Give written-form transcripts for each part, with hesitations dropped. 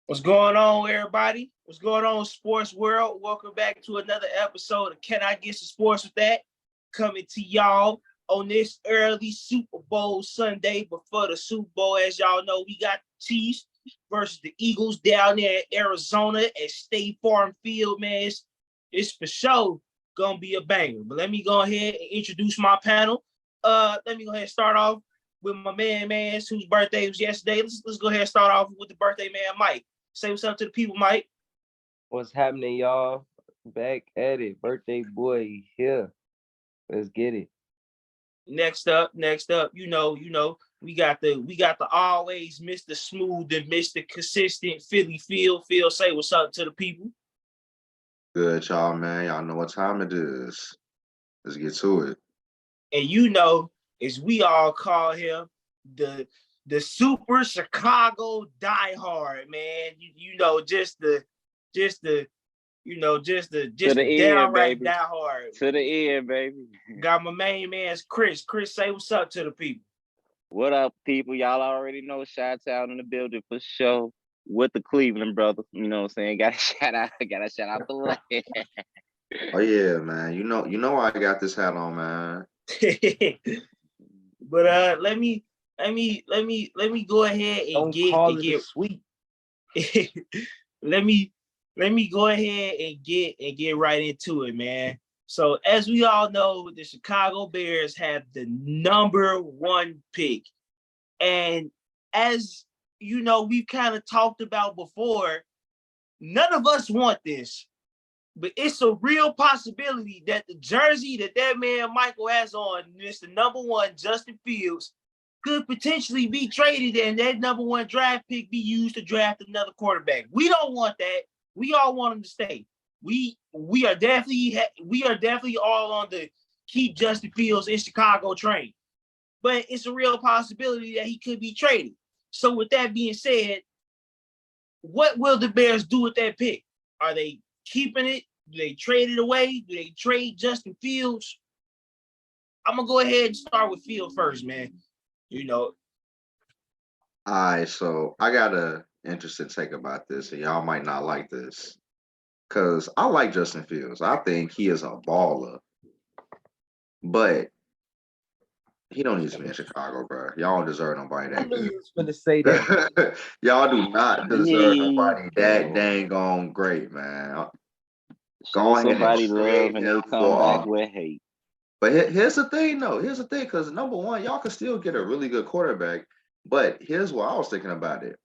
What's going on, everybody? What's going on, sports world? Welcome back to another episode of Can I Get Some Sports With That? Coming to y'all on this early Super Bowl Sunday before the Super Bowl. As y'all know, we got the Chiefs versus the Eagles down there in Arizona at State Farm Field, man. It's for sure gonna be a banger. But let me go ahead and introduce my panel. Let me go ahead and start off with my man, whose birthday was yesterday. Let's go ahead and start off with the birthday man, Mike. Say what's up to the people, Mike. What's happening, y'all? Back at it. Birthday boy here. Let's get it. Next up, you know, we got the always Mr. Smooth and Mr. Consistent Philly Phil. Phil, say what's up to the people. Good, y'all, man. Y'all know what time it is. Let's get to it. And you know, as we all call him, the Super Chicago diehard, man. You know, just the downright diehard. To the end, baby. Got my main man's Chris. Chris, say what's up to the people. What up, people? Y'all already know Shots out in the building for sure. With the Cleveland brothers. You know what I'm saying? Gotta shout out the way. Oh yeah, man. You know why I got this hat on, man. But let me go ahead and get sweet. let me go ahead and get right into it, man. So as we all know, the Chicago Bears have the number one pick. And as you know, we've kind of talked about before, none of us want this. But it's a real possibility that the jersey that man Michael has on, it's the number one, Justin Fields, could potentially be traded and that number one draft pick be used to draft another quarterback. We don't want that. We all want him to stay. We are definitely all on the keep Justin Fields in Chicago train. But it's a real possibility that he could be traded. So with that being said, what will the Bears do with that pick? Are they keeping it? Do they trade it away? Do they trade Justin Fields? I'm going to go ahead and start with Field first, man. You know. All right, so I got an interesting take about this, and y'all might not like this. Because I like Justin Fields. I think he is a baller. But he don't need to be in Chicago, bro. Y'all don't deserve nobody that good. I knew you was going to say that. Y'all do not deserve nobody that dang on great, man. Somebody love and they come back with hate. But here's the thing, though. Here's the thing, because number one, y'all can still get a really good quarterback. But here's what I was thinking about it.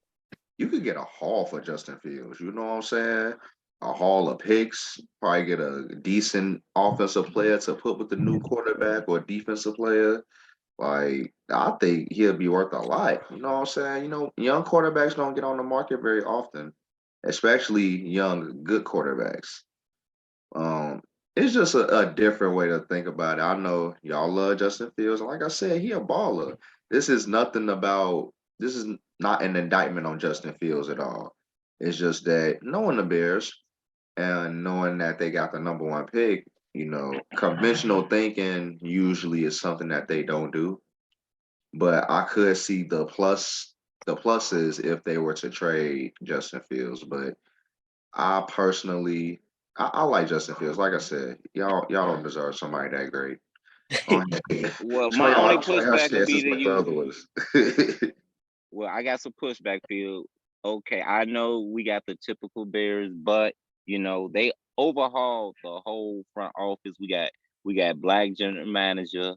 You could get a haul for Justin Fields. You know what I'm saying? A haul of picks. Probably get a decent offensive player to put with the new quarterback or defensive player. Like, I think he'll be worth a lot. You know what I'm saying? You know, young quarterbacks don't get on the market very often, especially young, good quarterbacks. It's just a different way to think about it. I know y'all love Justin Fields, and like I said, he a baller. This is not an indictment on Justin Fields at all. It's just that knowing the Bears and knowing that they got the number one pick, you know, conventional thinking usually is something that they don't do. But I could see the pluses if they were to trade Justin Fields. But I personally, I like Justin Fields. Like I said, y'all don't deserve somebody that great. Well, my only pushback would be to you. Well, I got some pushback, Phil. Okay, I know we got the typical Bears, but you know they overhauled the whole front office. We got black general manager,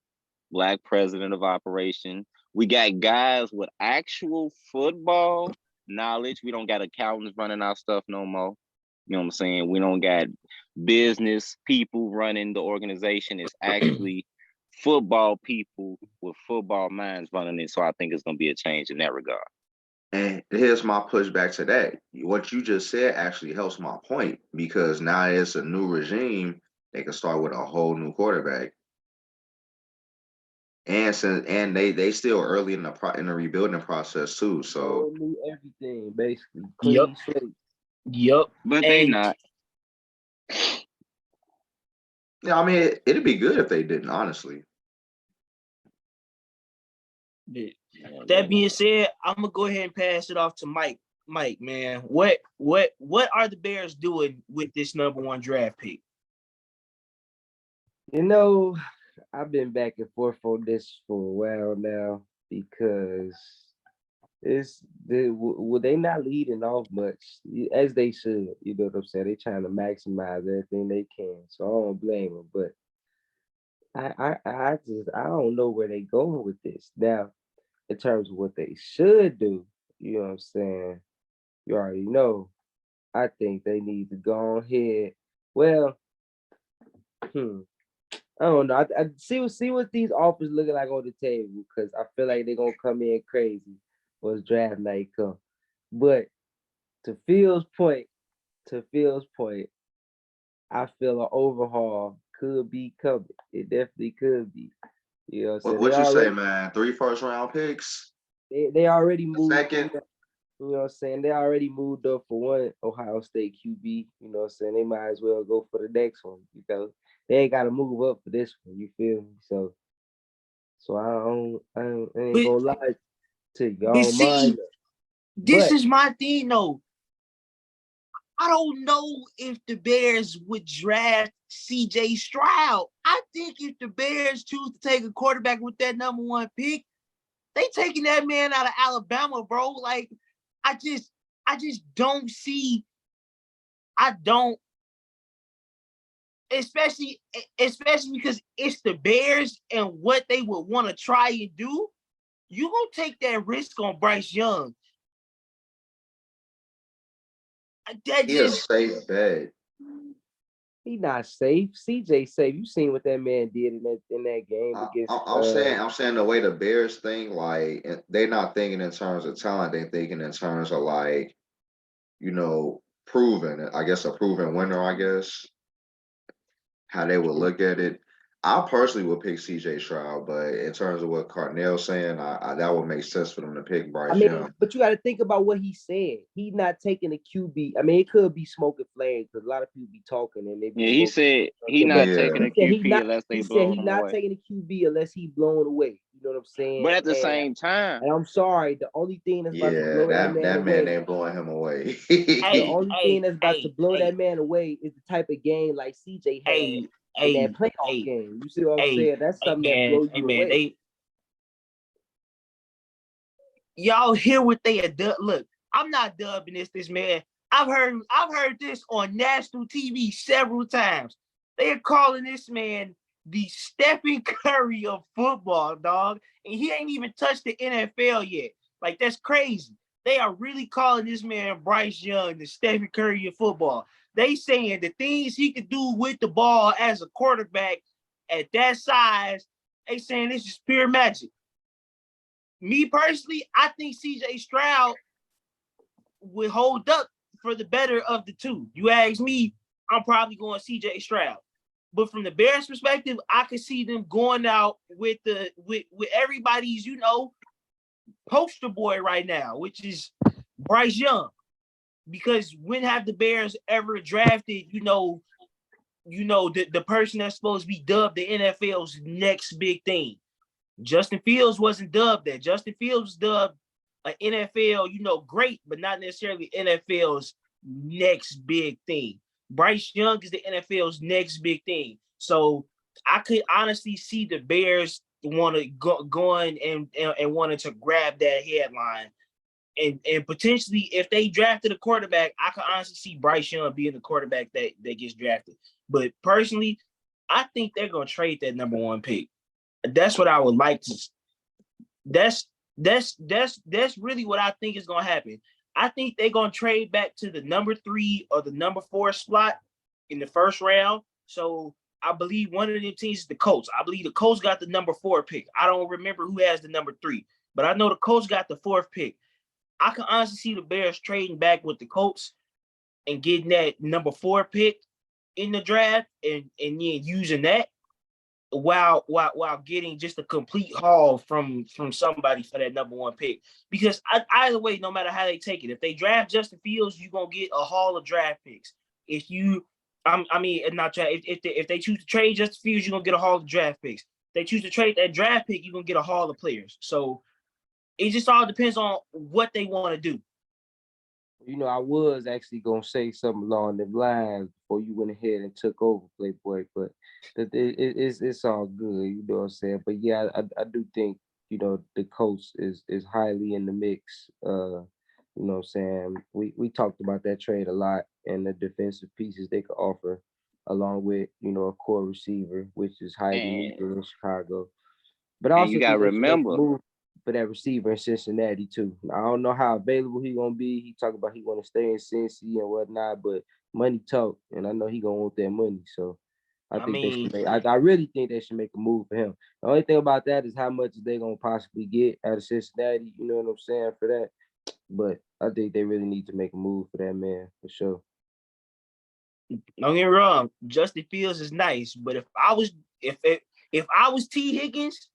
black president of operation. We got guys with actual football knowledge. We don't got accountants running our stuff no more. You know what I'm saying? We don't got business people running the organization. It's actually football people with football minds running it. So I think it's going to be a change in that regard. And here's my pushback to that. What you just said actually helps my point, because now it's a new regime. They can start with a whole new quarterback. And they still early in the rebuilding process too. So new everything basically. Yep. But they not. Yeah, I mean, it'd be good if they didn't, honestly. That being said, I'm gonna go ahead and pass it off to Mike. Mike, man, what are the Bears doing with this number 1 draft pick? You know, I've been back and forth on this for a while now because they not leading off much as they should. You know what I'm saying? They trying to maximize everything they can, so I don't blame them. But I don't know where they going with this now. In terms of what they should do, you know what I'm saying? You already know. I think they need to go ahead. Well, I don't know. I see what these offers looking like on the table because I feel like they're gonna come in crazy once draft night come. But to Phil's point, I feel an overhaul could be coming. It definitely could be. You know what I'm saying? What you say, man? 3 first-round picks? They already moved. Second? You know what I'm saying? They already moved up for one Ohio State QB. You know what I'm saying? They might as well go for the next one because they ain't got to move up for this one. You feel me? So I ain't gonna lie to you. But see, this is my thing though. I don't know if the Bears would draft CJ Stroud. I think if the Bears choose to take a quarterback with that number 1 pick, they taking that man out of Alabama, bro. Like, I just don't see. I don't, especially because it's the Bears and what they would want to try and do. You gonna take that risk on Bryce Young? He a safe bet. He not safe. CJ safe. You seen what that man did in that game against. I'm saying the way the Bears think, like they're not thinking in terms of talent. They're thinking in terms of like, you know, proven. I guess a proven winner. I guess how they would look at it. I personally would pick CJ Stroud, but in terms of what Cardinale's saying, that would make sense for them to pick Bryce Young. But you got to think about what he said. He's not taking a QB. I mean, it could be smoke and flames because a lot of people be talking and they be. Yeah, he said he's not taking a QB unless they blow him away. He said he's not taking a QB unless he blown away. You know what I'm saying? But at the same time, and I'm sorry, the only thing that's about to blow that man ain't blowing him away. The only thing that's about to blow that man away is the type of game like CJ had. In that playoff game, you see what I'm saying? That's something that blows you away. Y'all hear what they are done? Look, I'm not dubbing this man. I've heard this on national TV several times. They are calling this man the Stephen Curry of football, dog, and he ain't even touched the NFL yet. Like, that's crazy. They are really calling this man Bryce Young the Stephen Curry of football. They saying the things he could do with the ball as a quarterback at that size, they saying this is pure magic. Me personally, I think CJ Stroud would hold up for the better of the two. You ask me, I'm probably going CJ Stroud. But from the Bears' perspective, I could see them going out with everybody's, you know, poster boy right now, which is Bryce Young. Because when have the Bears ever drafted, the person that's supposed to be dubbed the NFL's next big thing? Justin Fields wasn't dubbed that. Justin Fields was dubbed an NFL, great, but not necessarily NFL's next big thing. Bryce Young is the NFL's next big thing. So I could honestly see the Bears want to going and wanted to grab that headline. And potentially, if they drafted a quarterback, I could honestly see Bryce Young being the quarterback that gets drafted. But personally, I think they're gonna trade that number 1 pick. That's what I would like to. That's really what I think is gonna happen. I think they're gonna trade back to the number 3 or the number 4 slot in the first round. So I believe one of them teams is the Colts. I believe the Colts got the number 4 pick. I don't remember who has the number 3, but I know the Colts got the 4th pick. I can honestly see the Bears trading back with the Colts and getting that number 4 pick in the draft and then using that while getting just a complete haul from somebody for that number 1 pick. Because either way, no matter how they take it, if they draft Justin Fields, you're gonna get a haul of draft picks. If they choose to trade Justin Fields, you're gonna get a haul of draft picks. If they choose to trade that draft pick, you're gonna get a haul of players. So it just all depends on what they want to do. You know, I was actually gonna say something along the lines before you went ahead and took over, Playboy, but it's all good. You know what I'm saying? But yeah, I do think the coach is highly in the mix. You know what I'm saying? We talked about that trade a lot and the defensive pieces they could offer, along with a core receiver, which is highly needed in Chicago. But I And also you gotta think they should make a remember, move for that receiver in Cincinnati too. I don't know how available he gonna be. He talked about he want to stay in Cincy and whatnot, but money talk, and I know he gonna want that money. So I I think they should mean, make. I really think they should make a move for him. The only thing about that is how much they gonna possibly get out of Cincinnati. You know what I'm saying for that. But I think they really need to make a move for that man for sure. don't get me wrong, Justin Fields is nice, but if I was T. Higgins,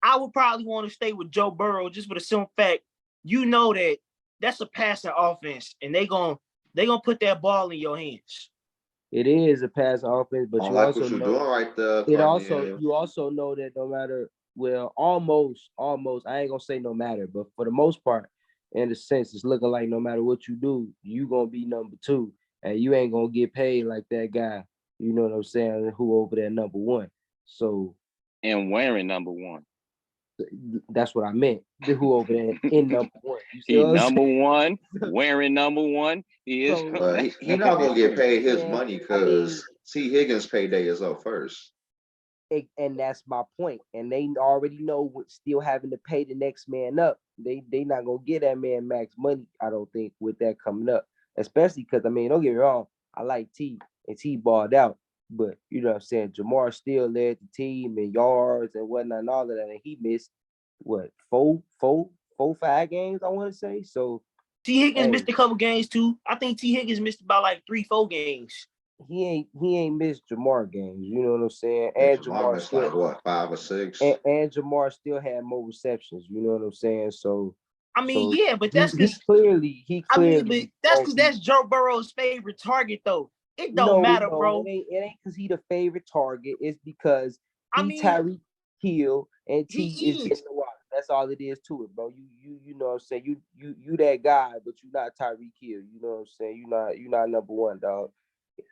I would probably want to stay with Joe Burrow just for the simple fact, that's a passing offense, and they gonna put that ball in your hands. It is a pass offense, but I you like also what you're know doing right there, it also Cornelius. you also know that no matter almost I ain't gonna say no matter, but for the most part, in the sense, it's looking like no matter what you do, you gonna be number two, and you ain't gonna get paid like that guy. You know what I'm saying? Who over there number one? So and wearing number one. that's what I meant. The who over there in number one. You see He what I'm number saying? one, wearing number one. He is. So But he not gonna get paid his man, money I mean, because T. Higgins' payday is up first. and that's my point. And they already know what still having to pay the next man up. They not gonna get that man max money, I don't think, with that coming up. Especially because don't get me wrong, I like T and T balled out. But you know what I'm saying, Jamar still led the team in yards and whatnot and all of that. And he missed what 5 games, I want to say. So T. Higgins hey, missed a couple games too. I think T. Higgins missed about like 3-4 games. he ain't missed Jamar games. You know what I'm saying? And And Jamar Jamar missed still like what, 5 or 6? and Jamar still had more receptions. You know what I'm saying? So I mean, yeah, but he, that's he because clearly but that's gonna because be that's Joe Burrow's favorite target, though. It don't no, matter, bro. it ain't because he the favorite target. It's because I he mean, Tyreek Hill and he T is is. just the water. That's all it is to it, bro. You know what I'm saying? You that guy, but you're not Tyreek Hill. You know what I'm saying? You're not number one, dog,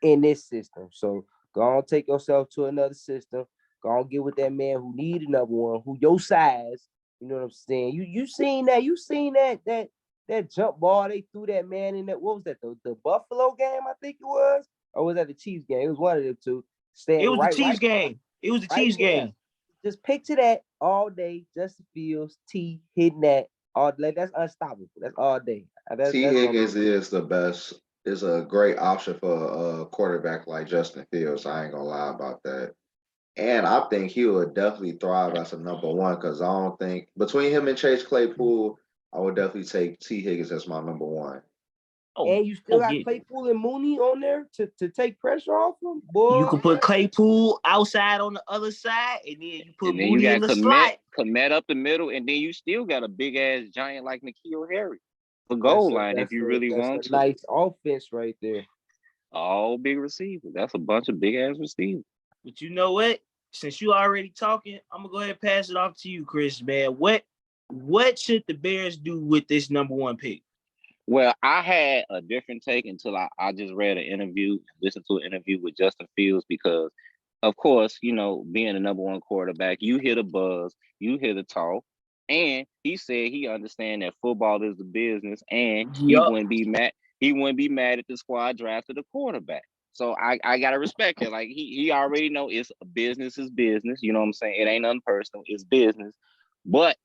in this system. So go on, take yourself to another system. Go on, get with that man who need a number one, who your size. You know what I'm saying? You seen that? You seen that jump ball they threw that man in that? What was that? The Buffalo game, I think it was, or was that the Chiefs game? It was one of them two. It Staying was the right, Chiefs game. It was the right Chiefs there. game. Just picture that all day. Justin Fields, T hitting that all day. That's unstoppable. That's all day. T. That's gonna be Higgins is the best, is a great option for a quarterback like Justin Fields. I ain't gonna lie about that. And I think he would definitely thrive as a number one because I don't think between him and Chase Claypool, I would definitely take T. Higgins as my number one. Oh, and you still got yeah. Claypool and Mooney on there to take pressure off him, You boy. can put Claypool outside on the other side, and then you put And then you Mooney in got the slot. Komet up the middle, and then you still got a big ass giant like N'Keal Harry for goal line if you really That's want a to. nice offense right there. All big receivers. That's a bunch of big ass receivers. But you know what? Since you already talking, I'm gonna go ahead and pass it off to you, Chris. Man, what should the Bears do with this number one pick? Well, I had a different take until I just read an interview, listened to an interview with Justin Fields because, of course, being the number one quarterback, you hear the buzz, you hear the talk, and he said he understands that football is the business, and he Yup. wouldn't be mad. He wouldn't be mad at the squad drafted a quarterback. So I gotta respect it. Like he already know it's business is business. You know what I'm saying? It ain't nothing personal. It's business. But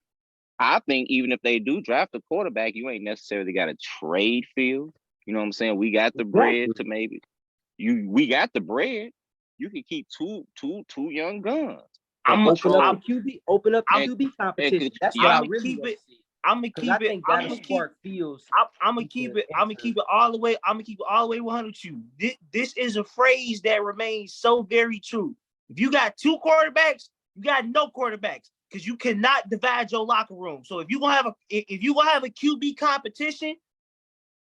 I think even if they do draft a quarterback, you ain't necessarily got to trade Fields. You know what I'm saying? We got the bread to maybe we got the bread. You can keep two young guns and I'm Open up control the I'm QB and competition. That's what I'm I gonna really keep want it. to see. I'm gonna Because I keep it. think I'm that'll gonna keep. spark Fields. I'm gonna keep it. I'm gonna keep it all the way. I'm gonna keep it all the way 100 with you. This is a phrase that remains so very true. If you got two quarterbacks, you got no quarterbacks because you cannot divide your locker room. So if you gonna have a QB competition,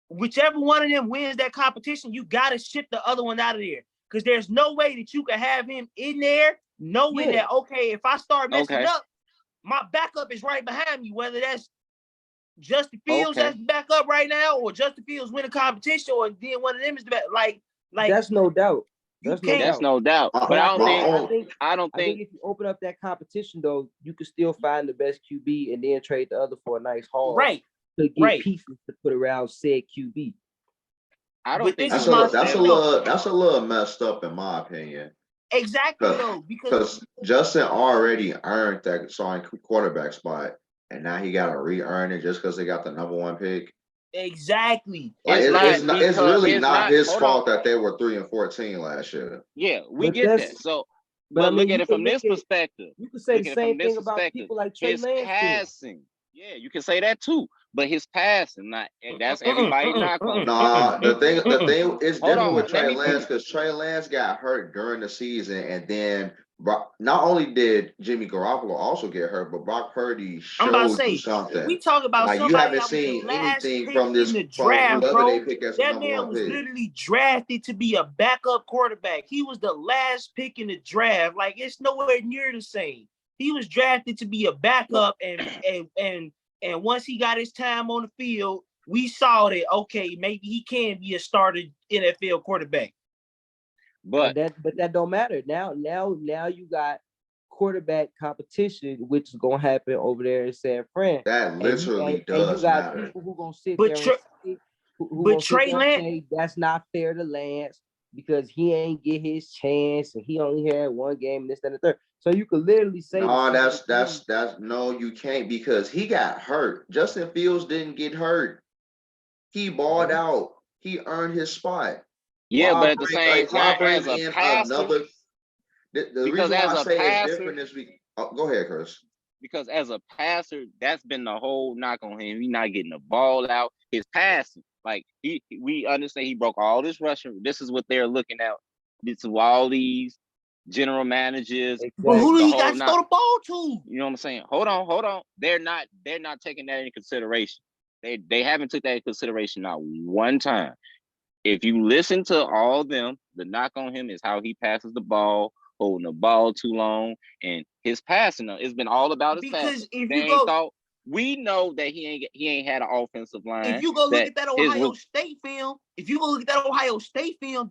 whichever one of them wins that competition, you gotta ship the other one out of there because there's no way that you can have him in there knowing that if I start messing up, my backup is right behind me. Whether that's Justin Fields Okay. that's back up right now, or Justin Fields win a competition, or then one of them is the back. Like That's no doubt. you That's no can't. That's doubt. no doubt. Uh, But I don't my think. own- I don't I think think. if you open up that competition, though, you can still find the best QB and then trade the other for a nice haul Right. to get Right. pieces to put around said QB. I don't But think this That's is my that's a thing, little that's a little messed up in my opinion. exactly though, because Because Justin already earned that starting quarterback spot, and now he got to re-earn it just because they got the #1 pick. exactly. Like it's not it's because really it's not not. his Hold on. fault that they were 3-14 last year. Yeah, we But get that's that. So, but I but look mean at you it can from look this at perspective. you can say Look the at it from same this thing about perspective. people like Trey His Lance. passing. Yeah, you can say that too. But his passing, not and that's everybody knock on him. Nah, the thing is Hold different on, with let Trey me Lance finish. because Trey Lance got hurt during the season, and then not only did Jimmy Garoppolo also get hurt, but Brock Purdy I'm about to showed you say, something. we talk about Like you somebody haven't that was the seen last anything pick from in this the from draft, whoever they bro. pick as the That man #1 was pick. literally drafted to be a backup quarterback. He was the last pick in the draft. Like it's nowhere near the same. He was drafted to be a backup, and once he got his time on the field, we saw that okay, maybe he can be a starter NFL quarterback. But that don't matter. Now you got quarterback competition, which is gonna happen over there in San Fran. That literally And you does got matter. people who gonna sit But there Tre- and say, who but gonna sit Trey there and Lance, say that's not fair to Lance because he ain't get his chance and he only had one game, this, that, and the third. So you could literally say No, the same thing. that's no, you can't because he got hurt. Justin Fields didn't get hurt. He balled out. He earned his spot. yeah, but at the same Why time, bring as a in passer, another? The because reason why as I a say it's passer, different is go ahead, Chris. because as a passer, that's been the whole knock on him. He's not getting the ball out. His passing, like we understand he broke all this rushing. This is what they're looking at. This is all these general managers. but who do The he whole got to throw the ball to? You know what I'm saying? Hold on. They're not taking that into consideration. They haven't took that into consideration not one time. If you listen to all of them, the knock on him is how he passes the ball, holding the ball too long, and his passing. It's been all about his passing. Because if They you ain't go, thought. We know that he ain't had an offensive line. if you go look at that Ohio his, State film,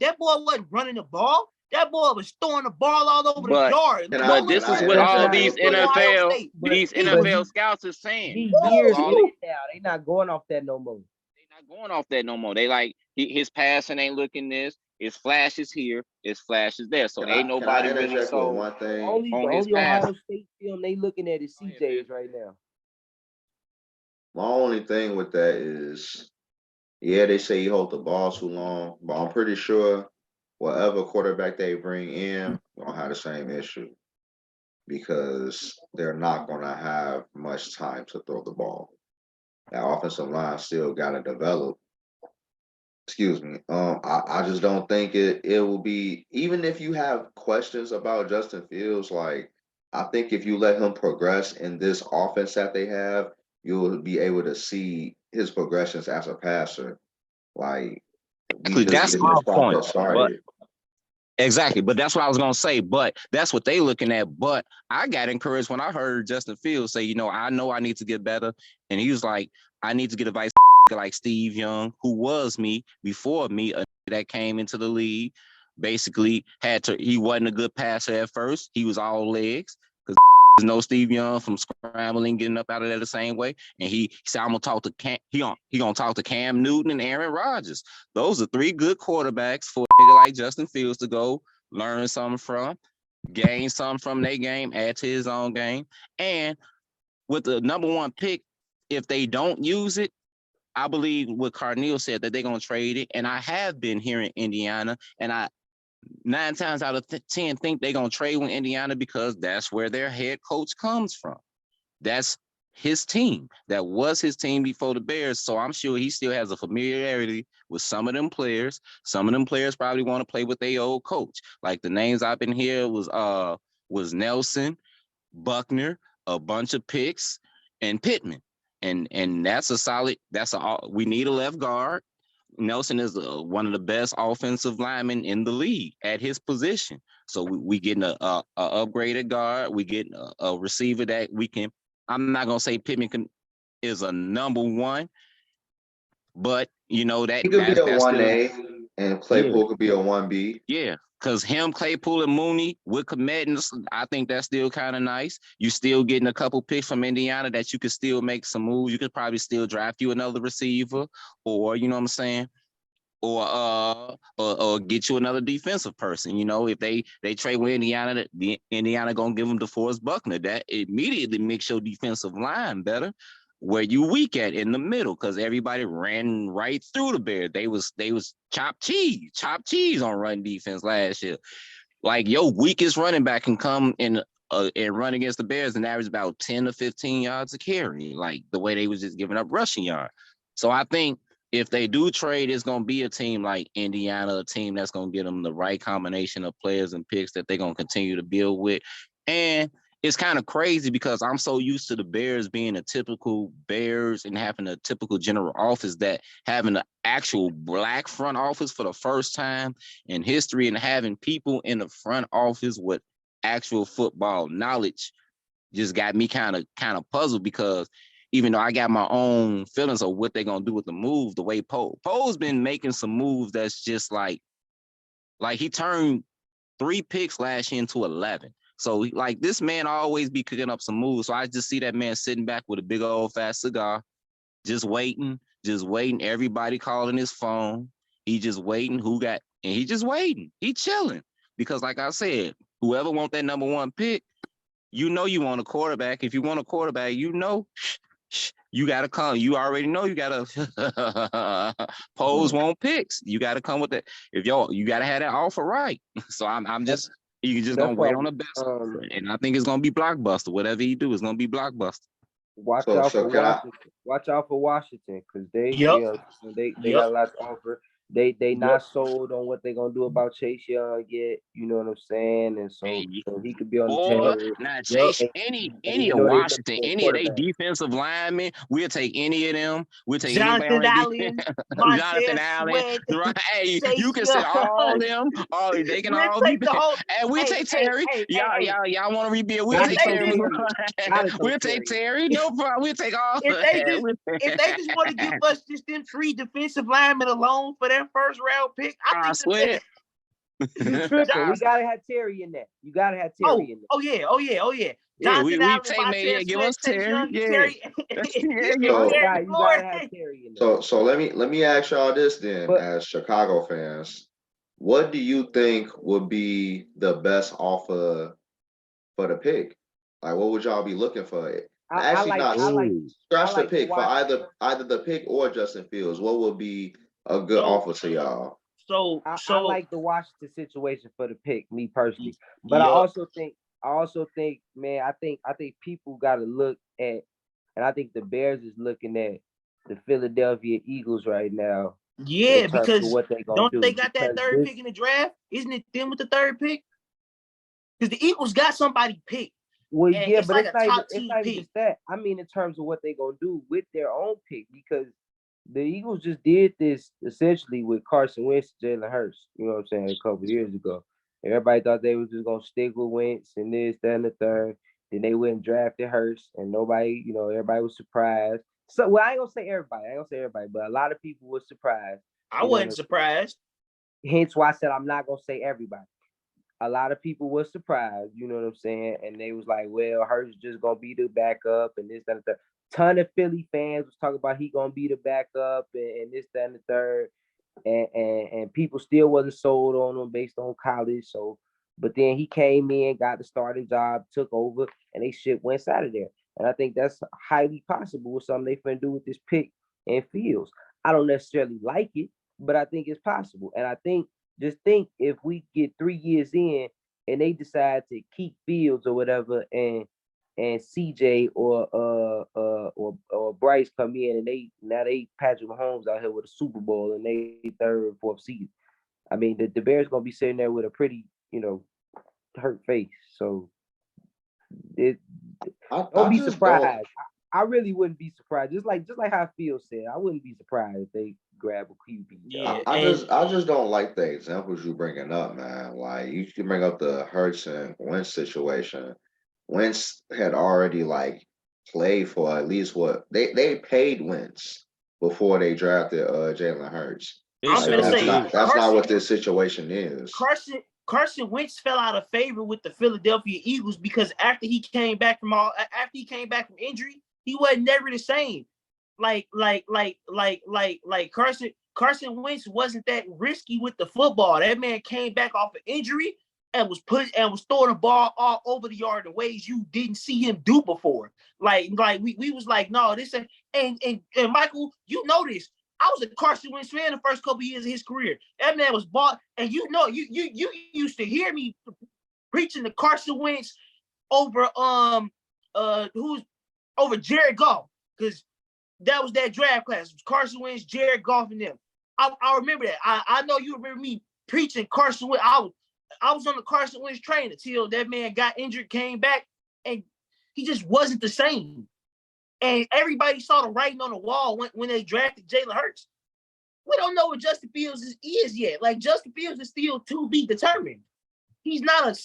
that boy wasn't running the ball. That boy was throwing the ball all over the yard. But this is what all these NFL scouts are saying. He This is years all old now. They not going off that no more. They not going off that no more. They like his passing ain't looking this. His flashes here. His flashes there. So ain't nobody really sold one thing. on his Ohio passing. State film they looking at is CJ's right now. My only thing with that is, yeah, they say he hold the ball too long, but I'm pretty sure whatever quarterback they bring in gonna have the same issue because they're not gonna have much time to throw the ball. That offensive line still gotta develop. Excuse me. I just don't think it will be, even if you have questions about Justin Fields, like I think if you let him progress in this offense that they have, you'll be able to see his progressions as a passer. Like we just That's getting my this point. process started. Exactly, but that's what I was gonna say. But that's what they looking at. But I got encouraged when I heard Justin Fields say, I know I need to get better, and he was like, I need to get advice like Steve Young, who was me before me, that came into the league. Basically, he wasn't a good passer at first. He was all legs because there's no Steve Young from scrambling, getting up out of there the same way. And he said, I'm gonna talk to Cam. He gonna talk to Cam Newton and Aaron Rodgers. Those are three good quarterbacks for a nigga like Justin Fields to go learn something from, gain something from their game, add to his own game. And with the #1 pick, if they don't use it, I believe what Carneal said that they're gonna trade it. And I have been here in Indiana, and I 9 times out of 10 think they're gonna trade with Indiana because that's where their head coach comes from. That's his team. That was his team before the Bears. So I'm sure he still has a familiarity with some of them players. Some of them players probably want to play with their old coach. Like the names I've been here was Nelson, Buckner, a bunch of picks, and Pittman. And that's a solid. We need a left guard. Nelson is one of the best offensive linemen in the league at his position. So we getting a upgraded guard. We getting a receiver that we can. I'm not gonna say Pittman is a number one, but you know He could be a that's 1A, and Claypool could be a 1B. Yeah, because him, Claypool, and Mooney with commitments, I think that's still kind of nice. You still getting a couple picks from Indiana that you could still make some moves. You could probably still draft you another receiver, or you know what I'm saying, or get you another defensive person. You know, if they trade with Indiana, the Indiana gonna give them DeForest Buckner. That immediately makes your defensive line better. Where you weak at in the middle, because everybody ran right through the Bears. They was chopped cheese on run defense last year. Like your weakest running back can come in and run against the Bears and average about 10 to 15 yards a carry, like the way they was just giving up rushing yards. So I think if they do trade, it's gonna be a team like Indiana, a team that's gonna get them the right combination of players and picks that they're gonna continue to build with. And it's kind of crazy because I'm so used to the Bears being a typical Bears and having a typical general office that having an actual black front office for the first time in history and having people in the front office with actual football knowledge just got me kind of puzzled, because even though I got my own feelings of what they're gonna do with the move, the way Poe's been making some moves that's just like he turned 3 picks last year into 11. So like this man always be cooking up some moves. So I just see that man sitting back with a big old fat cigar, just waiting. Everybody calling his phone. He just waiting. He just waiting. He chilling. Because like I said, whoever want that number 1 pick, you know you want a quarterback. If you want a quarterback, you know you gotta come. You already know you gotta Pose won't picks. You gotta come with that. If you gotta have that offer right. So I'm just you just gonna wait on the best, and I think it's gonna be blockbuster. Whatever he do, it's gonna be blockbuster. Watch out for Washington. Watch out for Washington, because they got a lot to offer. They not sold on what they're gonna do about Chase Young yet. You know what I'm saying? And so he could be on the table. Now Chase, any of Washington, any of they defensive linemen, we'll take any of them. We'll take Jonathan Allen, Jonathan Allen. Right? Hey, you can say all of them. They can all be. And we'll take Terry. Y'all want to rebuild? We'll take Terry. We'll take Terry. No problem. We'll take all. If they just want to give us just them 3 defensive linemen alone for their first round pick, I swear. You tripping. We gotta have Terry in there. You gotta have Terry in there. Oh yeah. Jonathan Allen, give us Terry. Terry. You gotta have Terry in there. So let me ask y'all this then, as Chicago fans, what do you think would be the best offer for the pick? Like, what would y'all be looking for? Scratch the pick for either the pick or Justin Fields. What would be a good offer to y'all? So I like the Washington situation for the pick, me personally. But I also think, man, I think people got to look at, and I think the Bears is looking at the Philadelphia Eagles right now. Yeah, because what they gonna don't they got that third pick in the draft? Isn't it them with the third pick? Because the Eagles got somebody picked. Well, yeah, but it's not even just that. I mean, in terms of what they gonna do with their own pick, because the Eagles just did this essentially with Carson Wentz and Jalen Hurts, you know what I'm saying, a couple years ago. Everybody thought they was just going to stick with Wentz and this, that, and the third. Then they went and drafted Hurts, and nobody, everybody was surprised. So, well, I ain't going to say everybody, but a lot of people were surprised. I wasn't surprised. Hence why I said I'm not going to say everybody. A lot of people were surprised, you know what I'm saying? And they was like, well, Hurts just going to be the backup and this, that, and the third. Ton of Philly fans was talking about he gonna be the backup and this, that, and the third, and people still wasn't sold on him based on college. So, but then he came in, got the starting job, took over, and they shit went out of there. And I think that's highly possible with something they finna do with this pick and Fields. I don't necessarily like it, but I think it's possible. And I think if we get 3 years in and they decide to keep Fields or whatever, and CJ or Bryce come in and they Patrick Mahomes out here with a Super Bowl and they 3rd and 4th seed. I mean, the Bears gonna be sitting there with a pretty, hurt face. So don't be surprised. I really wouldn't be surprised. Just like how Phil said, I wouldn't be surprised if they grab a QB. Yeah, I just don't like the examples you bringing up, man. Like, you can bring up the Hurts and Wentz situation. Wentz had already play for at least what they paid Wentz before they drafted Jalen Hurts. I'm gonna say That's not what this situation is. Carson Wentz fell out of favor with the Philadelphia Eagles because after he came back from injury, he wasn't never the same. Like Carson Wentz wasn't that risky with the football. That man came back off an injury and was throwing the ball all over the yard in ways you didn't see him do before. Like we was like, no, this and Michael, you know this. I was a Carson Wentz fan the first couple of years of his career. That man was bought, and you used to hear me preaching the Carson Wentz over over Jared Goff, because that was that draft class. It was Carson Wentz, Jared Goff, and them. I remember that. I know you remember me preaching Carson Wentz. I was on the Carson Wentz train until that man got injured, came back, and he just wasn't the same. And everybody saw the writing on the wall when they drafted Jalen Hurts. We don't know what Justin Fields is yet. Like, Justin Fields is still to be determined. He's not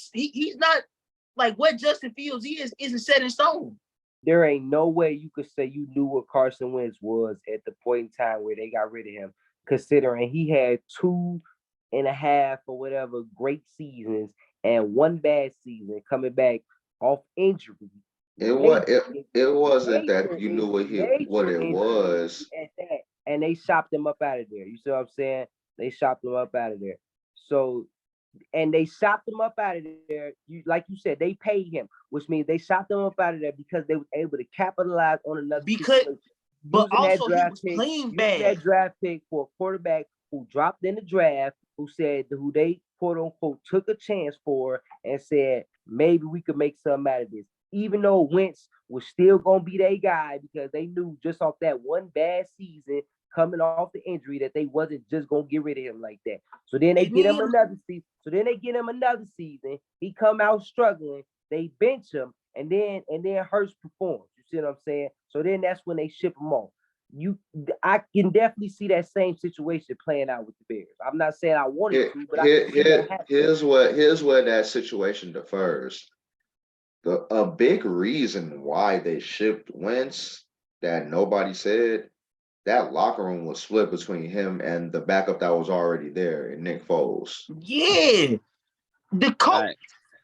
like what Justin Fields isn't set in stone. There ain't no way you could say you knew what Carson Wentz was at the point in time where they got rid of him, considering he had 2.5 or whatever great seasons and one bad season coming back off injury. It wasn't that you knew what it was. And they shopped him up out of there. You see what I'm saying? They shopped him up out of there. So, and they shopped him up out of there. Like you said, they paid him, which means they shopped him up out of there because they were able to capitalize on another. But also he was playing bad. That draft pick for a quarterback who dropped in the draft, who they quote unquote took a chance for and said maybe we could make something out of this. Even though Wentz was still going to be their guy because they knew just off that one bad season coming off the injury that they wasn't just going to get rid of him like that. So then they get him another season. He come out struggling. They bench him, and then Hurts performs. You see what I'm saying? So then that's when they ship him off. I can definitely see that same situation playing out with the Bears. I'm not saying I want it to, but here's where that situation differs. A big reason why they shipped Wentz that nobody said, that locker room was split between him and the backup that was already there, and Nick Foles. Yeah. The coach,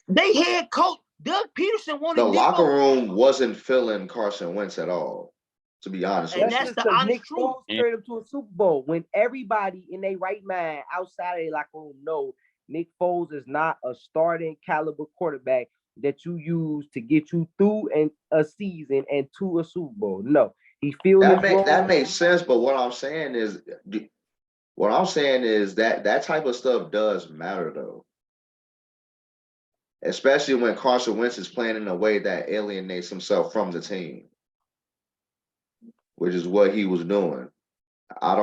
they had coach Doug Peterson wanted the locker room wasn't filling Carson Wentz at all, to be honest with you. That's the honest truth. Straight up to a Super Bowl when everybody in their right mind outside of their locker room know Nick Foles is not a starting caliber quarterback that you use to get you through a season and to a Super Bowl. No, he feels that makes sense. But what I'm saying is that type of stuff does matter though, especially when Carson Wentz is playing in a way that alienates himself from the team, which is what he was doing. I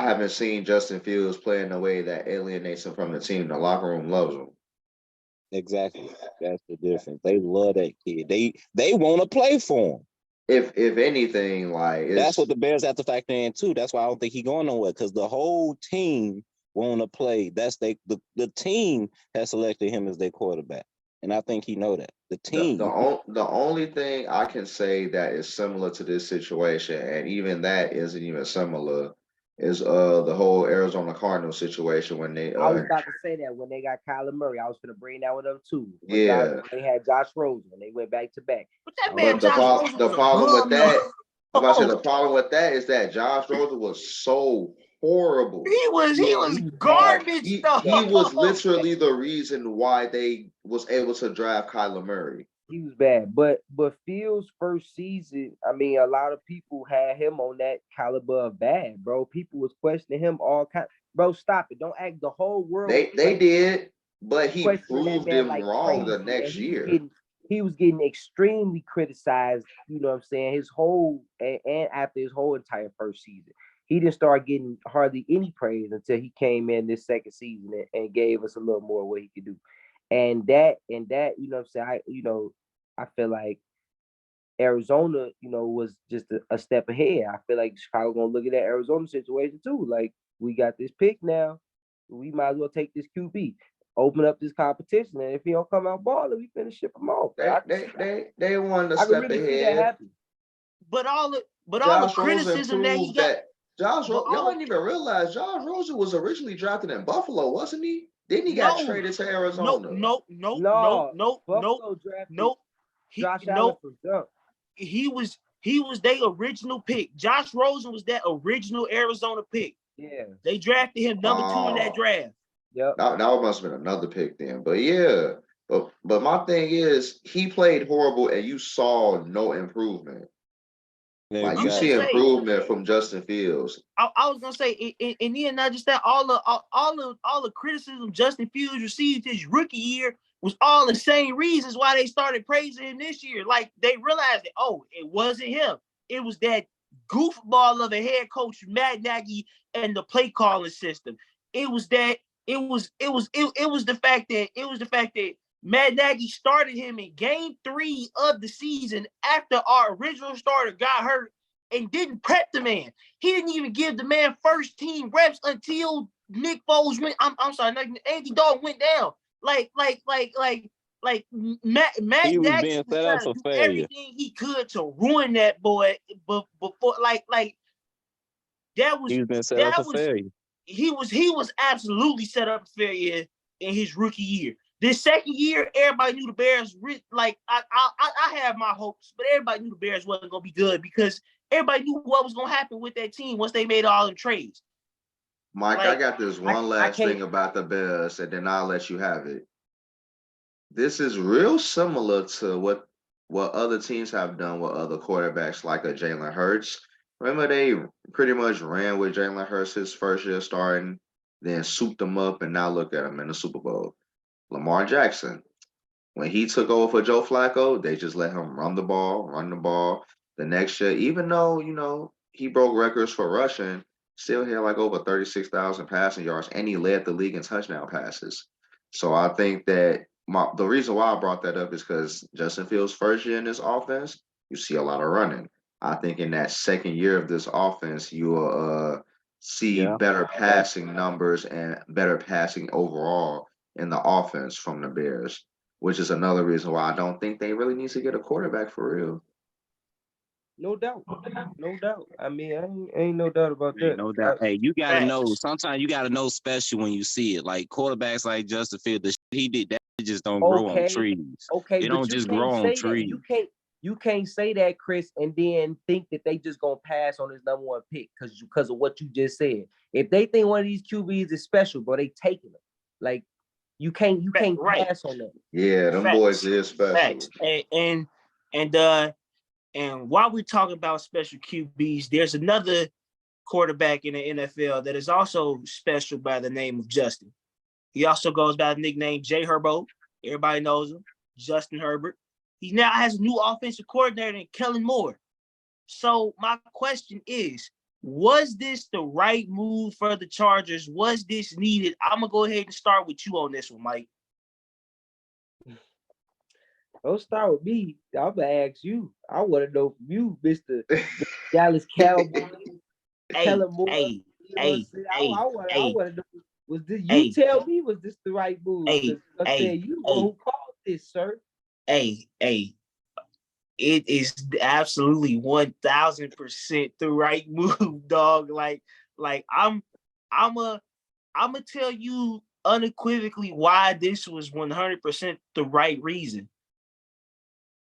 haven't seen Justin Fields play in a way that alienates him from the team. The locker room loves him. Exactly. That's the difference. They love that kid. They want to play for him. If anything, like that's what the Bears have to factor in too. That's why I don't think he's going nowhere, because the whole team want to play. That's the team has selected him as their quarterback, and I think he know that. The team. The only thing I can say that is similar to this situation, and even that isn't even similar, is the whole Arizona Cardinals situation when they. I was about to say that when they got Kyler Murray, I was going to bring that one up too. When they had Josh Rosen, they went back to back. But the problem with that, the problem with that is that Josh Rosen was so horrible. He was garbage. He was literally the reason why they was able to draft Kyler Murray. He was bad, but Fields' first season, I mean, a lot of people had him on that caliber of bad, bro. People was questioning him all kind. Bro, stop it! Don't act the whole world. They did, but he proved them wrong the next year. He was getting extremely criticized. You know what I'm saying? His whole and after his whole entire first season, he didn't start getting hardly any praise until he came in this second season and gave us a little more of what he could do. And that, you know what I'm saying? I feel like Arizona, was just a step ahead. I feel like Chicago gonna look at that Arizona situation too. Like, we got this pick now, we might as well take this QB. open up this competition. And if he don't come out balling, we finna ship him off. They wanted to I can step really see that ahead. happen. But all the Josh criticism that he got. Y'all didn't even realize Josh Rosen was originally drafted in Buffalo, wasn't he? Then he got traded to Arizona. No. Buffalo drafted Josh Allen from jump. He was their original pick. Josh Rosen was that original Arizona pick. Yeah. They drafted him number 2 in that draft. Yep. That must have been another pick then. But yeah. But my thing is, he played horrible and you saw no improvement. Like you see improvement from Justin Fields. I was gonna say, and then not just that, all the criticism Justin Fields received his rookie year was all the same reasons why they started praising him this year. Like they realized that, oh, it wasn't him. It was that goofball of a head coach, Matt Nagy, and the play calling system. It was the fact that Matt Nagy started him in game 3 of the season after our original starter got hurt and didn't prep the man. He didn't even give the man first team reps until Nick Foles went. I'm sorry, Andy Dalton went down. Like Matt Nagy was trying to do everything he could to ruin that boy. But before, he was absolutely set up for failure in his rookie year. This second year, everybody knew the Bears. I have my hopes, but everybody knew the Bears wasn't gonna be good because everybody knew what was gonna happen with that team once they made all them trades. Mike, I got this one last thing about the Bears, and then I'll let you have it. This is real similar to what other teams have done with other quarterbacks, like a Jalen Hurts. Remember, they pretty much ran with Jalen Hurts his first year starting, then souped him up, and now look at him in the Super Bowl. Lamar Jackson, when he took over for Joe Flacco, they just let him run the ball. The next year, even though, he broke records for rushing, still had like over 36,000 passing yards, and he led the league in touchdown passes. So I think that the reason why I brought that up is because Justin Fields' first year in this offense, you see a lot of running. I think in that second year of this offense, you will see better passing numbers and better passing overall in the offense from the Bears, which is another reason why I don't think they really need to get a quarterback for real. No doubt. I mean, ain't no doubt about that. No doubt. Hey, you gotta know. Sometimes you gotta know special when you see it. Like quarterbacks like Justin Fields, the shit he did, that just don't grow on trees. Okay, they don't just grow on trees. You can't say that, Chris, and then think that they just gonna pass on this number 1 pick because of what you just said. If they think one of these QBs is special, but they taking them. Like you can't pass on that. Yeah, them boys is special. Facts. And while we're talking about special QBs, there's another quarterback in the NFL that is also special by the name of Justin. He also goes by the nickname J Herbo. Everybody knows him, Justin Herbert. He now has a new offensive coordinator in Kellen Moore. So my question is, was this the right move for the Chargers? Was this needed? I'm going to go ahead and start with you on this one, Mike. Don't start with me. I'm going to ask you. I want to know from you, Mr. Dallas Cowboys. Kellen Moore. I want to know, was this, tell me, was this the right move? I'm saying, you know who called this, sir. It is absolutely 1,000% the right move, dog. Like I'm gonna tell you unequivocally why this was 100% the right reason.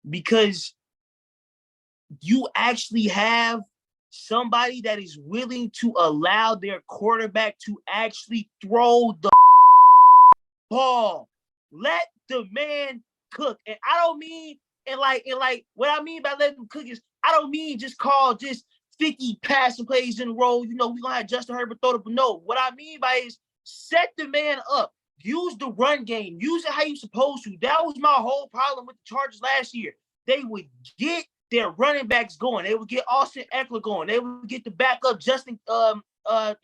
Because you actually have somebody that is willing to allow their quarterback to actually throw the ball. Let the man cook. And I don't mean, and what I mean by letting him cook is, I don't mean just call just 50 passing plays in a row. We're going to have Justin Herbert throw it. But no, what I mean by is set the man up. Use the run game. Use it how you're supposed to. That was my whole problem with the Chargers last year. They would get their running backs going. They would get Austin Eckler going. They would get the backup Justin, I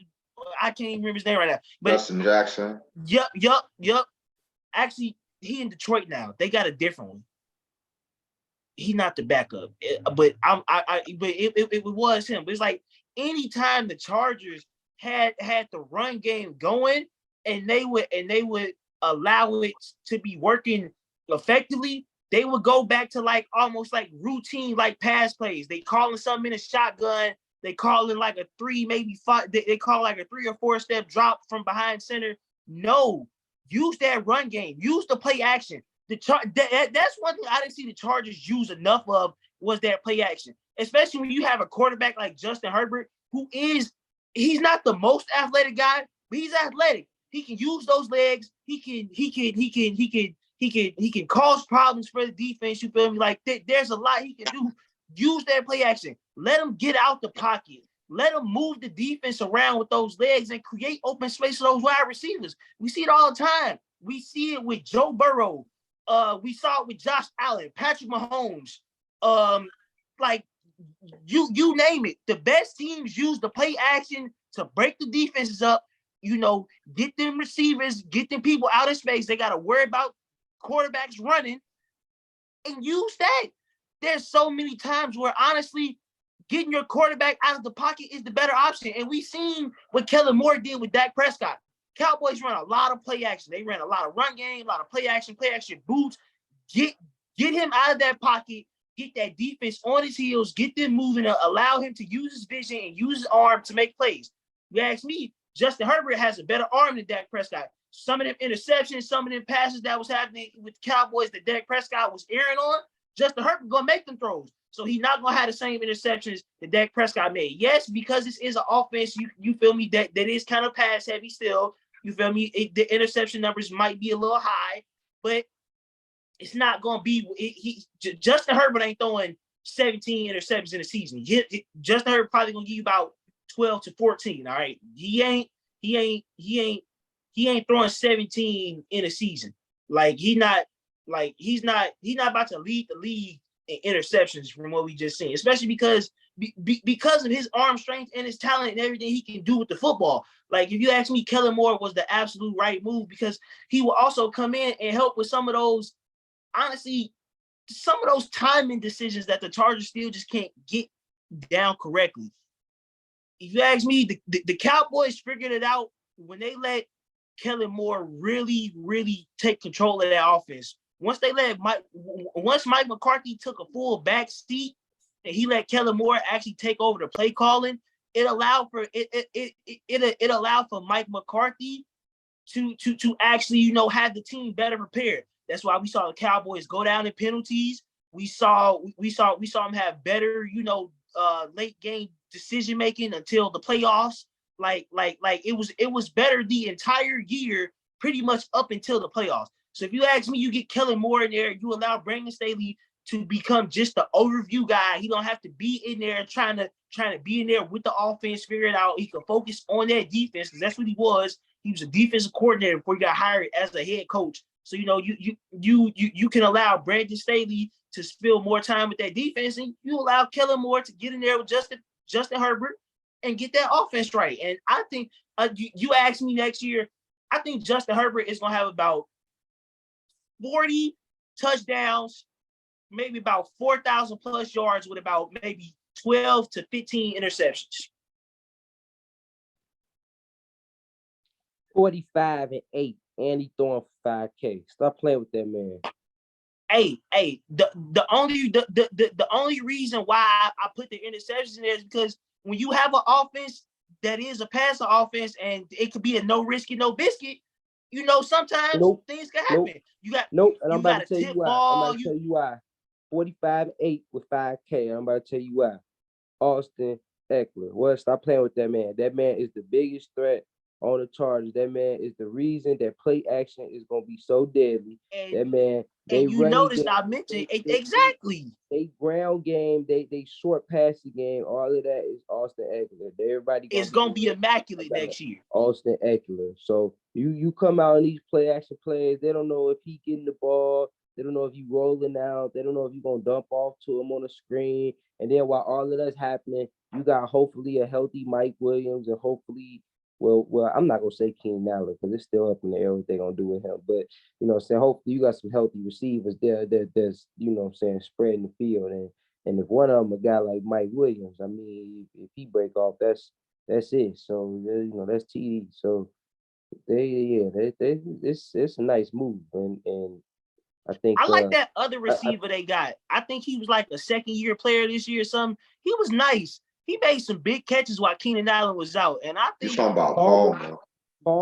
can't even remember his name right now. But Justin Jackson. Yep. Actually, he in Detroit now. They got a different one. He's not the backup, but it was him. But it's like anytime the Chargers had the run game going, and they would allow it to be working effectively, they would go back to like almost like routine, like pass plays. They calling something in a shotgun. They call it like a 3, maybe 5. They call like a 3 or 4 step drop from behind center. No, use that run game. Use the play action. That's one thing I didn't see the Chargers use enough of was that play action, especially when you have a quarterback like Justin Herbert, he's not the most athletic guy, but he's athletic. He can use those legs. He can cause problems for the defense. You feel me? Like there's a lot he can do. Use that play action. Let him get out the pocket. Let him move the defense around with those legs and create open space for those wide receivers. We see it all the time. We see it with Joe Burrow. We saw it with Josh Allen, Patrick Mahomes. Like you name it. The best teams use the play action to break the defenses up. Get them receivers, get them people out of space. They got to worry about quarterbacks running and use that. There's so many times where honestly, getting your quarterback out of the pocket is the better option. And we've seen what Kellen Moore did with Dak Prescott. Cowboys run a lot of play action. They ran a lot of run game, a lot of play action boots. Get him out of that pocket, get that defense on his heels, get them moving, allow him to use his vision and use his arm to make plays. You ask me, Justin Herbert has a better arm than Dak Prescott. Some of them interceptions, some of them passes that was happening with the Cowboys that Dak Prescott was erring on, Justin Herbert going to make them throws. So he's not going to have the same interceptions that Dak Prescott made. Yes, because this is an offense, you feel me, that is kind of pass heavy still. You feel me? The interception numbers might be a little high, but it's not going to be Justin Herbert ain't throwing 17 interceptions in a season. Justin Herbert probably going to give you about 12 to 14, all right? He ain't throwing 17 in a season. Like he's not about to lead the league in interceptions from what we just seen, especially because of his arm strength and his talent and everything he can do with the football. Like if you ask me, Kellen Moore was the absolute right move because he will also come in and help with some of those, honestly, some of those timing decisions that the Chargers still just can't get down correctly. If you ask me, the Cowboys figured it out when they let Kellen Moore really, really take control of that offense. Once Mike McCarthy took a full back seat and he let Kellen Moore actually take over the play calling, it allowed for Mike McCarthy to actually, have the team better prepared. That's why we saw the Cowboys go down in penalties. We saw them have better, late game decision making until the playoffs. Like it was better the entire year, pretty much up until the playoffs. So if you ask me, you get Kellen Moore in there, you allow Brandon Staley to become just the overview guy. He don't have to be in there trying to be in there with the offense, figure it out. He can focus on that defense because that's what he was. He was a defensive coordinator before he got hired as a head coach. So you can allow Brandon Staley to spend more time with that defense, and you allow Kellen Moore to get in there with Justin Herbert and get that offense right. And I think you ask me next year, I think Justin Herbert is gonna have about 40 touchdowns, maybe about 4,000 plus yards with about maybe 12 to 15 interceptions. 45-8, and he throwing for 5K. Stop playing with that man. Hey, the only reason why I put the interceptions in there is because when you have an offense that is a passing offense and it could be a no risk and no biscuit, sometimes things can happen. And I'm about to tell you why. 45-8 with 5K. I'm about to tell you why. Austin Eckler. Well, stop playing with that man. That man is the biggest threat on the Chargers. That man is the reason that play action is going to be so deadly. That man, I mentioned exactly. They ground game, they short passing game, all of that is Austin Eckler. Everybody it's gonna be immaculate next year. Austin Eckler. So you come out in these play action plays, they don't know if he getting the ball, they don't know if you rolling out, they don't know if you're gonna dump off to him on the screen. And then while all of that's happening, you got hopefully a healthy Mike Williams and hopefully, well, I'm not gonna say Keenan Allen because it's still up in the air what they're gonna do with him. But hopefully you got some healthy receivers there that's spreading the field. And if one of them a guy like Mike Williams, I mean, if he break off, that's it. So that's TD. So It's a nice move, and I think I like that other receiver they got. I think he was like a second-year player this year or something. He was nice. He made some big catches while Keenan Allen was out, and I You think talking about Palmer?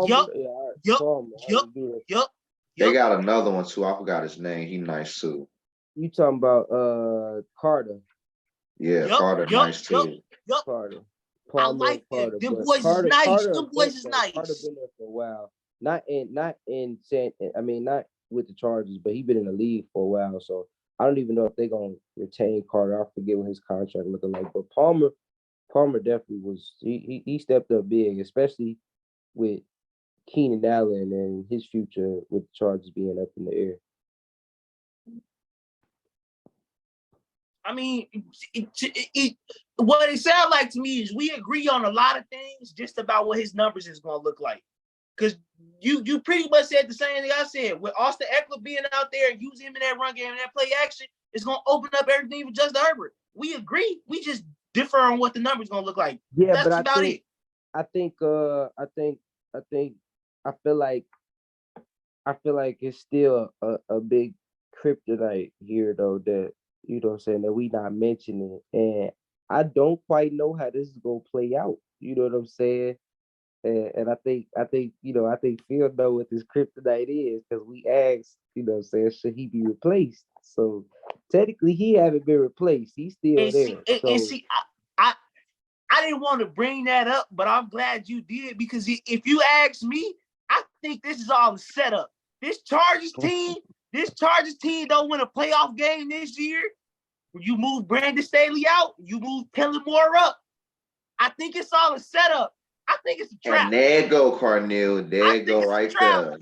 yup, yup, yup, yup, They yup. got another one too. I forgot his name. He nice too. You talking about Carter? Yeah, Yup, Carter yup, nice yup, too. yup. Carter, I Palmer, and like them. Carter, Them but boys is nice. Carter Them fit boys is though. Carter nice. been there for a while. Not in San. I mean, not with the Chargers, but he been in the league for a while. So I don't even know if they're gonna retain Carter. I forget what his contract looking like. But Palmer definitely was. He stepped up big, especially with Keenan Allen and his future with the Chargers being up in the air. I mean, what it sounds like to me is we agree on a lot of things just about what his numbers is going to look like. Because you pretty much said the same thing I said. With Austin Eckler being out there and using him in that run game and that play action, it's going to open up everything for Justin Herbert. We agree. We just differ on what the numbers going to look like. Yeah, that's but about it. I feel like it's still a big kryptonite here though that you know what I'm saying that we not mentioning, and I don't quite know how this is gonna play out. You know what I'm saying? And I think Phil know what this kryptonite is because we asked, you know what I'm saying, should he be replaced? So technically he haven't been replaced. He's still there. I didn't want to bring that up, but I'm glad you did because if you ask me, I think this is all a setup. This Chargers team don't win a playoff game this year. You move Brandon Staley out, you move Kellen Moore up. I think it's all a setup. I think it's a trap. And there go Carnell. There go right there.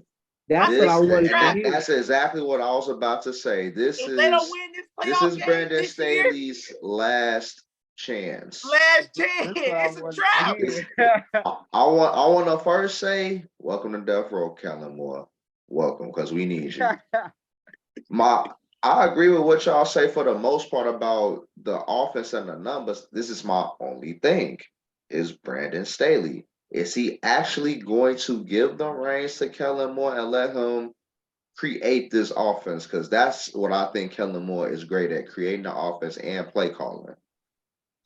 That's what I wanted to hear. That's exactly what I was about to say. This is Brandon Staley's last chance. It's a trap. I want to first say, welcome to Death Row, Kellen Moore. Welcome, because we need you. I agree with what y'all say for the most part about the offense and the numbers. This is my only thing. Is Brandon Staley. Is he actually going to give the reins to Kellen Moore and let him create this offense? Because that's what I think Kellen Moore is great at, creating the offense and play calling.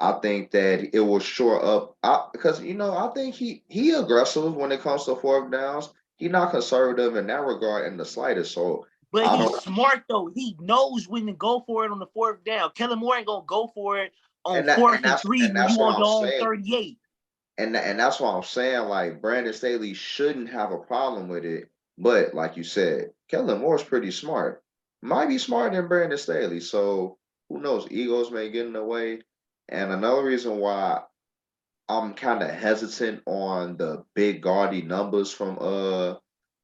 I think that it will shore up because I think he aggressive when it comes to fourth downs. He's not conservative in that regard in the slightest. So, but he's smart though. He knows when to go for it on the fourth down. Kellen Moore ain't gonna go for it on 4th and 3 when you on your own 38. And that's why I'm saying, like, Brandon Staley shouldn't have a problem with it. But like you said, Kellen Moore's pretty smart. Might be smarter than Brandon Staley. So who knows? Egos may get in the way. And another reason why I'm kind of hesitant on the big gaudy numbers from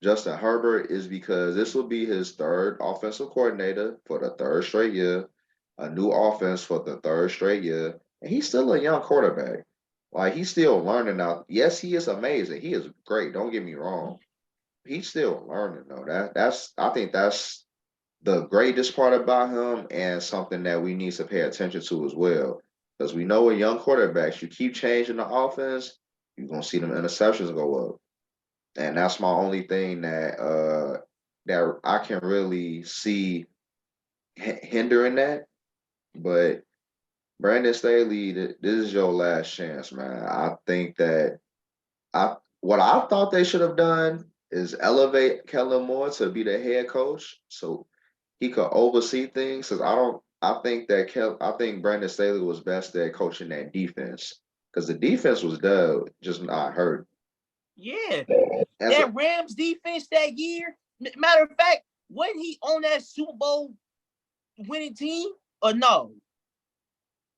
Justin Herbert is because this will be his third offensive coordinator for the third straight year, a new offense for the third straight year, and he's still a young quarterback. Like, he's still learning now. Yes, he is amazing. He is great. Don't get me wrong. He's still learning though. I think that's the greatest part about him and something that we need to pay attention to as well. Because we know with young quarterbacks, you keep changing the offense, you're gonna see them interceptions go up. And that's my only thing that I can really see hindering that. But Brandon Staley, this is your last chance, man. I think that what I thought they should have done is elevate Kellen Moore to be the head coach so he could oversee things. Because I think Brandon Staley was best at coaching that defense. Because the defense was just not hurt. Yeah. That Rams defense that year, matter of fact, wasn't he on that Super Bowl winning team or no?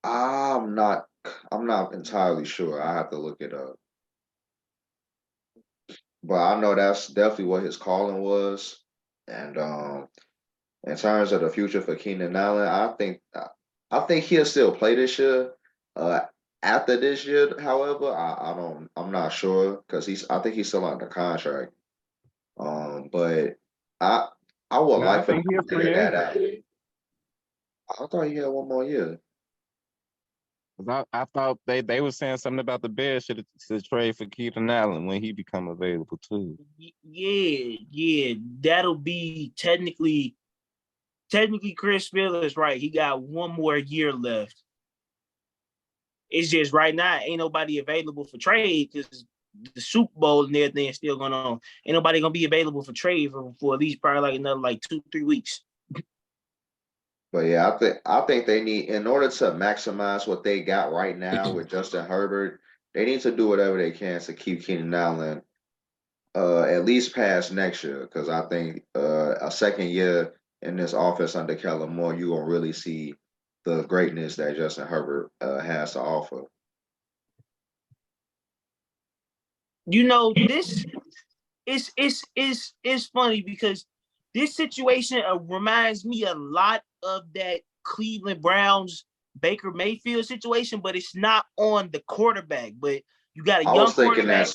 I'm not entirely sure. I have to look it up. But I know that's definitely what his calling was. And in terms of the future for Keenan Allen, I think he'll still play this year. After this year, however, I'm not sure because I think he's still under contract. But I would like for him to figure that out. I thought he had one more year. I thought they were saying something about the Bears should trade for Keenan Allen when he become available too. Yeah, that'll be technically Chris Phillips, right? He got one more year left. It's just right now ain't nobody available for trade because the Super Bowl and everything is still going on. Ain't nobody gonna be available for trade for at least probably like another 2-3 weeks. But yeah, I think they need, in order to maximize what they got right now with Justin Herbert, they need to do whatever they can to keep Keenan Allen at least past next year. Because I think a second year in this offense under Kellen Moore, you're gonna really see the greatness that Justin Herbert has to offer. You know, this is funny because this situation reminds me a lot of that Cleveland Browns Baker Mayfield situation, but it's not on the quarterback. But you got a young quarterback.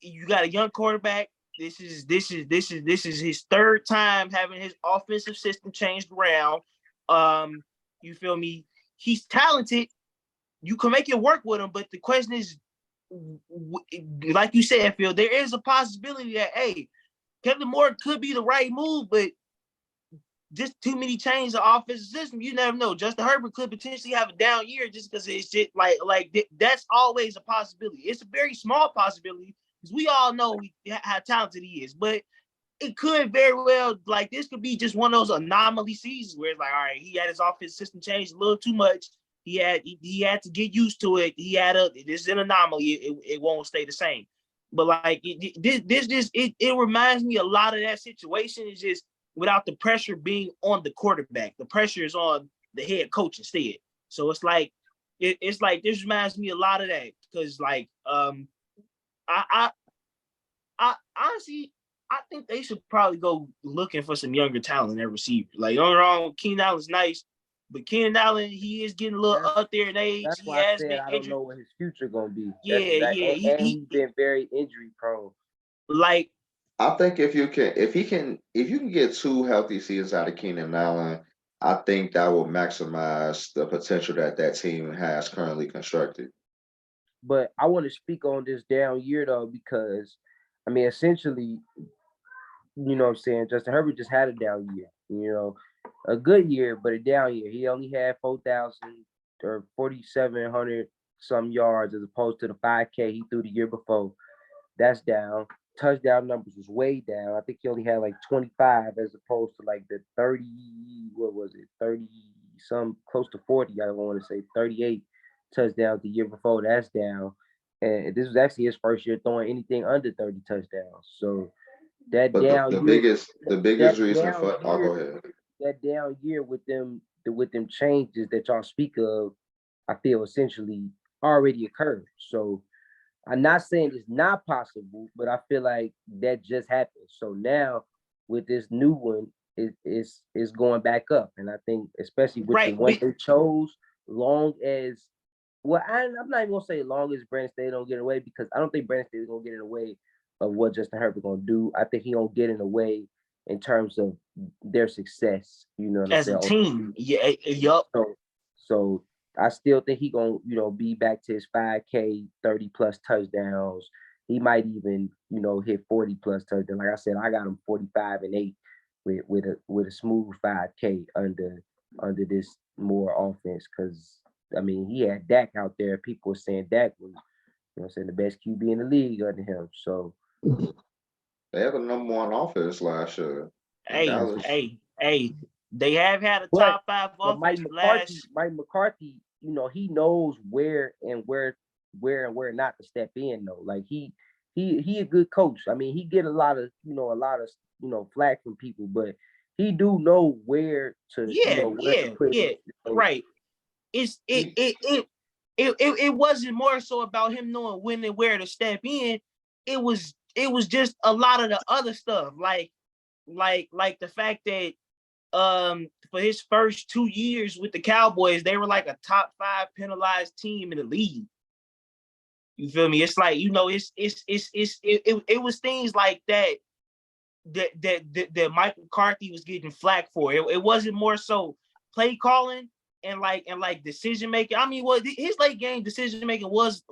You got a young quarterback. This is his third time having his offensive system changed around. You feel me? He's talented. You can make it work with him, but the question is, like you said, Phil, there is a possibility that, hey, Kevin Moore could be the right move, but just too many changes of offensive system. You never know. Justin Herbert could potentially have a down year just because it's just like that's always a possibility. It's a very small possibility because we all know how talented he is, but it could very well, like, this could be just one of those anomaly seasons where it's like, all right, he had his offensive system changed a little too much. He had to get used to it. This is an anomaly. It won't stay the same. But like it reminds me a lot of that situation. Is just without the pressure being on the quarterback, the pressure is on the head coach instead. So it's like it's like this reminds me a lot of that because like I honestly I think they should probably go looking for some younger talent at receiver. Like, don't get me wrong, Keenan Allen's nice. But Keenan Allen, he is getting a little up there in age. That's he why has I said been I injured. don't know what his future gonna be. Yeah. He's been very injury prone. Like, I think if you can get 2 healthy seasons out of Keenan Allen, I think that will maximize the potential that team has currently constructed. But I want to speak on this down year though, because I mean, essentially, you know what I'm saying, Justin Herbert just had a down year. You know, a good year, but a down year. He only had 4,000 or 4,700 some yards as opposed to the 5K he threw the year before. That's down. Touchdown numbers was way down. I think he only had like 25 as opposed to like the 30, what was it? 30 some, close to 40. I want to say 38 touchdowns the year before. That's down. And this was actually his first year throwing anything under 30 touchdowns. So that but down the year, biggest reason for go ahead. That down year with them changes that y'all speak of, I feel essentially already occurred. So I'm not saying it's not possible, but I feel like that just happened. So now with this new one, it's going back up. And I think especially with the one they chose, long as well, I'm not even gonna say long as Brandon Staley don't get away, because I don't think Brandon Staley is gonna get in the way of what Justin Herbert gonna do. I think he gonna get in the way in terms of their success, you know what I'm saying? As a team, yeah, yup. So I still think he gonna, be back to his 5K, 30 plus touchdowns. He might even, hit 40 plus touchdowns. Like I said, I got him 45-8 with a smooth 5K under this Moore offense. Because I mean, he had Dak out there. People were saying Dak was, the best QB in the league under him. So they have a number 1 offense last year. Hey, they have had a top 5 offense Mike McCarthy, he knows where not to step in though. Like he a good coach. I mean, he get a lot of flack from people, but he do know where to right. It wasn't more so about him knowing when and where to step in. It was just a lot of the other stuff, like the fact that for his first 2 years with the Cowboys, they were like a top 5 penalized team in the league. You feel me? It's like, it was things like that Mike McCarthy was getting flack for. It wasn't more so play calling like decision making. I mean, well, his late game decision making was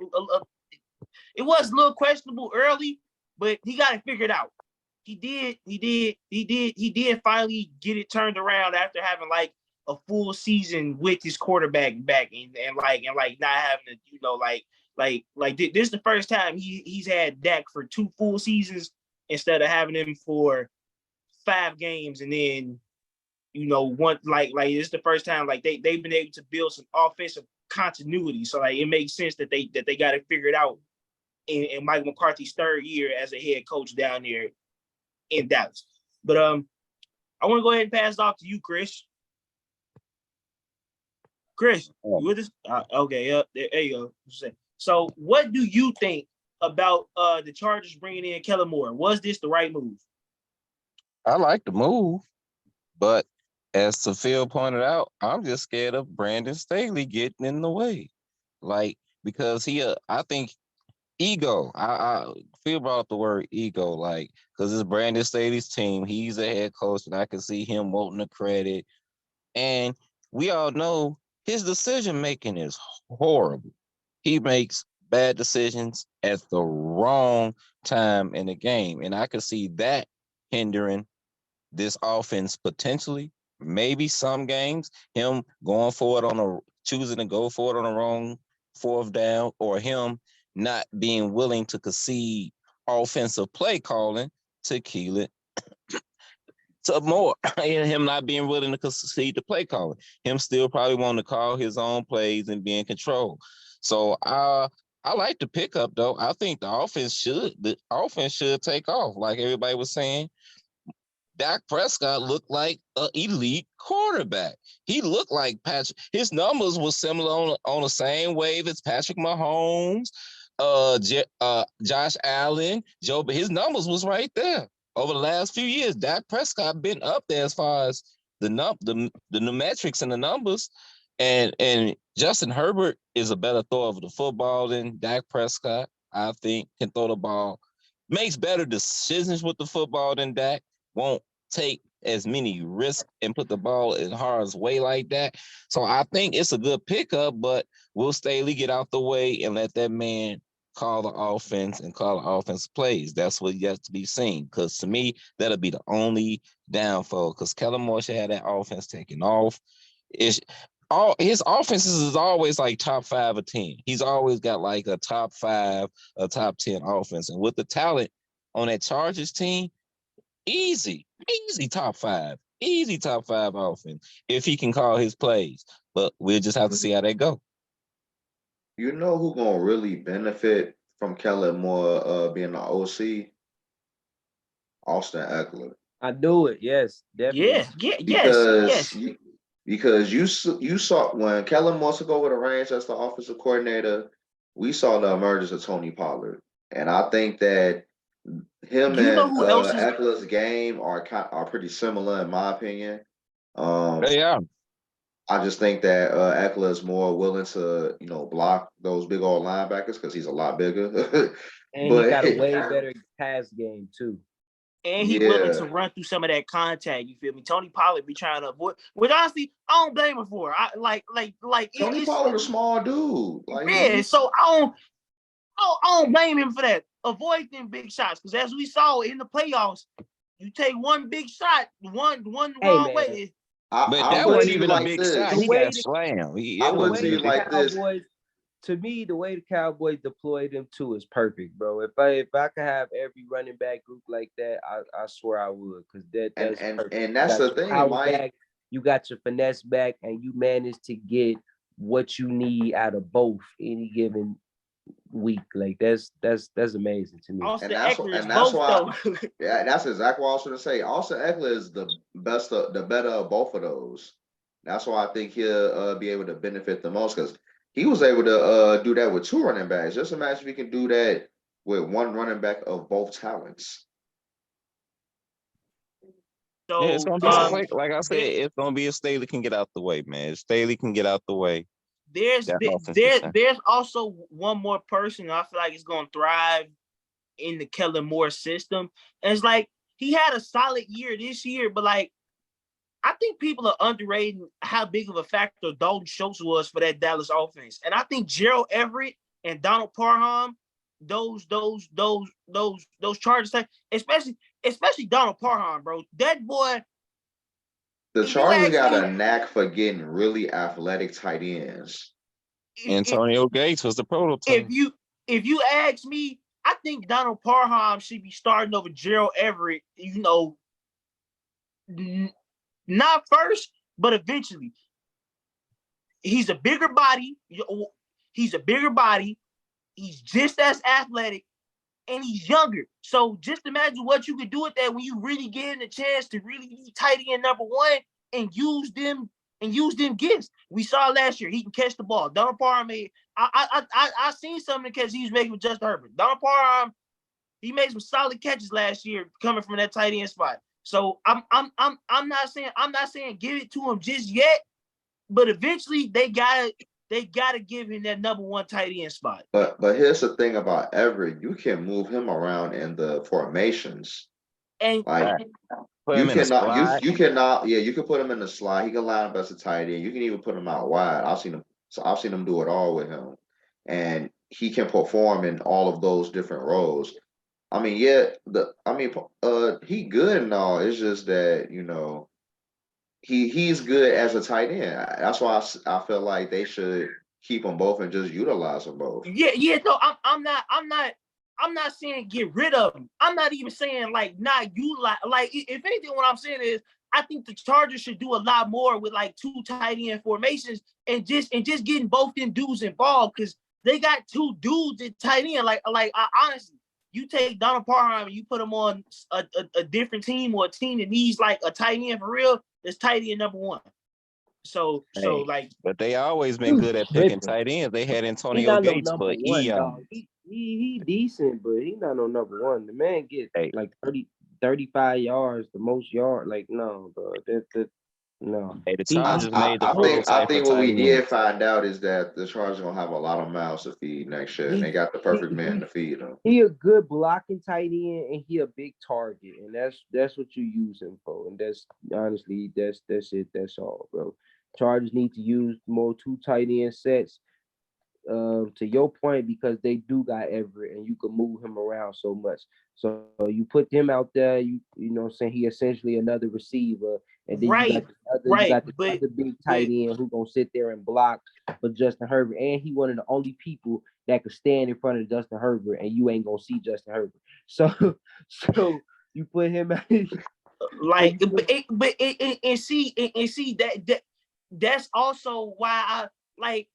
it was a little questionable early, but he got it figured out. He did finally get it turned around after having like a full season with his quarterback back and like not having to, you know, like this is the first time he's had Dak for 2 full seasons instead of having him for 5 games and then, you know, one like it's the first time like they've been able to build some offensive continuity. So like it makes sense that they got it figured out in Mike McCarthy's 3rd year as a head coach down there in Dallas. But I want to go ahead and pass it off to you, Chris. Chris, you with us? Okay, there you go. So what do you think about the Chargers bringing in Kellen Moore? Was this the right move? I like the move, but as Phil pointed out, I'm just scared of Brandon Staley getting in the way. Like, because I think ego. I Phil brought up the word ego, like, because it's Brandon Staley's team. He's a head coach, and I can see him wanting the credit. And we all know his decision making is horrible. He makes bad decisions at the wrong time in the game, and I could see that hindering this offense potentially. Maybe some games, him going for it choosing to go for it on the wrong 4th down, or him not being willing to concede offensive play calling to Keelan to Moore, and him not being willing to concede the play calling. Him still probably wanting to call his own plays and be in control. So I like the pickup though. I think the offense should take off. Like everybody was saying, Dak Prescott looked like an elite quarterback. He looked like Patrick. His numbers were similar on the same wave as Patrick Mahomes, Josh Allen, Joe. But his numbers was right there over the last few years. Dak Prescott been up there as far as the metrics and the numbers. And Justin Herbert is a better thrower of the football than Dak Prescott. I think can throw the ball, makes better decisions with the football than Dak. Won't take as many risks and put the ball in harm's way like that. So I think it's a good pickup, but will Staley get out the way and let that man call the offense and call the offense plays? That's what yet to be seen. Because to me, that'll be the only downfall. Because Kellen Moore should have that offense taken off. His offenses is always like top 5 or 10. He's always got like a top 5, a top 10 offense. And with the talent on that Chargers team, easy top 5 offense if he can call his plays. But we'll just have to see how they go. You know who gonna really benefit from Kellen Moore being the OC? Austin Eckler. I knew it. Yes, definitely. Because you saw when Kellen Moore took over the reins as the offensive coordinator, we saw the emergence of Tony Pollard, and I think that him and Eckler's game are pretty similar in my opinion. Yeah. I just think that Eckler is more willing to, block those big old linebackers because he's a lot bigger. And he got a way better pass game too. And he willing to run through some of that contact. You feel me? Tony Pollard be trying to avoid, which honestly I don't blame him for. Tony Pollard a small dude. So I don't blame him for that. Avoid them big shots, because as we saw in the playoffs, you take one big shot, one wrong way. But that wasn't even a big shot. He got slammed. I put to you like this. To me, the way the Cowboys deployed him too is perfect, bro. If I could have every running back group like that, I swear I would, because that's perfect. And that's the thing, Mike. You got your finesse back, and you managed to get what you need out of both any given week. Like that's amazing to me. Austin that's why. Yeah, that's exactly what I was going to say. Austin Eckler is the better of both of those. That's why I think he'll be able to benefit the most, because he was able to do that with 2 running backs. Just imagine if he can do that with 1 running back of both talents. So it's gonna be like I said, it's gonna be if Staley can get out the way, man. If Staley can get out the way. There's also one more person I feel like is gonna thrive in the Kellen Moore system. And it's like he had a solid year this year, but like I think people are underrating how big of a factor Dalton Schultz was for that Dallas offense. And I think Gerald Everett and Donald Parham, those Chargers, especially Donald Parham, bro. That boy. The Chargers got a knack for getting really athletic tight ends. Antonio Gates was the prototype. If you ask me, I think Donald Parham should be starting over Gerald Everett. You know, not first, but eventually. He's a bigger body. He's a bigger body. He's just as athletic, and he's younger. So just imagine what you could do with that when you really get a chance to really be tight end number one and use them gifts. We saw last year he can catch the ball. Donald Parham made. I seen something because he was making with Justin Herbert. Donald Parham, he made some solid catches last year coming from that tight end spot. So I'm not saying give it to him just yet, but eventually they gotta give him that number one tight end spot. But here's the thing about Everett, you can move him around in the formations. And like you cannot, you can put him in the slide. He can line up as a tight end. You can even put him out wide. I've seen him do it all with him. And he can perform in all of those different roles. I mean, he good and all. It's just that, you know, he's good as a tight end. That's why I feel like they should keep them both and just utilize them both. Yeah. No, I'm not saying get rid of them. I'm not even saying like not utilize. Like if anything, what I'm saying is I think the Chargers should do a lot more with like two tight end formations and just getting both them dudes involved because they got two dudes at tight end. Like honestly. You take Donald Parham and you put him on a different team or a team that needs like a tight end for real, that's tight end number one. So like, but they always been good at picking tight ends. They had Antonio Gates for eons. He decent, but he not no number one. The man get like 35 yards, the most yard. Like no, bro. No. Hey, the Chargers made the I think what we did find out is that the Chargers gonna have a lot of mouths to feed next year, and they got the perfect man to feed them. He a good blocking tight end, and he a big target, and that's what you use him for. And that's honestly that's it. That's all, bro. Chargers need to use more two tight end sets. To your point, because they do got Everett, and you can move him around so much. So you put them out there, you know what I'm saying? He essentially another receiver. And then you got the other big tight end who gonna sit there and block for Justin Herbert. And he one of the only people that could stand in front of Justin Herbert, and you ain't gonna see Justin Herbert. So you put him out. Like, see that's also why I like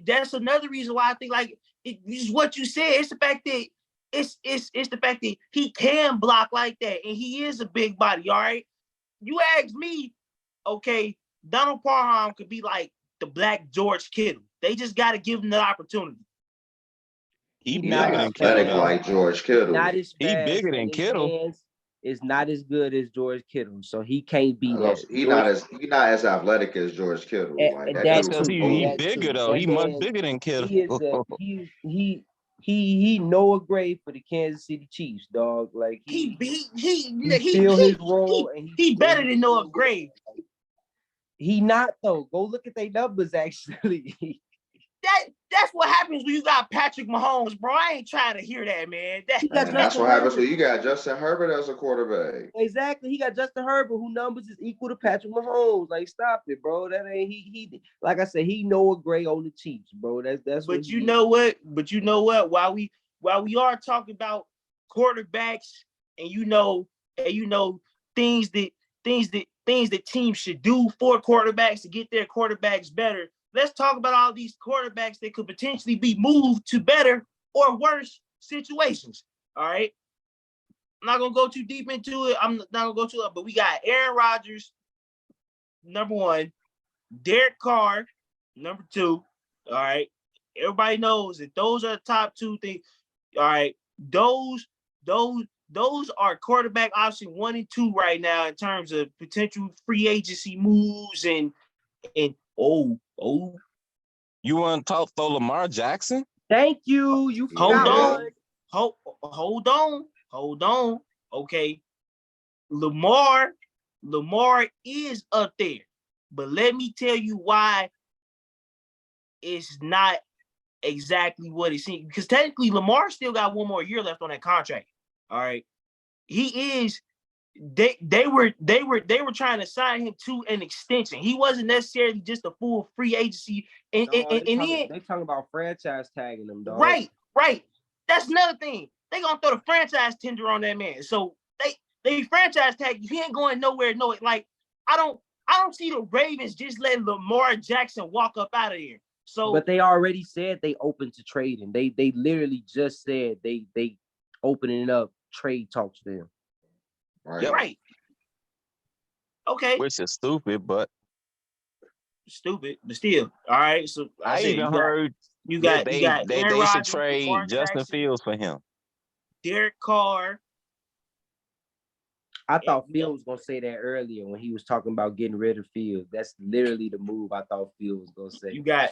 that's another reason why I think like it is what you said. It's the fact that it's the fact that he can block like that, and he is a big body. All right. You ask me, okay, Donald Parham could be like the Black George Kittle. They just got to give him the opportunity. He's not athletic like George Kittle. He bigger than Kittle. Is not as good as George Kittle, so he can't be that. He's not as athletic as George Kittle. That's because he's bigger though. He's much bigger than Kittle. He Noah Gray for the Kansas City Chiefs, dog. Like he feel his role, and he better than Noah Gray. He not though. Go look at their numbers. Actually, that's what happens when you got Patrick Mahomes, bro. I ain't trying to hear that, man. That's what happens when you got Justin Herbert as a quarterback. Exactly. He got Justin Herbert, who numbers is equal to Patrick Mahomes. Like, stop it, bro. That ain't he. Like I said, he Noah Gray on the Chiefs, bro. That's. But you know what? While we are talking about quarterbacks, and you know things that teams should do for quarterbacks to get their quarterbacks better. Let's talk about all these quarterbacks that could potentially be moved to better or worse situations. All right. I'm not going to go too deep into it. I'm not going to go too long, but we got Aaron Rodgers, number one, Derek Carr, number two. All right. Everybody knows that those are the top two things. All right. Those are quarterback option 1 and 2 right now in terms of potential free agency moves and you want to throw Lamar Jackson? Thank you. You hold on. Okay. Lamar Lamar is up there. But let me tell you why it's not exactly what it seems. Because technically, Lamar still got 1 more year left on that contract. All right. He is. They were trying to sign him to an extension. He wasn't necessarily just a full free agency. And they talking about franchise tagging him, dog. Right. That's another thing. They gonna throw the franchise tender on that man. So they franchise tag you. He ain't going nowhere. No, like I don't see the Ravens just letting Lamar Jackson walk up out of here. So, but they already said they open to trading. They literally just said they opening up trade talks to them. Right. Okay. Which is stupid, but still. All right. So I even heard they should trade Justin Fields for him. Derek Carr. I thought Fields was gonna say that earlier when he was talking about getting rid of Fields. That's literally the move I thought Fields was gonna say. You got.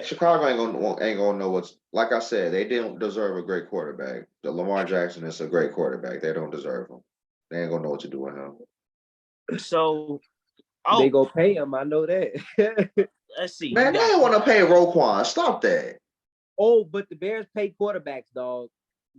Chicago ain't gonna know what's, like I said, they didn't deserve a great quarterback. The Lamar Jackson is a great quarterback. They don't deserve him. They ain't gonna know what to do with him. So they go pay him. I know that. Let's see. Man, they ain't want to pay Roquan. Stop that. Oh, but the Bears pay quarterbacks, dog.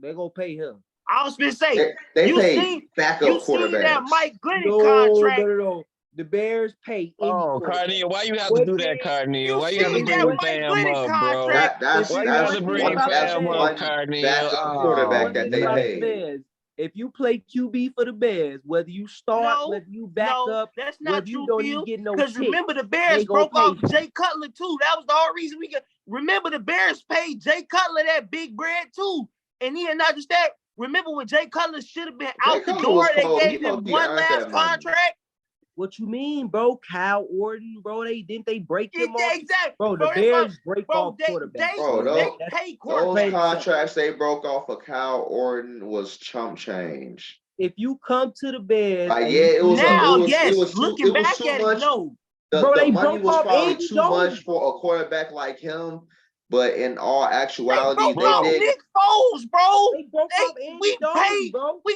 They gonna pay him. I was gonna say they pay backup quarterbacks. That Mike Glennon contract. No. The Bears pay. Cardinal, why you have to do that, Cardinal? Why you have to bring fam up, bro? Why you have to bring fam up, Cardinal? Backup quarterback that they pay. If you play QB for the Bears, whether you start, whether you back up, that's not whether you don't even get no because remember the Bears broke off Jay Cutler too. That was the whole reason we got. Remember the Bears paid Jay Cutler that big bread too, and then not just that. Remember when Jay Cutler should have been out the door? They gave him one last contract. What you mean, bro? Kyle Orton, bro. They break him off. Exactly. Bro, the Bears break off quarterbacks. Those contracts they broke off of Kyle Orton was chump change. If you come to the Bears, it was looking back at it, no. The money was probably too much for a quarterback like him. But in all actuality, they did. Nick Foles, bro. We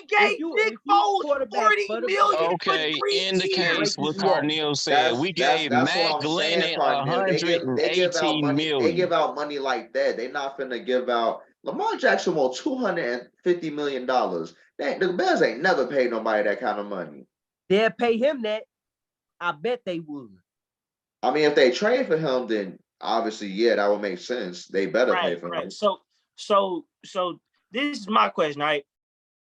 gave Nick Foles $40 million. Okay, in the case what Cardinal said, we gave Matt Glennon $118 million. They give out money like that. They're not finna give out. Lamar Jackson won $250 million. The Bears ain't never paid nobody that kind of money. They'll pay him that. I bet they would. I mean, if they trade for him, then obviously, that would make sense. They better pay for him. So this is my question, right?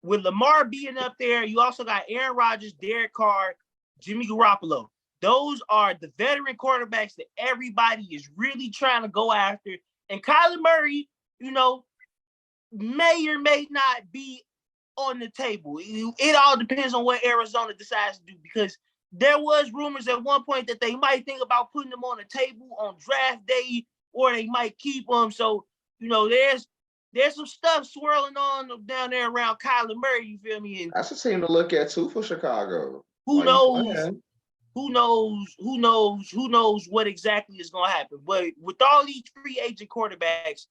With Lamar being up there, you also got Aaron Rodgers, Derek Carr, Jimmy Garoppolo. Those are the veteran quarterbacks that everybody is really trying to go after. And Kyler Murray, may or may not be on the table. It all depends on what Arizona decides to do, because there was rumors at one point that they might think about putting them on the table on draft day, or they might keep them. So, there's some stuff swirling on down there around Kyler Murray, you feel me? And that's a team to look at too for Chicago. Who knows what exactly is going to happen. But with all these free agent quarterbacks,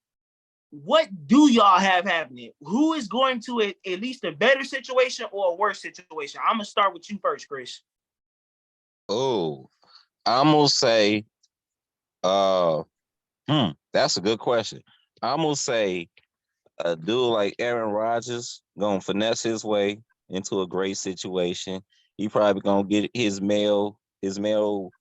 what do y'all have happening? Who is going to at least a better situation or a worse situation? I'm going to start with you first, Chris. Oh, I'm gonna say, that's a good question. I'm gonna say a dude like Aaron Rodgers gonna finesse his way into a great situation. He probably gonna get his male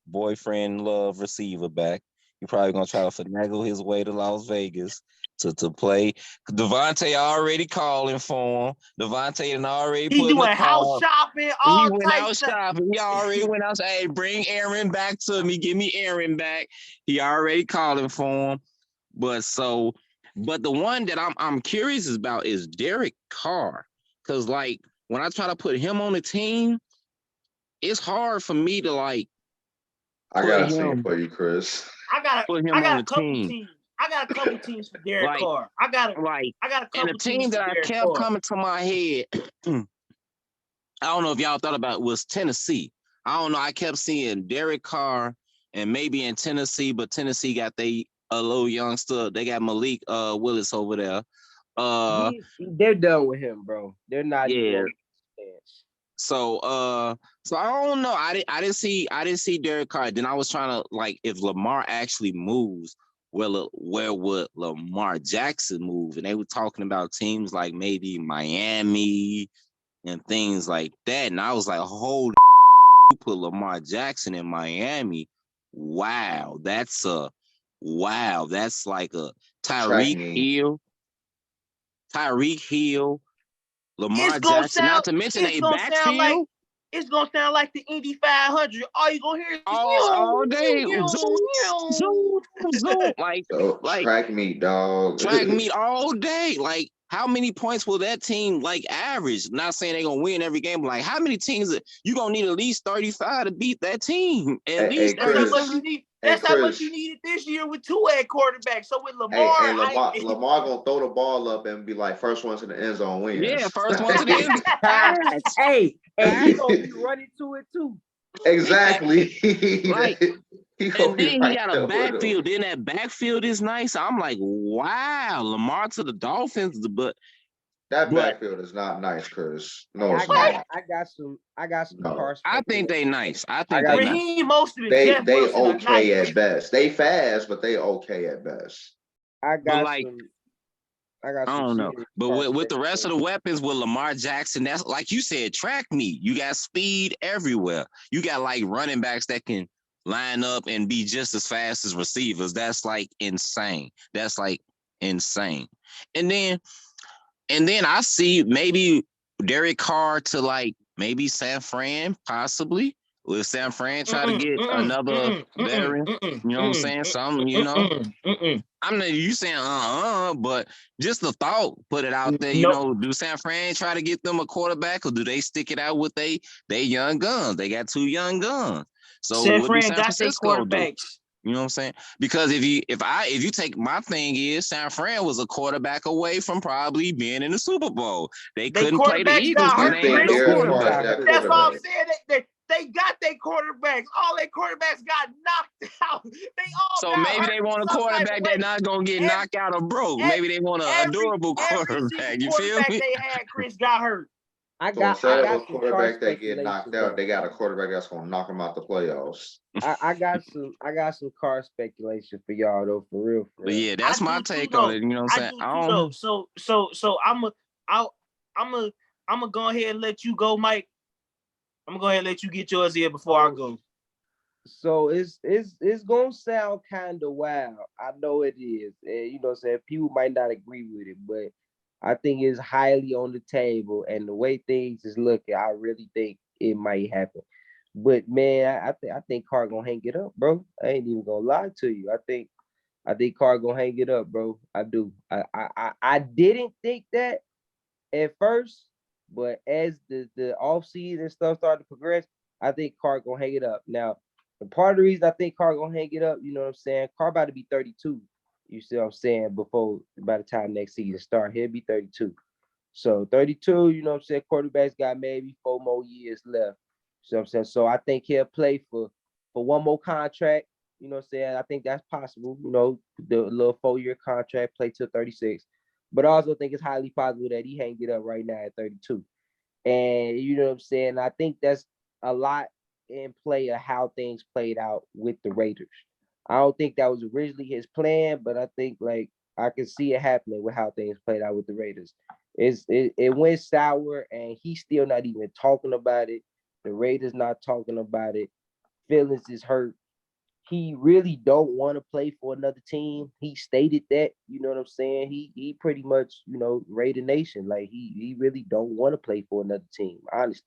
boyfriend love receiver back. He probably gonna try to finagle his way to Las Vegas to play. Devontae already calling for him. Devontae and already he doing house shopping. He went out shopping. He already went out. Hey, bring Aaron back to me. Give me Aaron back. He already calling for him. But the one that I'm curious about is Derek Carr, because when I try to put him on the team, it's hard for me to I got a team for you, Chris. I got a couple teams. I got a couple teams for Derek Carr. I got a couple and the team that I kept coming to my head, I don't know if y'all thought about it, was Tennessee. I don't know. I kept seeing Derek Carr and maybe in Tennessee, but Tennessee got a little youngster. They got Malik Willis over there. They're done with him, bro. They're not. Yeah. So so I don't know. I didn't see Derek Carr. Then I was trying to like if Lamar actually moves, where would Lamar Jackson move? And they were talking about teams like maybe Miami and things like that. And I was like, holy you put Lamar Jackson in Miami. Wow, that's like a Track Tyreek me. Hill, Tyreek Hill, It's Lamar gonna Jackson, not sound. to mention It's a gonna sound like. backfield It's gonna sound like the Indy 500. All you gonna hear is all day. Zoom, zoom, zoom. So Like track me, dog. track meet all day. Like, how many points will that team like average? Not saying they're gonna win every game, but like how many teams you gonna need at least 35 to beat that team? At Hey, least That's how 35. much Chris. you need. Hey, That's how much you Chris. needed this year with two at quarterback. So with Lamar, Hey, Lamar gonna throw the ball up and be like, first one to the end zone Yeah, wins. first one to the end. Facts. Hey, and he Facts. gonna be running to it too. Exactly. Like, he gonna and be then he right got a there with him. backfield. Then that backfield is nice. I'm like, wow, Lamar to the Dolphins, but That backfield is not nice, Chris. No, I it's not. got some No. car I think they speculation. nice. I think they nice. Raheem Mostert and Jeff They Wilson are okay nice. at best. They fast, but they okay at best. I But got like, some I got I some don't know. serious But car with the rest of the speculation. weapons, with Lamar Jackson, that's like you said, track meet. You got speed everywhere. You got like running backs that can line up and be just as fast as receivers. That's like insane. That's like insane. And then I see maybe Derek Carr to like maybe San Fran, possibly. Will San Fran try to get another veteran? You know what I'm saying? Some, you know. I'm not you saying but just the thought, put it out there. You Nope. know, do San Fran try to get them a quarterback, or do they stick it out with they young guns? They got two young guns. So San what do Fran San got their Francisco do? quarterbacks. You know what I'm saying? Because if you take my thing is San Fran was a quarterback away from probably being in the Super Bowl. They They couldn't play the quarterbacks Eagles got because You they hurt, ain't had think no Chris. Derek Carr is quarterback. that That's all I'm quarterback? saying. They got their quarterbacks. All their quarterbacks got knocked out. They all So got maybe hurt they in want a some type of quarterback that way. not gonna get Every, knocked out or broke. Maybe they want a durable every single quarterback. You feel quarterback me? they had, Chris, got hurt. I So got instead of a some car quarterback that get knocked speculation out, though. they got a quarterback that's gonna knock them out the playoffs. I got some car speculation for y'all though, for real. But yeah, I that's my do too, take on though. it. You know what I'm I saying? do I too, don't though. know. So I'm gonna go ahead and let you go, Mike. I'm gonna go ahead and let you get yours here before I go. So it's gonna sound kind of wild. I know it is. And you know what I'm saying? People might not agree with it, but I think it's highly on the table. And the way things is looking, I really think it might happen. But man, I think Carr gonna hang it up, bro. I ain't even gonna lie to you. I think Carr gonna hang it up, bro. I do. I didn't think that at first, but as the off season stuff started to progress, I think Carr gonna hang it up. Now, and part of the reason I think Carr gonna hang it up, you know what I'm saying? Carr about to be 32. You see what I'm saying? By the time next season start, he'll be 32. So 32, you know what I'm saying? Quarterbacks got maybe 4 more years left. You know what I'm saying? So I think he'll play for one more contract. You know what I'm saying? I think that's possible. You know, the little 4-year contract, play till 36. But I also think it's highly possible that he hang it up right now at 32. And you know what I'm saying? I think that's a lot in play of how things played out with the Raiders. I don't think that was originally his plan, but I think like I can see it happening with how things played out with the Raiders. It went sour, and he's still not even talking about it. The Raiders not talking about it. Feelings is hurt. He really don't want to play for another team. He stated that, you know what I'm saying? He pretty much, you know, Raider Nation. Like he really don't want to play for another team, honestly.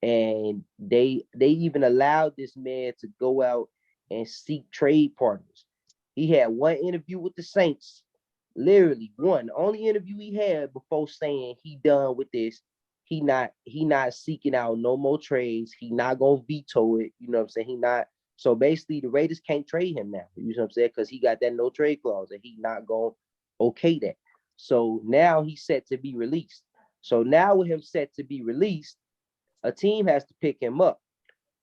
And they even allowed this man to go out and seek trade partners. He had one interview with the Saints, literally one, the only interview he had before saying he done with this. He not seeking out no more trades. He not gonna veto it. You know what I'm saying? He not. So basically, the Raiders can't trade him now. You know what I'm saying? Because he got that no trade clause, and he not gonna okay that. So now he's set to be released. So now with him set to be released, a team has to pick him up.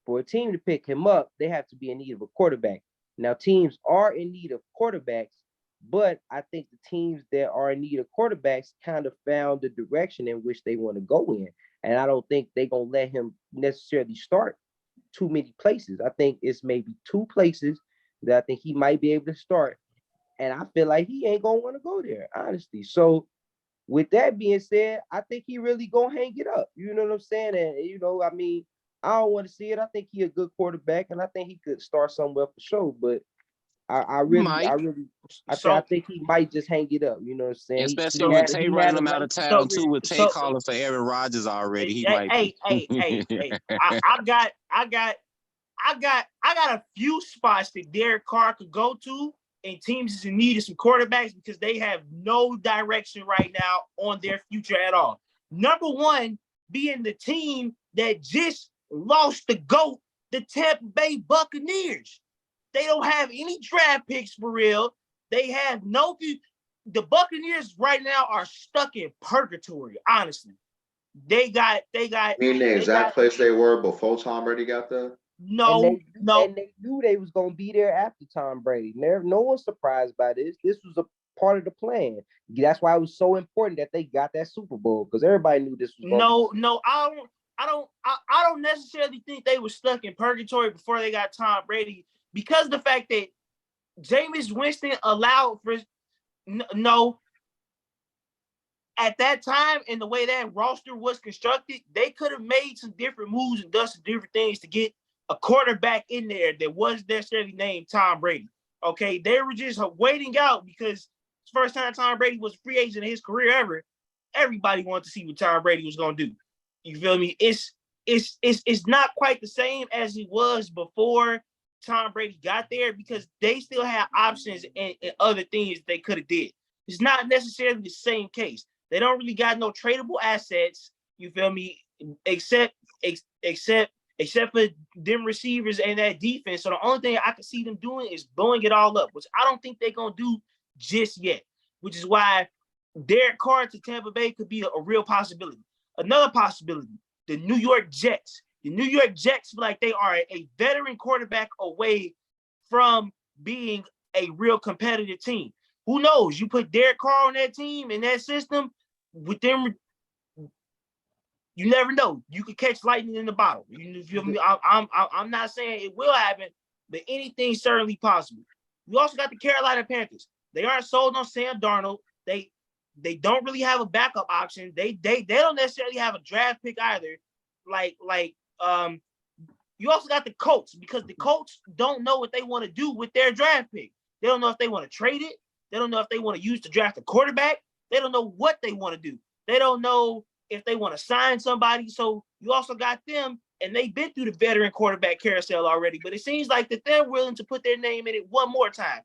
For a team to pick him up, they have to be in need of a quarterback. Now, teams are in need of quarterbacks, but I think the teams that are in need of quarterbacks kind of found the direction in which they want to go in. And I don't think they're gonna let him necessarily start too many places. I think it's maybe 2 places that I think he might be able to start. And I feel like he ain't gonna want to go there, honestly. So with that being said, I think he really gonna hang it up. You know what I'm saying? And I mean, I don't want to see it. I think he a good quarterback, and I think he could start somewhere for sure. But I think he might just hang it up. You know what I'm saying? Especially with Tay running him out of town too, with Tay calling for Aaron Rodgers already. He might. Hey. I got a few spots that Derek Carr could go to, and teams is in need of some quarterbacks because they have no direction right now on their future at all. Number one, being the team that just lost the GOAT, the Tampa Bay Buccaneers. They don't have any draft picks for real. They have the Buccaneers right now are stuck in purgatory, honestly. They got mean the exact place they were before Tom Brady got there? No. And they knew they was gonna be there after Tom Brady. No one's surprised by this. This was a part of the plan. That's why it was so important that they got that Super Bowl, because everybody knew this was No, I don't necessarily think they were stuck in purgatory before they got Tom Brady, because the fact that Jameis Winston allowed for at that time, and the way that roster was constructed, they could have made some different moves and done some different things to get a quarterback in there that wasn't necessarily named Tom Brady. Okay, they were just waiting out because it's the first time Tom Brady was a free agent in his career ever. Everybody wanted to see what Tom Brady was going to do. You feel me? It's not quite the same as it was before Tom Brady got there, because they still have options and other things they could have did. It's not necessarily the same case. They don't really got no tradable assets. You feel me? Except for them receivers and that defense. So the only thing I can see them doing is blowing it all up, which I don't think they're gonna do just yet. Which is why Derek Carr to Tampa Bay could be a real possibility. Another possibility: the New York Jets. The New York Jets feel like they are a veteran quarterback away from being a real competitive team. Who knows? You put Derek Carr on that team in that system with them, you never know. You could catch lightning in the bottle. You feel me? I'm not saying it will happen, but anything's certainly possible. You also got the Carolina Panthers. They aren't sold on Sam Darnold. They don't really have a backup option. They don't necessarily have a draft pick either. You also got the Colts, because the Colts don't know what they want to do with their draft pick. They don't know if they want to trade it. They don't know if they want to use to draft a quarterback. They don't know what they want to do. They don't know if they want to sign somebody. So you also got them, and they've been through the veteran quarterback carousel already, but it seems like that they're willing to put their name in it one more time.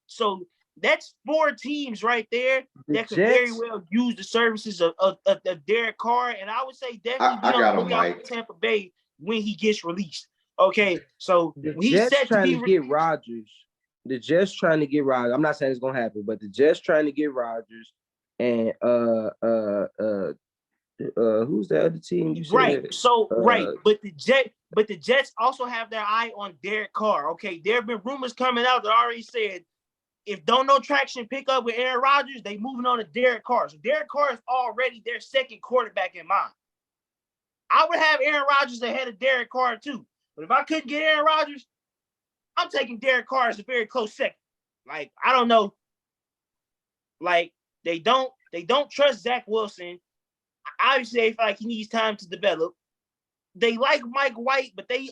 So that's 4 teams right there that could very well use the services of Derek Carr. And I would say definitely be on the lookout for Tampa Bay when he gets released. Okay, so the Jets trying to get Rodgers. The Jets trying to get Rodgers. I'm not saying it's gonna happen, but the Jets trying to get Rodgers, and who's the other team? You right. said? So but the Jets also have their eye on Derek Carr. Okay, there have been rumors coming out that already said if don't no traction pick up with Aaron Rodgers, they moving on to Derek Carr. So Derek Carr is already their second quarterback in mind. I would have Aaron Rodgers ahead of Derek Carr too. But if I couldn't get Aaron Rodgers, I'm taking Derek Carr as a very close second. Like, I don't know. Like, they don't trust Zach Wilson. Obviously, they feel like he needs time to develop. They like Mike White, but they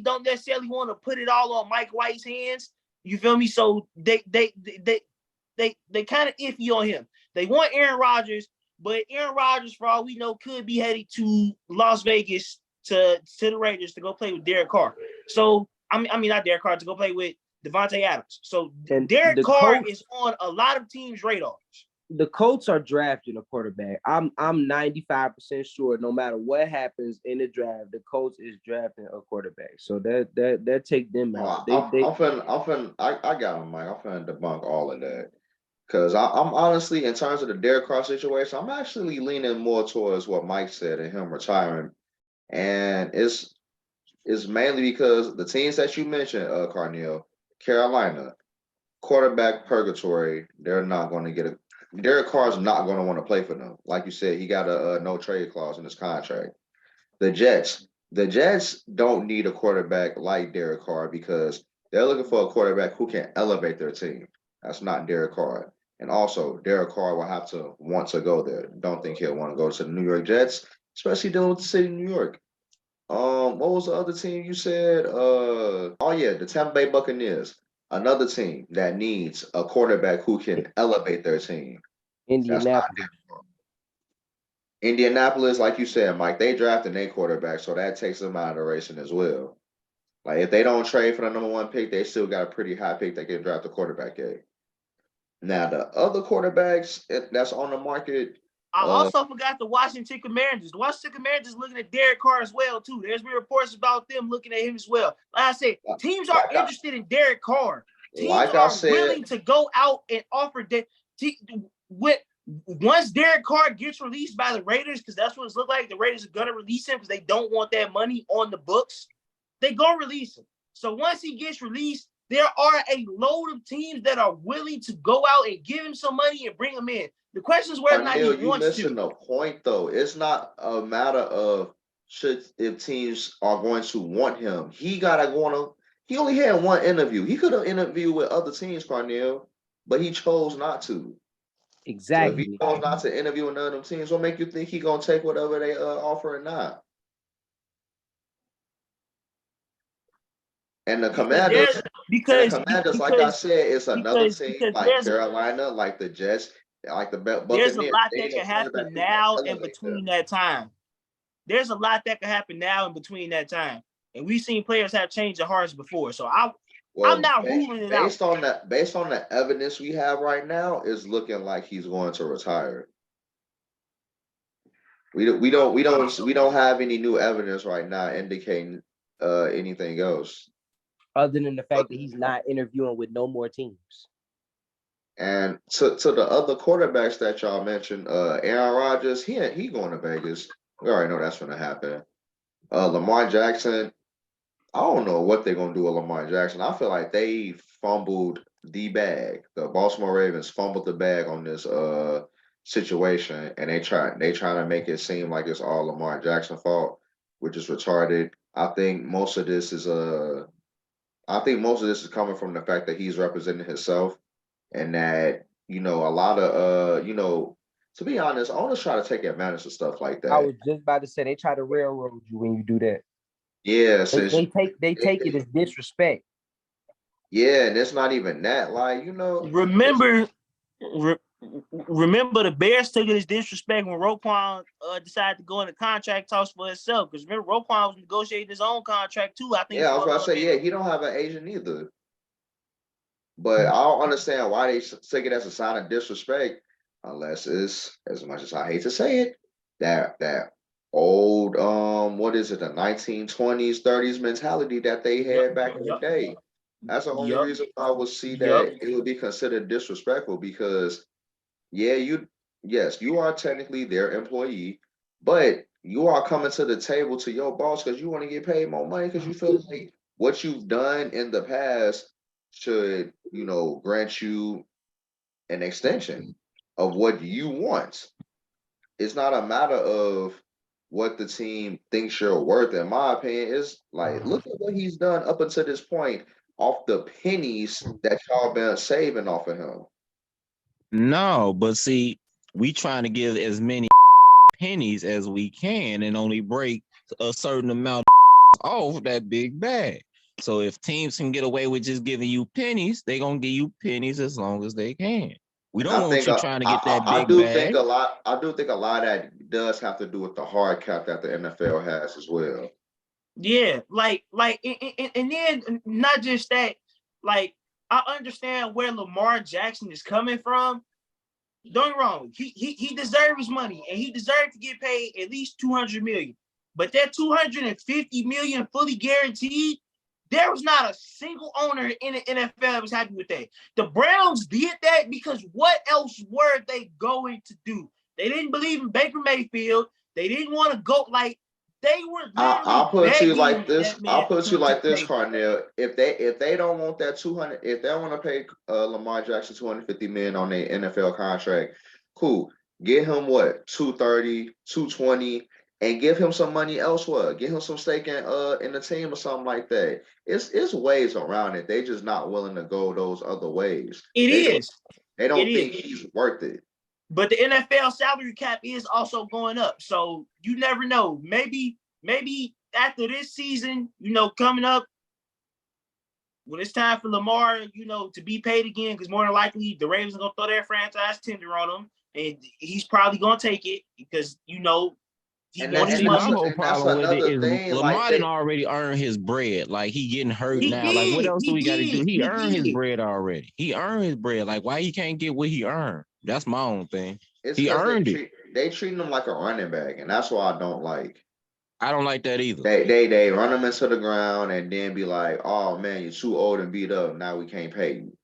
don't necessarily want to put it all on Mike White's hands. You feel me? So they kind of iffy on him. They want Aaron Rodgers, but Aaron Rodgers, for all we know, could be headed to Las Vegas to the Raiders to go play with Derek Carr. So I mean not Derek Carr, to go play with Devontae Adams. So Derek Carr is on a lot of teams' radars. The Colts are drafting a quarterback. I'm 95% sure no matter what happens in the draft, the Colts is drafting a quarterback. So that take them out. I got him, Mike. I'm finna debunk all of that. Because I'm honestly, in terms of the Derek Carr situation, I'm actually leaning more towards what Mike said and him retiring. And it's mainly because the teams that you mentioned, Carneal, Carolina, quarterback purgatory, they're not going to get Derek Carr's not going to want to play for them. Like you said, he got a no trade clause in his contract. The Jets don't need a quarterback like Derek Carr because they're looking for a quarterback who can elevate their team. That's not Derek Carr. And also, Derek Carr will have to want to go there. Don't think he'll want to go to the New York Jets, especially dealing with the city of New York. What was the other team you said? The Tampa Bay Buccaneers. Another team that needs a quarterback who can elevate their team. Indianapolis. Indianapolis, like you said, Mike, they drafted their quarterback, so that takes them out of the racing as well. Like if they don't trade for the number 1 pick, they still got a pretty high pick they can draft a quarterback at. Now the other quarterbacks that's on the market. I also forgot the Washington Commanders. The Washington Commanders looking at Derek Carr as well, too. There's been reports about them looking at him as well. Like I said, teams are interested in Derek Carr. Teams are willing to go out and offer that. Once Derek Carr gets released by the Raiders, because that's what it's looked like, the Raiders are going to release him because they don't want that money on the books. They going to release him. So once he gets released, there are a load of teams that are willing to go out and give him some money and bring him in. The question is whether or not he wants to. You're missing the point, though. It's not a matter of if teams are going to want him. He only had one interview. He could have interviewed with other teams, Carnell, but he chose not to. Exactly. So if he chose not to interview with other teams, what make you think he gonna take whatever they offer or not? And the Commanders, like I said, it's another team like Carolina, like the Jets, like the Buccaneers. There's a lot that can happen now and between that time. There's a lot that can happen now and between that time. And we've seen players have changed their hearts before. So I'm not ruling it out. Based on the evidence we have right now, it's looking like he's going to retire. We don't have any new evidence right now indicating anything else. Other than the fact that he's not interviewing with no more teams. And to the other quarterbacks that y'all mentioned, Aaron Rodgers, he going to Vegas. We already know that's going to happen. Lamar Jackson, I don't know what they're going to do with Lamar Jackson. I feel like they fumbled the bag. The Baltimore Ravens fumbled the bag on this situation, and they trying to make it seem like it's all Lamar Jackson's fault, which is retarded. I think most of this is coming from the fact that he's representing himself, and that a lot of to be honest, owners try to take advantage of stuff like that. I was just about to say they try to railroad you when you do that. Yeah, they take it as disrespect. Yeah, and it's not even that. Like remember the Bears took it as disrespect when Roquan decided to go into contract talks for himself. Because remember, Roquan was negotiating his own contract too. I think. Yeah, I was about to say, he don't have an agent either. But I don't understand why they take it as a sign of disrespect, unless it's, as much as I hate to say it, that old what is it, the 1920s, 30s mentality that they had back in the day. That's the only reason I would see that it would be considered disrespectful, because you are technically their employee, but you are coming to the table to your boss because you want to get paid more money, because you feel like what you've done in the past should, grant you an extension of what you want. It's not a matter of what the team thinks you're worth. In my opinion, it's like, look at what he's done up until this point off the pennies that y'all been saving off of him. No, but see, we trying to give as many pennies as we can and only break a certain amount off that big bag. So if teams can get away with just giving you pennies, they're going to give you pennies as long as they can. We don't want you trying to get that big bag. I do think a lot of that does have to do with the hard cap that the NFL has as well. Yeah, and then not just that, like, I understand where Lamar Jackson is coming from. Don't get me wrong, he deserves his money, and he deserved to get paid at least $200 million. But that $250 million fully guaranteed, there was not a single owner in the NFL that was happy with that. The Browns did that because what else were they going to do? They didn't believe in Baker Mayfield. They didn't want to go, like, They were. I'll put you like this. I'll put you like this, pay. Carnell. If they don't want that 200, if they want to pay Lamar Jackson $250 million on their NFL contract, cool. Get him what 230, 220, and give him some money elsewhere. Get him some stake in the team or something like that. It's ways around it. They just not willing to go those other ways. They don't think he's worth it. But the NFL salary cap is also going up. So you never know. Maybe after this season, coming up, when it's time for Lamar, to be paid again, because more than likely the Ravens are going to throw their franchise tender on him. And he's probably going to take it because, he wants his money. My whole problem with it is Lamar didn't already earn his bread. Like, he getting hurt now. Like, what else do we got to do? He earned his bread already. He earned his bread. Like, why he can't get what he earned? That's my own thing. He earned it. They treating him like a running back, and that's why I don't like. I don't like that either. They run him into the ground and then be like, "Oh man, you're too old and beat up. Now we can't pay you.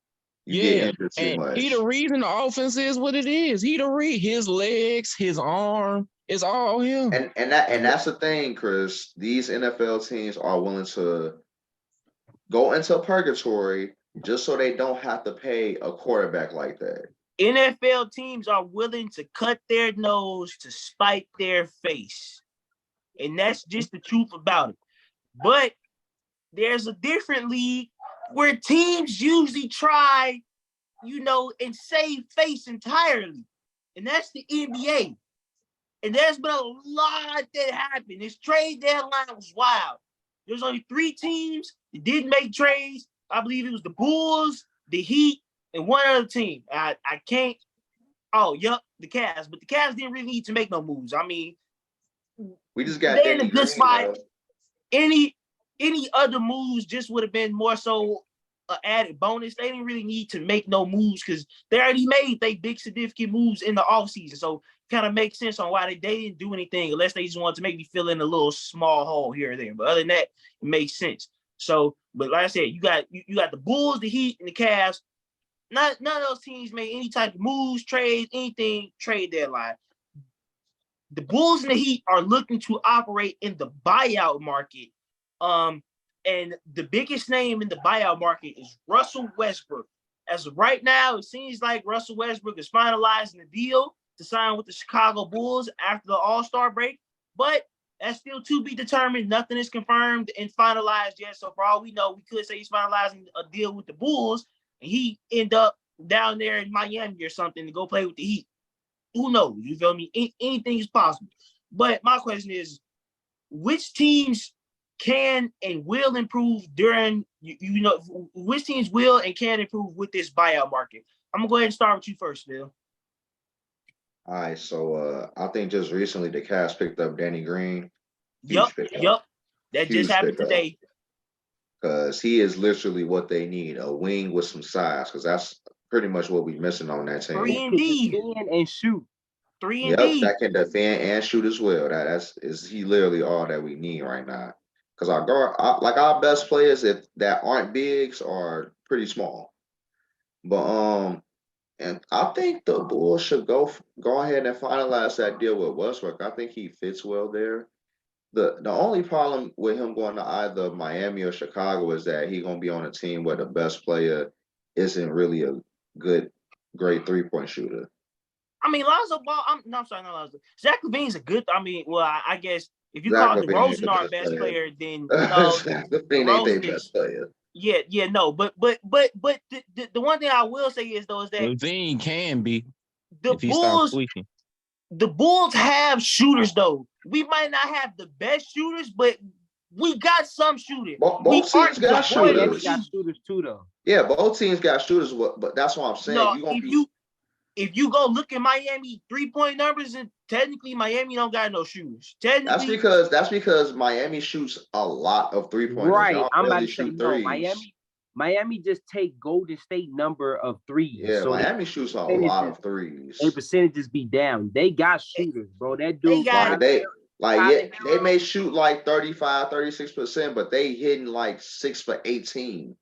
You get injured too much." He the reason the offense is what it is. He his legs, his arm, it's all him. And that's the thing, Chris. These NFL teams are willing to go into purgatory just so they don't have to pay a quarterback like that. NFL teams are willing to cut their nose to spite their face. And that's just the truth about it. But there's a different league where teams usually try, and save face entirely. And that's the NBA. And there's been a lot that happened. This trade deadline was wild. There's only 3 teams that didn't make trades. I believe it was the Bulls, the Heat, and one other team. I can't. Oh, yup, the Cavs. But the Cavs didn't really need to make no moves. I mean, we just got in a good spot. Any other moves just would have been more so an added bonus. They didn't really need to make no moves because they already made they big significant moves in the offseason. So kind of makes sense on why they didn't do anything unless they just wanted to make me fill in a little small hole here or there. But other than that, it makes sense. So, but like I said, you got the Bulls, the Heat, and the Cavs. None of those teams made any type of moves, trades, anything, trade deadline. The Bulls and the Heat are looking to operate in the buyout market. And the biggest name in the buyout market is Russell Westbrook. As of right now, it seems like Russell Westbrook is finalizing the deal to sign with the Chicago Bulls after the All-Star break. But that's still to be determined. Nothing is confirmed and finalized yet. So for all we know, we could say he's finalizing a deal with the Bulls and he end up down there in Miami or something to go play with the Heat. Who knows? You feel me? Anything is possible. But my question is, which teams can and will improve during, which teams will and can improve with this buyout market? I'm going to go ahead and start with you first, Phil. All right, so I think just recently the Cavs picked up Danny Green. Yep. That just happened today. Because he is literally what they need, a wing with some size, because that's pretty much what we're missing on that team. 3 and D. And shoot. 3 and D. That can defend and shoot as well. Is he literally all that we need right now. Because our best players that aren't bigs are pretty small. But and I think the Bulls should go ahead and finalize that deal with Westbrook. I think he fits well there. The only problem with him going to either Miami or Chicago is that he's gonna be on a team where the best player isn't really a great 3-point shooter. I mean, Lonzo Ball. I'm sorry, not Lonzo. Zach LaVine's a good. I mean, well, I guess if you call DeRozan our best player, then Zach LaVine ain't their best player. Yeah, no, but the one thing I will say is that LaVine can be the Bulls. The Bulls have shooters though. We might not have the best shooters, but we got some shooters. Both teams got shooters. We got shooters too though. Yeah, both teams got shooters, but that's what I'm saying. No, if you go look at Miami 3-point numbers, and technically Miami don't got no shooters. Technically, that's because Miami shoots a lot of 3-pointers. Right, I'm about to say no. Miami just take Golden State number of threes. Yeah, so Miami shoots a lot of threes. Their percentages be down. They got shooters, bro. That dude they may shoot like 35, 36%, but they hitting like 6 for 18.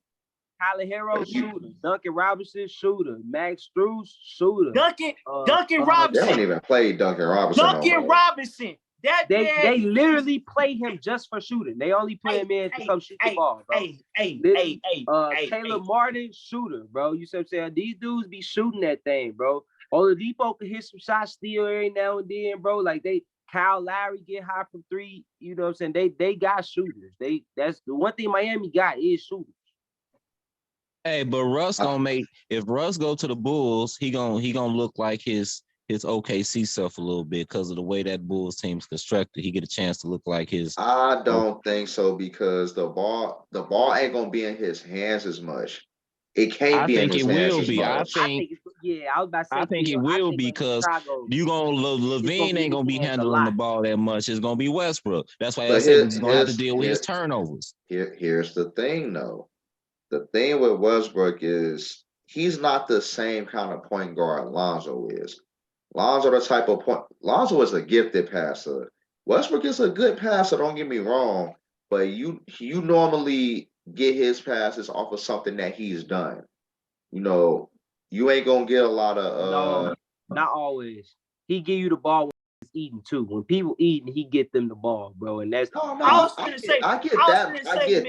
Tyler Hero, shooter. Duncan Robinson, shooter. Max Strus, shooter. Duncan Robinson. They don't even play Duncan Robinson. Robinson. They literally play him just for shooting. They only play him in to come shoot the ball, bro. Caleb Martin, shooter, bro. You see what I'm saying? These dudes be shooting that thing, bro. Oladipo can hit some shots still every now and then, bro. Like Kyle Lowry get high from three. You know what I'm saying? They got shooters. That's the one thing Miami got is shooters. Hey, but Russ gonna make, if Russ go to the Bulls, he gonna look like his OKC self a little bit because of the way that Bulls team's constructed. He get a chance to look like his. I don't think so because the ball ain't gonna be in his hands as much. It can't be in his hands as much. I think it will be because Levine ain't gonna be handling the ball that much. It's gonna be Westbrook. That's why I said he's gonna have to deal with his turnovers. Here's the thing, though. The thing with Westbrook is he's not the same kind of point guard Lonzo is. Lonzo is a gifted passer. Westbrook is a good passer, don't get me wrong, but you normally get his passes off of something that he's done. You know, you ain't gonna get a lot of no, not always. He give you the ball when he's eating too. When people eating, he get them the ball, bro. And that's I get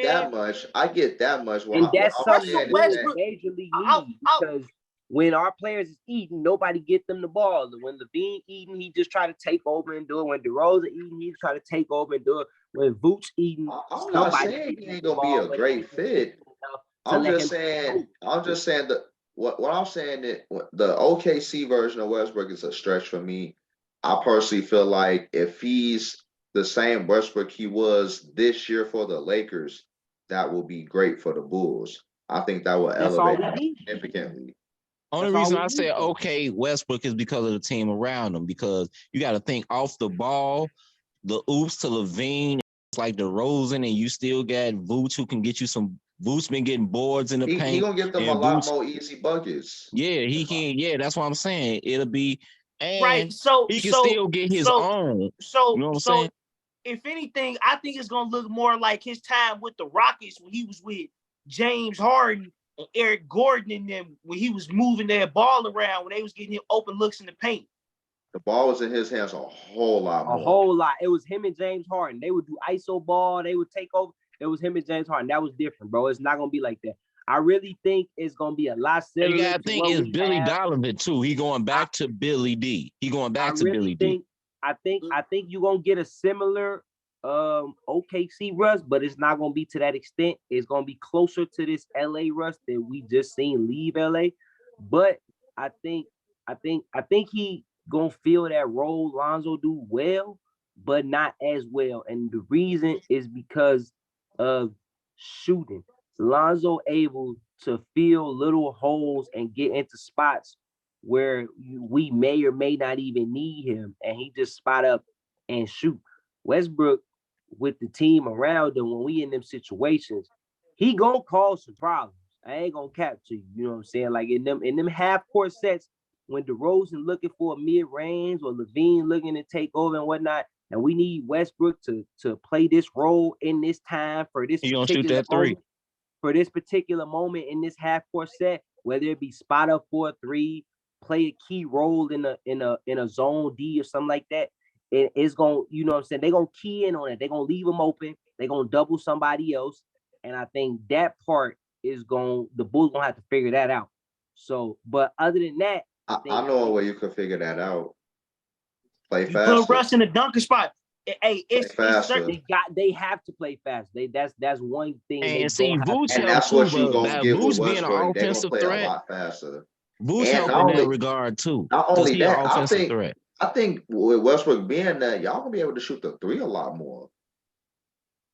that much. And that's something Westbrook majorly need because when our players is eating, nobody get them the ball. When Levine eating, he just try to take over and do it. When DeRozan eating, he try to take over and do it. When Vooch eating, I'm not saying he ain't gonna be a great fit. I'm just saying that what I'm saying that the OKC version of Westbrook is a stretch for me. I personally feel like if he's the same Westbrook he was this year for the Lakers, that will be great for the Bulls. I think that will elevate him significantly. Only reason I say okay, Westbrook is because of the team around him. Because you got to think off the ball, the oops to Levine, it's like DeRozan, and you still got Vooch who can get you some. Vooch been getting boards in the paint. He gonna get them a lot more easy buckets. Yeah, he can. Yeah, that's what I'm saying. It'll be right. So he can still get his own. So you know what I'm saying? If anything, I think it's gonna look more like his time with the Rockets when he was with James Harden and Eric Gordon and them when he was moving that ball around when they was getting him open looks in the paint. The ball was in his hands a whole lot more. A whole lot. It was him and James Harden. They would do ISO ball. They would take over. It was him and James Harden. That was different, bro. It's not gonna be like that. I really think it's gonna be a lot similar. You gotta think it's Billy Donovan too. He going back to Billy D. He going back to Billy D. I think you're gonna get a similar OKC Russ, but it's not gonna be to that extent. It's gonna be closer to this LA Russ that we just seen leave LA. But I think he gonna feel that role. Lonzo do well, but not as well. And the reason is because of shooting. Lonzo able to fill little holes and get into spots where we may or may not even need him, and he just spot up and shoot. Westbrook, with the team around him, when we in them situations, he gonna cause some problems. I ain't gonna cap to you. You know what I'm saying? Like in them half court sets, when DeRozan looking for a mid range or Levine looking to take over and whatnot, and we need Westbrook to play this role in this time for this particular moment, for this particular moment in this half court set, whether it be spot up for a three, play a key role in a zone D or something like that. It's gonna, you know what I'm saying? They're gonna key in on it. They're gonna leave them open. They're gonna double somebody else. And I think that part is the Bulls gonna have to figure that out. So, but other than that, I know a way you could figure that out. Play faster. Put Russ in the dunker spot. Hey, it's certain. They have to play fast. That's one thing. And see, Vooch, and that's what you gonna get with being an offensive threat. A lot faster. Vooch help in that regard too. Not only that, I think with Westbrook being that, y'all gonna be able to shoot the three a lot more.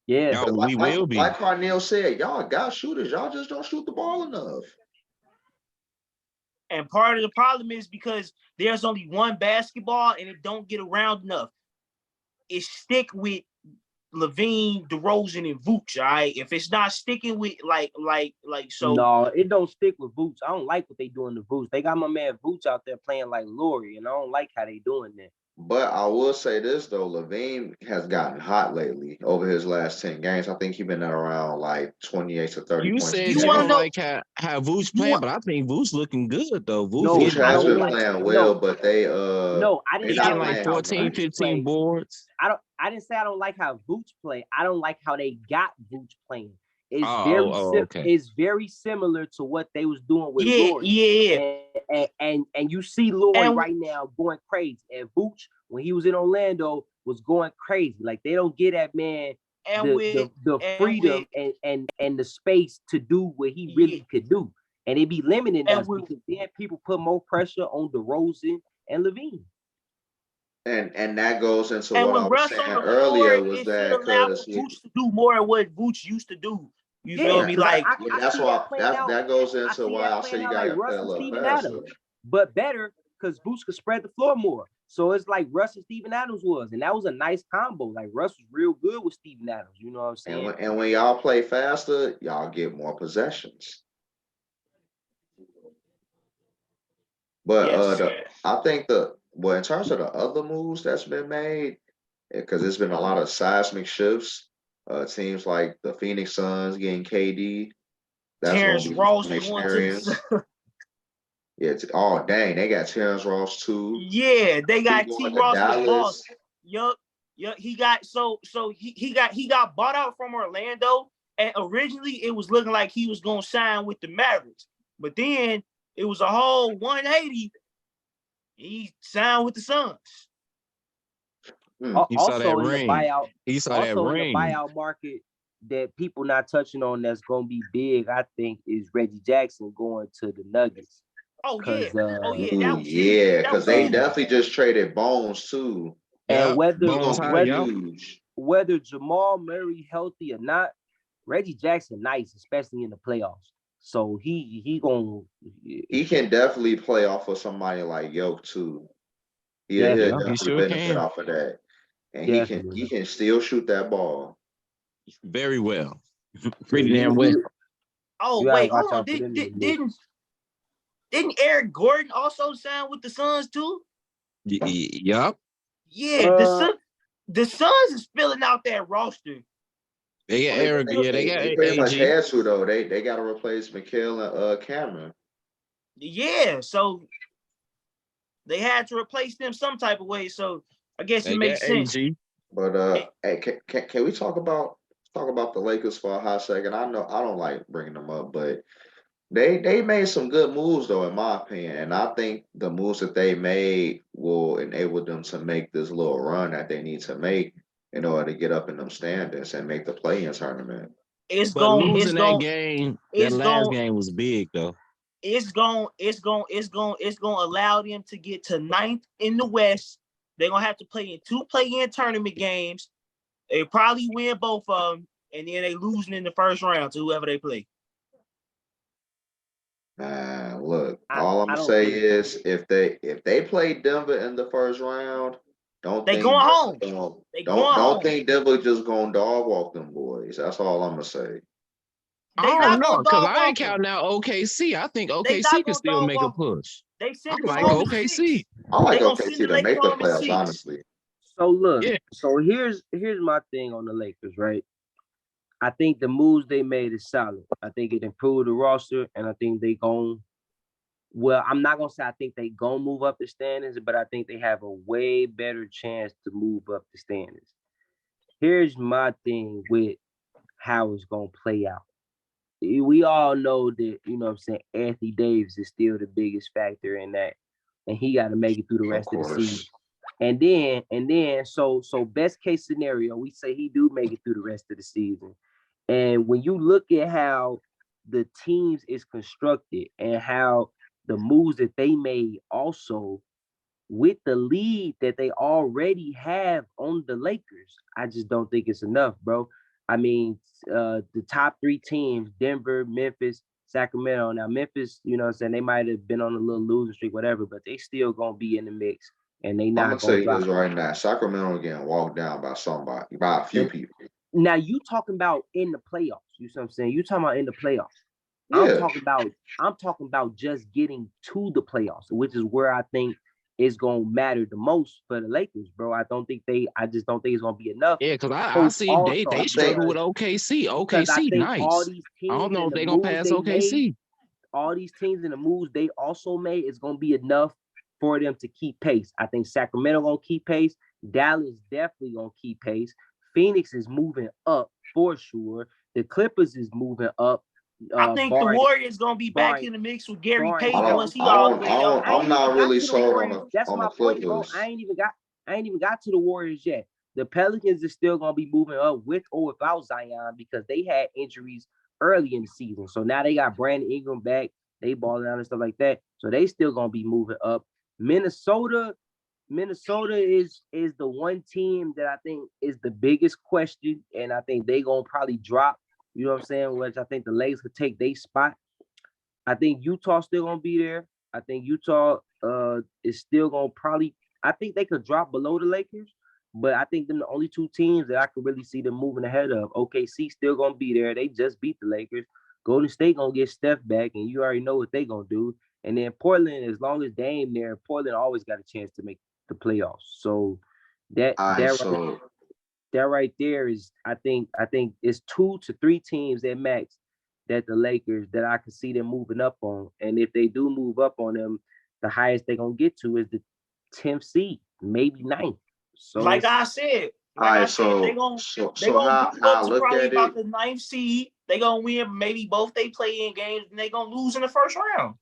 Yeah, we will be. Like Carnell said, y'all got shooters. Y'all just don't shoot the ball enough. And part of the problem is because there's only one basketball and it don't get around enough. It stick with Levine, DeRozan, and Vooch, all right? If it's not sticking with so. No, it don't stick with Vooch. I don't like what they doing to Vooch. They got my man Vooch out there playing like Laurie, and I don't like how they doing that. But I will say this though, Levine has gotten hot lately over his last 10 games. I think he's been at around like 28 to 30 You points a said You you want to don't game. know? like how Vooch You playing, want? but I think Vooch looking good though. Vooch Vooch getting I has don't been boards. like playing well, no, but they no, I they're didn't He say I getting not don't like like playing how 14, nobody. Vooch 15 play. boards. I didn't say I don't like how Vooch play. I don't like how they got Vooch playing. Okay. It's very similar to what they was doing with Yeah, Lori. yeah. And you see Lori And right now going crazy. And Vooch, when he was in Orlando, was going crazy. Like they don't get that man and with the and with freedom and the space to do what he yeah, really could do. And it be limiting and us with because then people put more pressure on DeRozan and Levine. And that goes into and what with I was Russ saying on the earlier floor, was it should that allow for because Vooch to do more of what Vooch used to do. You feel Yeah, me? because Like I that's see why that playing out. that goes I into see why that I say playing you out like gotta play Russ a and little Steven faster. Adams, but better because Vooch could spread the floor more. So it's like Russ and Steven Adams was, and that was a nice combo. Like Russ was real good with Steven Adams. You know what I'm saying? And when y'all play faster, y'all get more possessions. But yes, I think in terms of the other moves that's been made, because there's been a lot of seismic shifts. Teams like the Phoenix Suns getting KD, that's gonna Terrence be Ross an going to the experience. Yeah, oh dang, they got Terrence Ross too. yeah, they He got T going to Ross the boss. Dallas. Yup. He got he got bought out from Orlando, and originally it was looking like he was gonna sign with the Mavericks, but then it was a whole 180. He signed with the Suns. He saw that Also in the ring. buyout, He saw that also in the ring. buyout market that people not touching on that's gonna be big, I think, is Reggie Jackson going to the Nuggets. Oh yeah, Cause oh yeah, Ooh, that was huge. yeah, That because was they huge. definitely just traded Bones too. and Yeah, whether He Bones gonna High, be whether yeah. huge. whether Jamal Murray healthy or not, Reggie Jackson nice, especially in the playoffs. So he gonna He can definitely play off of somebody like Yoke too. He'll Yeah, definitely, he definitely sure benefit can. off of that. And definitely. he can still shoot that ball. Very well. Yeah, Pretty damn well. Oh you gotta wait, watch hold on. out for them in the Knicks. Didn't Eric Gordon also sign with the Suns too? Yup. Yeah, the Suns is filling out that roster. They got Well, Eric. Yeah, they got they pretty much AG. had to though. They got to replace Mikhail and Cameron. Yeah, so they had to replace them some type of way. So I guess it They got makes sense. AG. But hey, can we talk about the Lakers for a hot second? I know I don't like bringing them up, but they made some good moves though, in my opinion, and I think the moves that they made will enable them to make this little run that they need to make in order to get up in them standings and make the play-in tournament. It's But going, losing it's that going, game, that it's last going, game was big though. it's going to allow them to get to ninth in the West. They're going to have to play in 2 play-in tournament games. They probably win both of them, and then they losing in the first round to whoever they play. Man, look, I, all I'm I gonna don't say think is if they play Denver in the first round, don't They going think home. Denver gonna, They going don't home. think Denver just gonna dog walk them boys. That's all I'm gonna say. They I don't not know, going to because dog I ain't walk them. counting out OKC. I think They OKC not can going to still dog make a walk them. push. They I sent them like home in OKC. 6. I like They going to send OKC the to make Lakers the home in playoffs, 6. honestly. so. Look, Yeah. so here's my thing on the Lakers, right? I think the moves they made is solid. I think it improved the roster, and I think they gon' well, I'm not gonna say I think they gonna move up the standings, but I think they have a way better chance to move up the standings. Here's my thing with how it's gonna play out. We all know that, you know what I'm saying, Anthony Davis is still the biggest factor in that, and he got to make it through the Of rest of the season. course. And then, so best case scenario, we say he do make it through the rest of the season. And when you look at how the teams is constructed and how the moves that they made also with the lead that they already have on the Lakers, I just don't think it's enough, bro. I mean, the top 3 teams, Denver, Memphis, Sacramento. Now, Memphis, you know what I'm saying, they might have been on a little losing streak, whatever, but they still going to be in the mix, and they I'm not gonna going tell to you drop. this right now. Sacramento getting walked down by somebody, by a few And people. now, you talking about in the playoffs. You see what I'm saying? You talking about in the playoffs. Yeah. I'm talking about just getting to the playoffs, which is where I think is gonna matter the most for the Lakers, bro. I just don't think it's gonna be enough. Yeah, because I see they struggle with OKC. OKC, nice. All these teams, I don't know if they're gonna pass OKC. All these teams and the moves they also made is gonna be enough for them to keep pace. I think Sacramento gonna keep pace. Dallas definitely gonna keep pace. Phoenix is moving up for sure. The Clippers is moving up. I think the Warriors gonna be back in the mix with Gary Payton once he I'm not really sold on the That's my point, bro. I ain't even got to the Warriors yet. The Pelicans is still gonna be moving up with or without Zion because they had injuries early in the season. So now they got Brandon Ingram back. They balling out and stuff like that. So they still gonna be moving up. Minnesota is the one team that I think is the biggest question, and I think they gonna probably drop. You know what I'm saying? Which I think the Lakers could take their spot. I think Utah still gonna be there. I think Utah is still gonna probably. I think they could drop below the Lakers, but I think them the only two teams that I could really see them moving ahead of. OKC still gonna be there. They just beat the Lakers. Golden State gonna get Steph back, and you already know what they gonna do. And then Portland, as long as Dame there, Portland always got a chance to make the playoffs. So that right there is, I think it's 2 to 3 teams at max that the Lakers that I can see them moving up on. And if they do move up on them, the highest they're gonna get to is the 10th seed, maybe 9th. So like I said, they're gonna move up to probably about the 9th seed. They're gonna win maybe both they play in games and they're gonna lose in the first round.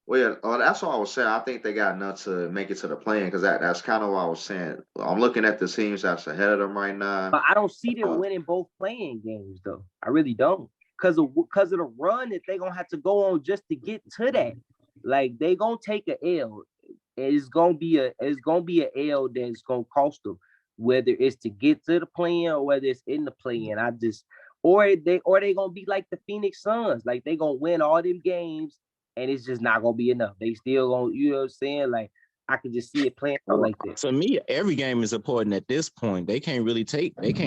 Well, yeah, that's what I was saying. I think they got enough to make it to the play-in because that's kind of what I was saying. I'm looking at the teams that's ahead of them right now. But I don't see them winning both playing games, though. I really don't. Because of the run that they're going to have to go on just to get to that. Like, they going to take an L. It's going to be an L that's going to cost them, whether it's to get to the play-in or whether it's in the play-in. Or they going to be like the Phoenix Suns. Like, they going to win all them games, and it's just not gonna be enough. They still gonna, you know what I'm saying? Like, I can just see it playing out like this. For me, every game is important at this point. They can't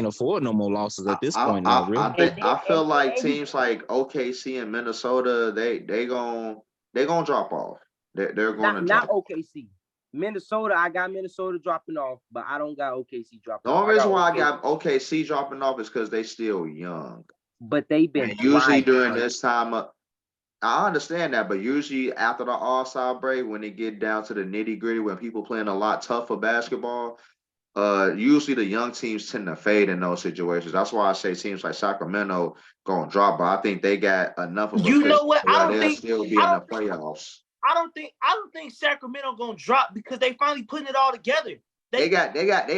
afford no more losses at this point. I feel like teams like OKC and Minnesota, they gonna drop off. They're going to drop. Not OKC. Minnesota, I got Minnesota dropping off, but I don't got OKC dropping off. The only reason why I got OKC dropping off is because they still young. But they've been usually during this time. I understand that, but usually after the All-Star break, when they get down to the nitty-gritty, when people playing a lot tougher basketball, usually the young teams tend to fade in those situations. That's why I say teams like Sacramento gonna drop, but I think they got enough of you know what? They'll still be in the playoffs. I don't think Sacramento gonna drop because they finally putting it all together. They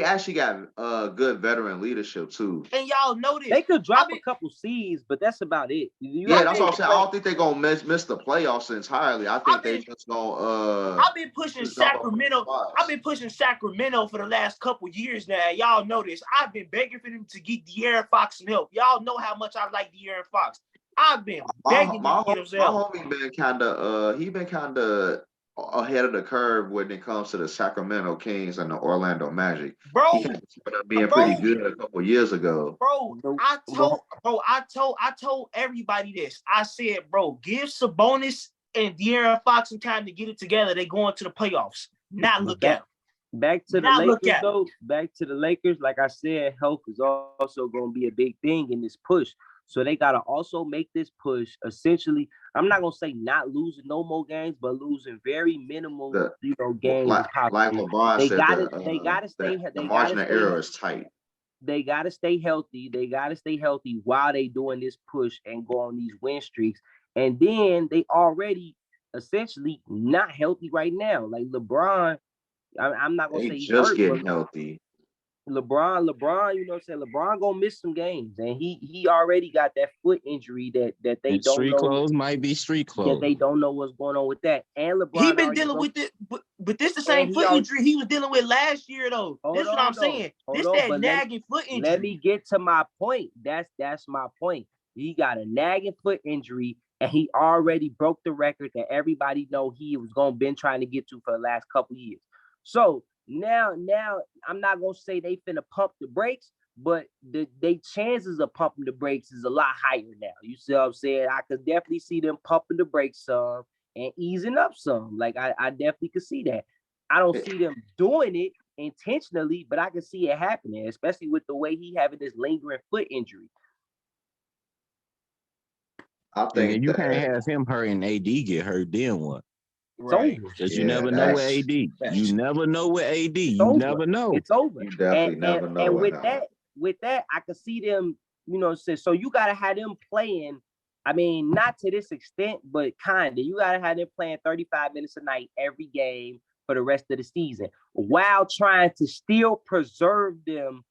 actually got good veteran leadership too. And y'all know this. They could drop a couple seeds, but that's about it. That's what I'm saying. I don't think they're gonna miss the playoffs entirely. I think they just gonna I've been pushing Sacramento. I've been pushing Sacramento for the last couple years now. Y'all know this. I've been begging for them to get De'Aaron Fox some help. Y'all know how much I like De'Aaron Fox. I've been begging him to get himself. My homie been kind of ahead of the curve when it comes to the Sacramento Kings and the Orlando Magic. Bro, he had being pretty good a couple years ago. Bro, I told everybody this. I said, bro, give Sabonis and De'Aaron Fox some time to get it together. They going to the playoffs. Not look at them. Back to the Lakers, though. Back to the Lakers. Like I said, health is also going to be a big thing in this push. So they got to also make this push. Essentially, I'm not going to say not losing no more games, but losing very minimal, games. Like LeBron said, they got to stay. The margin of error is tight. They got to stay healthy. They got to stay healthy while they doing this push and go on these win streaks. And then they already essentially not healthy right now. Like LeBron, I'm not going to say he's just getting healthy. LeBron, you know what I'm saying? LeBron gonna miss some games, and he already got that foot injury that they don't street know. Clothes might be street clothes. That they don't know what's going on with that. And LeBron, he been dealing with it, but this the same foot injury he was dealing with last year, though. This is what I'm saying. This that nagging foot injury. Let me get to my point. That's my point. He got a nagging foot injury, and he already broke the record that everybody know he was been trying to get to for the last couple years. So. Now, I'm not gonna say they finna pump the brakes, but they chances of pumping the brakes is a lot higher now. You see what I'm saying? I could definitely see them pumping the brakes some and easing up some. Like I definitely could see that. I don't see them doing it intentionally, but I can see it happening, especially with the way he having this lingering foot injury. I And then think you can't that have him hurt and AD get hurt. Then what? It's Right. over. Because Yeah, you never know with that's AD. You Facts. never know with AD. It's You over. never know. It's over. you definitely never know And with him. with that, I can see them, so you gotta have them playing. I mean, not to this extent, but kinda. You gotta have them playing 35 minutes a night every game for the rest of the season, while trying to still preserve them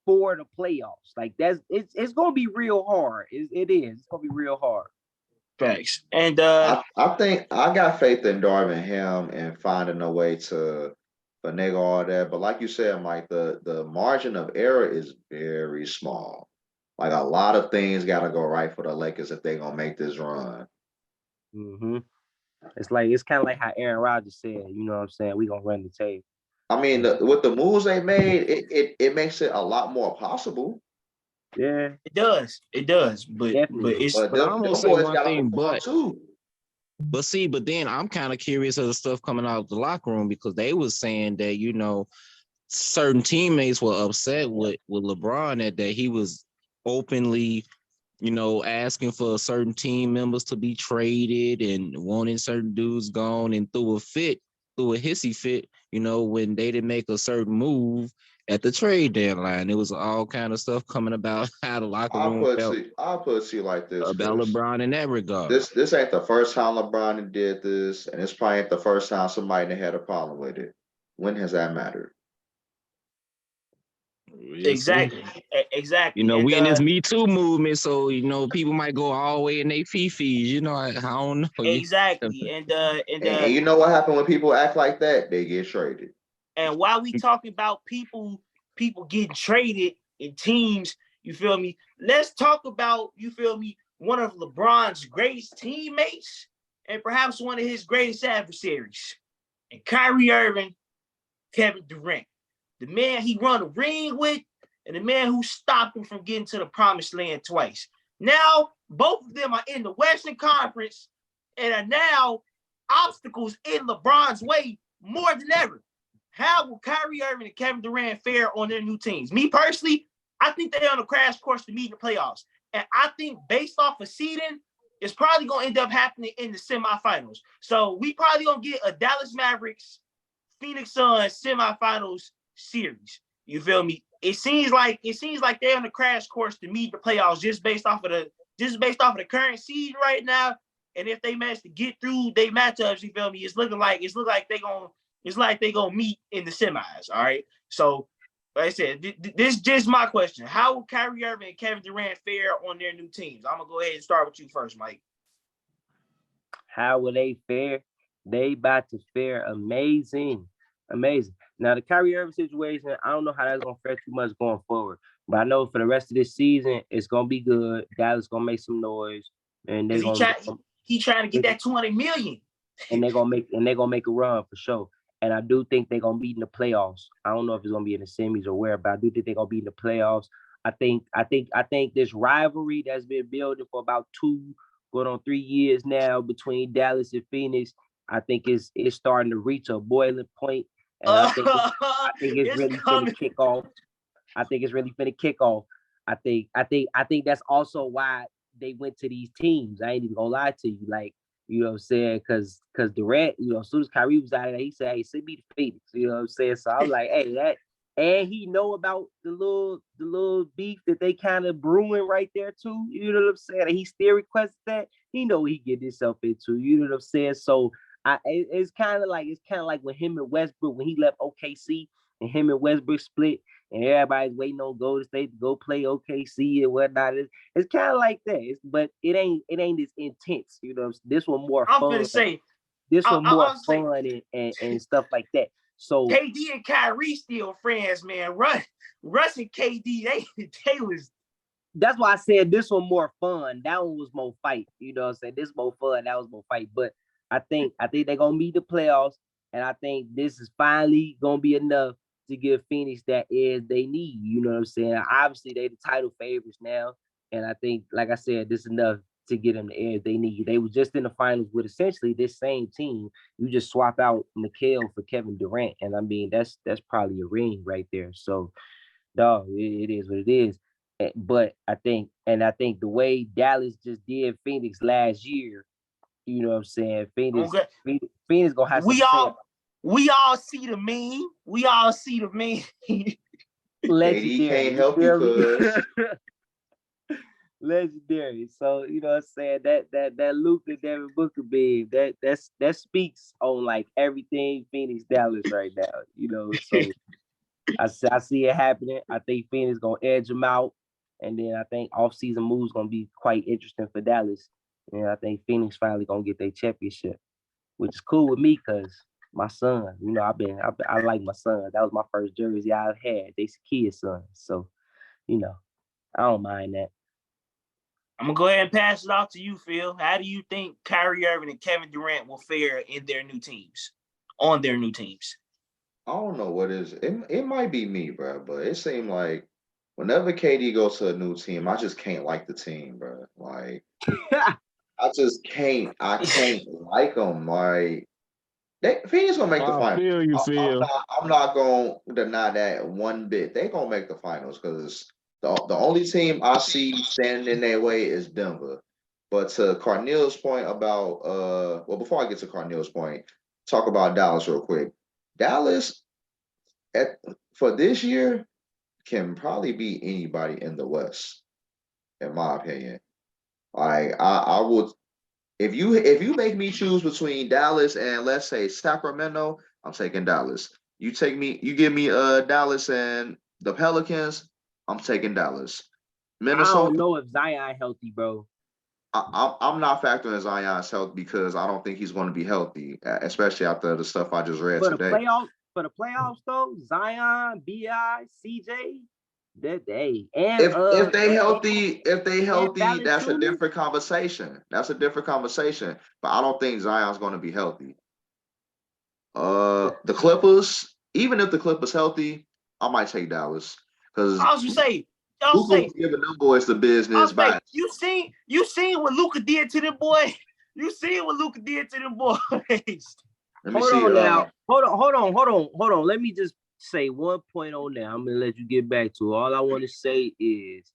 for the playoffs. Like it's gonna be real hard. It is. It's gonna be real hard. Facts. And I think I got faith in Darvin Ham and finding a way to finagle all that. But like you said, Mike, the margin of error is very small. Like a lot of things got to go right for the Lakers if they're gonna make this run. Mm-hmm. It's kind of like how Aaron Rodgers said. You know what I'm saying? We gonna run the tape. I mean, with the moves they made, it makes it a lot more possible. Yeah, it does. But definitely. it's But But I'm them gonna say boys one got to thing, perform but too. then I'm kind of curious of the stuff coming out of the locker room because they was saying that certain teammates were upset with LeBron that he was openly asking for certain team members to be traded and wanting certain dudes gone and threw a hissy fit, when they didn't make a certain move at the trade deadline. It was all kind of stuff coming about how the locker room felt I'll put it to you like this, about Chris. LeBron in that regard. This ain't the first time LeBron did this, and it's probably ain't the first time somebody had a problem with it. When has that mattered? exactly. And We in this Me Too movement, so people might go all the way in their fifis. I don't know. exactly. And you know what happened when people act like that? They get traded. And while we talking about people getting traded in teams, you feel me? Let's talk about, you feel me, one of LeBron's greatest teammates and perhaps one of his greatest adversaries. And Kyrie Irving, Kevin Durant. The man he run a ring with and the man who stopped him from getting to the promised land twice. Now, both of them are in the Western Conference and are now obstacles in LeBron's way more than ever. How will Kyrie Irving and Kevin Durant fare on their new teams? Me personally, I think they're on a crash course to meet the playoffs. And I think based off of seeding, it's probably going to end up happening in the semifinals. So we probably going to get a Dallas Mavericks, Phoenix Suns semifinals series. You feel me? It seems like they're on a crash course to meet the playoffs just based off of the current seed right now. And if they manage to get through their matchups, you feel me? It's looking like they're gonna meet in the semis. All right. So, like I said, this is just my question. How will Kyrie Irving and Kevin Durant fare on their new teams? I'm gonna go ahead and start with you first, Mike. How will they fare? They about to fare amazing. Now the Kyrie Irving situation, I don't know how that's gonna fare too much going forward, but I know for the rest of this season, it's gonna be good. Dallas gonna make some noise, and they're gonna he trying to get that $200 million, and they're gonna make a run for sure. And I do think they're gonna be in the playoffs. I don't know if it's gonna be in the semis or where, but I do think they're gonna be in the playoffs. I think this rivalry that's been building for about 2 going on 3 years now between Dallas and Phoenix, I think it's starting to reach a boiling point. And I think it's really finna kick off. I think it's really finna kick off. I think that's also why they went to these teams. I ain't even gonna lie to you. Like, you know what I'm saying? Because Durant, as soon as Kyrie was out of there, he said, hey, send me to Phoenix. You know what I'm saying? So I'm like, hey, that, and he know about the little beef that they kind of brewing right there too. You know what I'm saying? And he still requested that. He know what he get himself into. You know what I'm saying? So it's kind of like when him and Westbrook, when he left OKC and him and Westbrook split, and everybody's waiting on Golden State to go play OKC and whatnot. It's kind of like that. But it ain't as intense. This one more fun. I'm gonna say this one more fun and stuff like that. So KD and Kyrie still friends, man. Russ and KD, they was. That's why I said this one more fun. That one was more fight. You know what I'm saying? This more fun. That was more fight. But I think they're gonna meet the playoffs, and I think this is finally gonna be enough to give Phoenix that edge they need. You know what I'm saying? Obviously, they the title favorites now, and I think, like I said, this is enough to get them the edge they need. They were just in the finals with essentially this same team. You just swap out Mikal for Kevin Durant, and I mean that's probably a ring right there. So, dog, it is what it is. But I think the way Dallas just did Phoenix last year, you know what I'm saying? Phoenix gonna have something to say. We all see the meme. We all see the meme. KD can't help you, cuz. Legendary. So, you know what I'm saying? That Luka Devin Booker beam, that speaks on like everything Phoenix Dallas right now. You know, so I see it happening. I think Phoenix gonna edge them out. And then I think off-season moves gonna be quite interesting for Dallas. And I think Phoenix finally gonna get their championship, which is cool with me because my son, you know, I like my son. That was my first jersey I had. They Sakia's son. So, you know, I don't mind that. I'm gonna go ahead and pass it off to you, Phil. How do you think Kyrie Irving and Kevin Durant will fare in their new teams, on their new teams? I don't know what is it might be me, bro, but it seemed like whenever KD goes to a new team, I just can't like the team, bro. Like I just can't like them. Like Phoenix gonna make the I finals. feel you, Phil. I'm not gonna deny that one bit. They gonna make the finals because the only team I see standing in their way is Denver. But to Carneal's point about well, before I get to Carneal's point, talk about Dallas real quick. Dallas for this year can probably beat anybody in the West, in my opinion. Like I would, if you make me choose between Dallas and let's say Sacramento, I'm taking Dallas. You give me Dallas and the Pelicans, I'm taking Dallas. Minnesota. I don't know if Zion healthy, bro. I'm not factoring Zion's health because I don't think he's going to be healthy, especially after the stuff I just read today. For the playoffs, though, Zion, Bi, CJ, and if they healthy, that's a Valanciunas? different conversation. That's a different conversation. But I don't think Zion's going to be healthy. The Clippers, even if the Clippers healthy, I might take Dallas because I was gonna say, giving them boys the business. Say, you seen what Luka did to them boys. You seen what Luka did to them boys. Hold on now. Hold on. Let me just say one point on that. I'm gonna let you get back to it. All I want to say is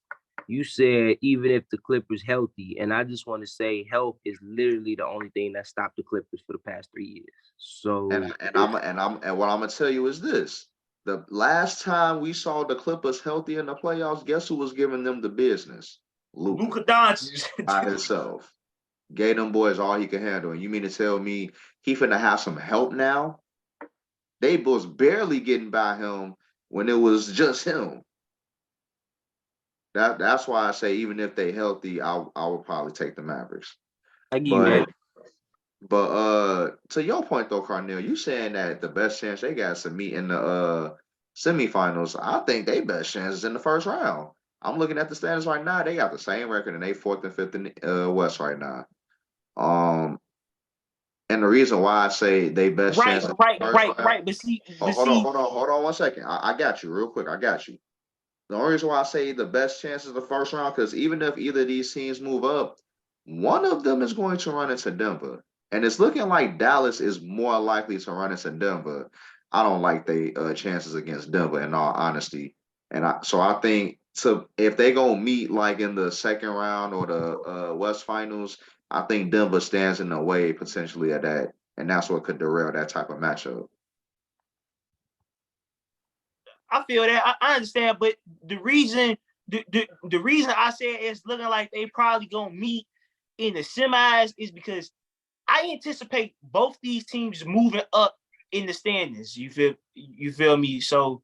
you said even if the Clippers healthy, and I just want to say health is literally the only thing that stopped the Clippers for the past 3 years. So and what I'm gonna tell you is this. The last time we saw the Clippers healthy in the playoffs, guess who was giving them the business? Luka Doncic by himself. Gave them boys all he could handle. And you mean to tell me he finna have some help now? They was barely getting by him when it was just him. That's why I say even if they healthy, I would probably take the Mavericks. I give you that. But to your point though, Carneal, you saying that the best chance they got is to meet in the semifinals. I think they best chance is in the first round. I'm looking at the standings right now. They got the same record and they 4th and 5th in the West right now. And the reason why I say they best chance right. But see, hold on 1 second. I got you real quick. I got you. The only reason why I say the best chance is the first round because even if either of these teams move up, one of them is going to run into Denver. And it's looking like Dallas is more likely to run into Denver. I don't like the chances against Denver in all honesty. And I think if they gonna meet like in the second round or the West Finals, I think Denver stands in the way potentially of that, and that's what could derail that type of matchup. I feel that. I understand, but the reason I said it's looking like they probably gonna meet in the semis is because I anticipate both these teams moving up in the standings. You feel me? So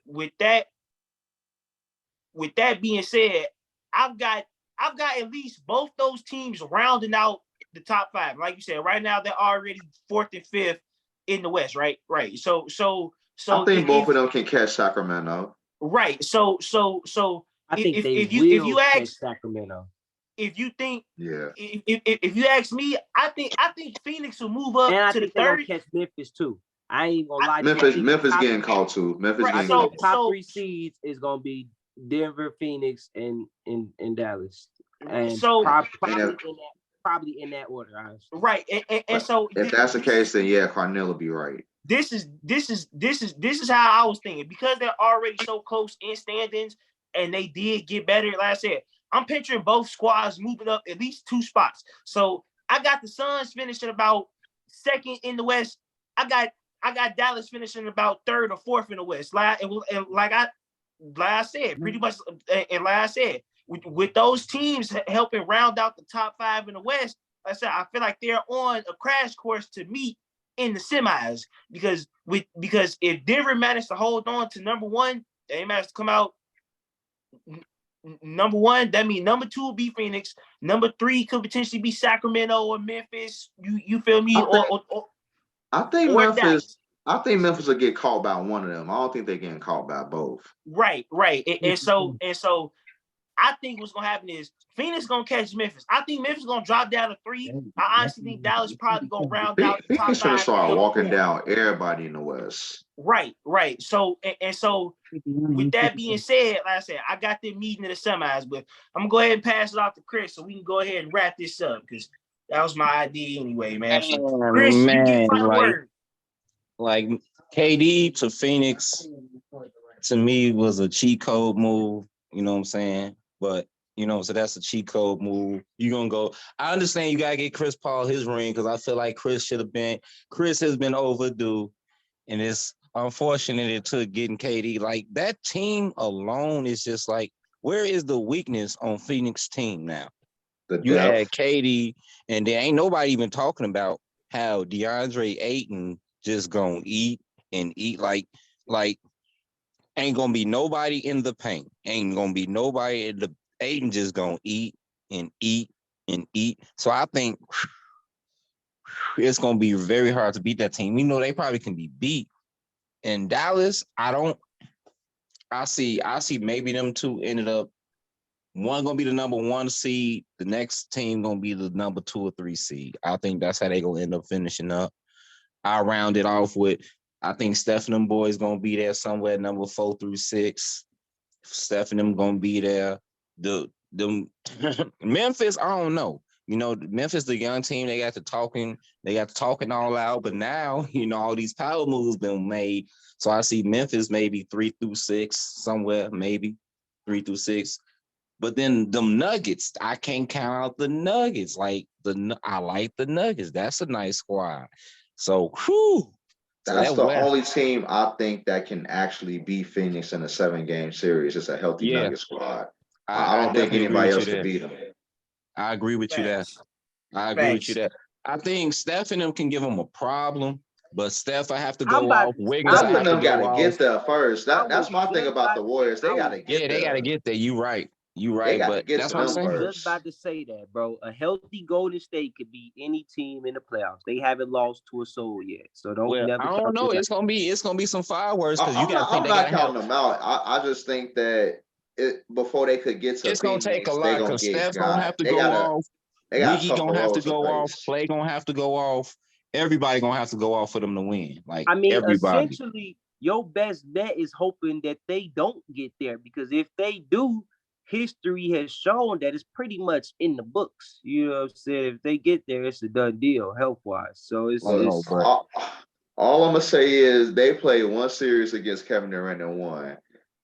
with that being said, I've got at least both those teams rounding out the top 5. Like you said, right now they're already 4th and 5th in the West, right? Right. So I think both of them can catch Sacramento. Right. So I think if you ask Sacramento. If you think, yeah, if you ask me, I think Phoenix will move up to the 3rd. Catch Memphis too. I ain't gonna lie. Memphis getting called too. Memphis getting called. Top 3 seeds is gonna be Denver, Phoenix, and Dallas, and So probably in that order, honestly. right, and so if that's the case, then yeah, Carnell will be right. This is how I was thinking, because they're already so close in standings and they did get better. Like I said, I'm picturing both squads moving up at least 2 spots. So I got the Suns finishing about 2nd in the West. I got Dallas finishing about 3rd or 4th in the West. Like I said, pretty much, and like I said, with those teams helping round out the top 5 in the West, like I said, I feel like they're on a crash course to meet in the semis, because if Denver managed to hold on to number 1, they managed to come out number 1. That means number 2 will be Phoenix. Number 3 could potentially be Sacramento or Memphis. You feel me? I think Memphis. I think Memphis will get caught by one of them. I don't think they're getting caught by both. Right. And so I think what's gonna happen is Phoenix gonna catch Memphis. I think Memphis gonna drop down to 3. I honestly think Dallas probably gonna round out the top 5. Phoenix gonna start walking down everybody in the West. Right. So with that being said, like I said, I got them meeting in the semis, but I'm gonna go ahead and pass it off to Chris so we can go ahead and wrap this up, because that was my idea anyway, man. So, Chris, you get my word. Like KD to Phoenix, to me, was a cheat code move. You know what I'm saying? But, so that's a cheat code move. You're going to go. I understand you got to get Chris Paul his ring, because I feel like Chris has been overdue. And it's unfortunate it took getting KD. Like, that team alone is just like, where is the weakness on Phoenix team now? You had KD, and there ain't nobody even talking about how DeAndre Ayton just going to eat and eat. Like, ain't gonna be nobody in the paint. Ain't gonna be nobody in the Aiden just gonna eat and eat and eat. So I think it's gonna be very hard to beat that team. We know they probably can be beat. In Dallas, I see maybe them two ended up, one gonna be the number 1 seed, the next team gonna be the number 2 or 3 seed. I think that's how they gonna end up finishing up. I round it off with, I think Steph and them boys gonna be there somewhere, number 4 through 6. Steph and them gonna be there. The Memphis, I don't know. Memphis, the young team, they got the talking all out. But now, all these power moves been made. So I see Memphis maybe 3 through 6 somewhere, maybe 3 through 6. But then them Nuggets, I can't count out the Nuggets. I like the Nuggets. That's a nice squad. So, whew. That's the only team I think that can actually beat Phoenix in a 7-game series. It's a healthy Nugget squad. I don't think anybody else can beat them. I agree with you there. I think Steph and them can give them a problem, but Steph, I have to go off. Wiggins, Steph and them got to get there first. That's my thing about the Warriors. They got to get there. Yeah, they got to get there. You right. But that's what I'm saying. I was just about to say that, bro. A healthy Golden State could beat any team in the playoffs. They haven't lost to a soul yet, so don't. I don't know. It's gonna be some fireworks, because I'm not counting them out. I just think that before they could get to, it's gonna take a lot, because Steph's gonna have to go off. Wiggy gonna have to go off. Clay gonna have to go off. Everybody gonna have to go off for them to win. Everybody. Essentially, your best bet is hoping that they don't get there, because if they do, history has shown that it's pretty much in the books. You know what I'm saying? If they get there, it's a done deal health-wise. So it's all I'm gonna say is they played 1 series against Kevin Durant and won.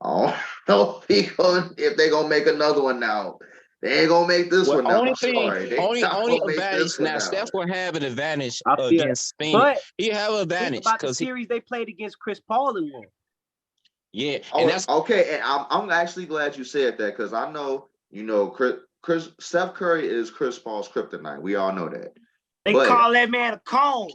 I don't know if they're gonna make another one now. They ain't gonna make this one now. Only advantage now. Steph will have an advantage against Phoenix. He have an advantage because the series they played against Chris Paul and won. Yeah, and that's okay. And I'm actually glad you said that, because I know Steph Curry is Chris Paul's kryptonite. We all know that. They call that man a cone.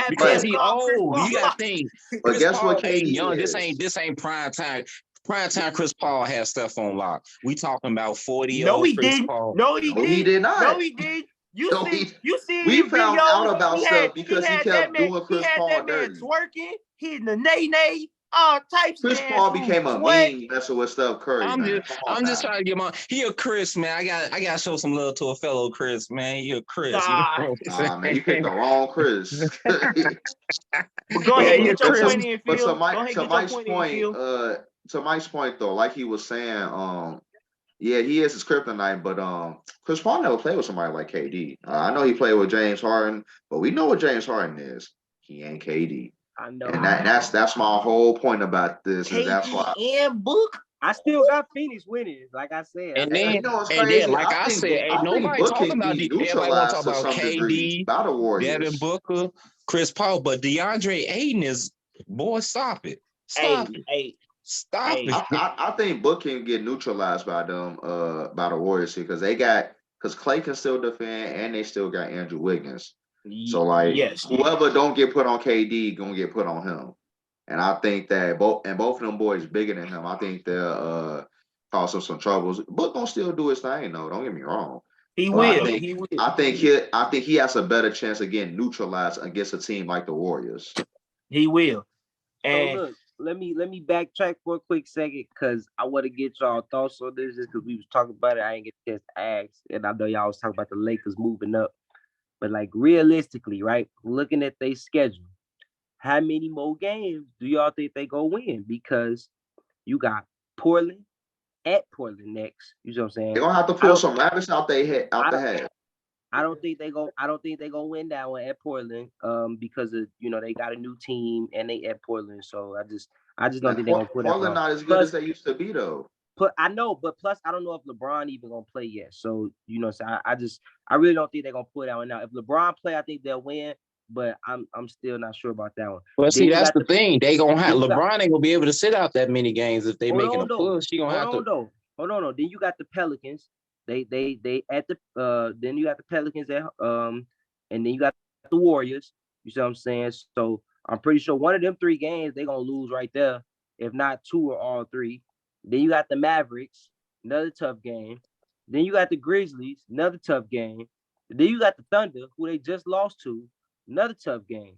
Because he old. You got to think. But guess what? KD young. This ain't prime time. Prime time Chris Paul has stuff on lock. We talking about 40. No, he Chris didn't. Paul. No, he did not. No, he did. You see. We found out about stuff because he kept doing Chris Paul dirty. Twerking, hitting the nay. All types. Chris Paul became a meme messing with Steph Curry. I'm just trying to get my. He a Chris, man. I got to show some love to a fellow Chris, man. He a Chris. Man, you picked the wrong Chris. But go ahead, get your point in, Phil. But to Mike's point, to Mike's point though, like he was saying, yeah, he is his kryptonite, but Chris Paul never played with somebody like KD. I know he played with James Harden, but we know what James Harden is. He ain't KD. I know. And that's my whole point about this. Is that's why and Book. I still got Phoenix winning, like I said. And then, you know, it's and crazy. then, like I said, ain't nobody Book talking can about be everybody want to talk neutralized to about some degree KD, by the Warriors. Devin Booker, Chris Paul, but DeAndre Ayton is, boy, stop it. Stop it. Stop it. I think Book can get neutralized by them, by the Warriors here, because Clay can still defend and they still got Andrew Wiggins. So like, whoever don't get put on KD gonna get put on him. And I think that both of them boys bigger than him. I think they'll cause him some troubles. Book gonna still do his thing though. Don't get me wrong. He will. I think he has a better chance of getting neutralized against a team like the Warriors. He will. And so look, let me backtrack for a quick second because I want to get y'all thoughts on this just because we was talking about it. I ain't get a chance to ask, and I know y'all was talking about the Lakers moving up, but like realistically, right? Looking at their schedule, how many more games do y'all think they go win? Because you got Portland at Portland next. You know what I'm saying? They're gonna have to pull some rabbits out the head. I don't think they gonna win that one at Portland. Because of they got a new team and they at Portland. So I just don't think they're gonna put Portland not as good as they used to be though. I know, but plus I don't know if LeBron even gonna play yet. So so I really don't think they're gonna put that one out. If LeBron play, I think they'll win. But I'm still not sure about that one. Well, see, that's the thing. They gonna have LeBron ain't gonna be able to sit out that many games if they making a push. He gonna have to. Hold on. Then you got the Pelicans. They at the then you got the Pelicans at and then you got the Warriors. You see what I'm saying? So I'm pretty sure one of them 3 games they're gonna lose right there, if not 2 or all 3. Then you got the Mavericks, another tough game. Then you got the Grizzlies, another tough game. Then you got the Thunder, who they just lost to. Another tough game.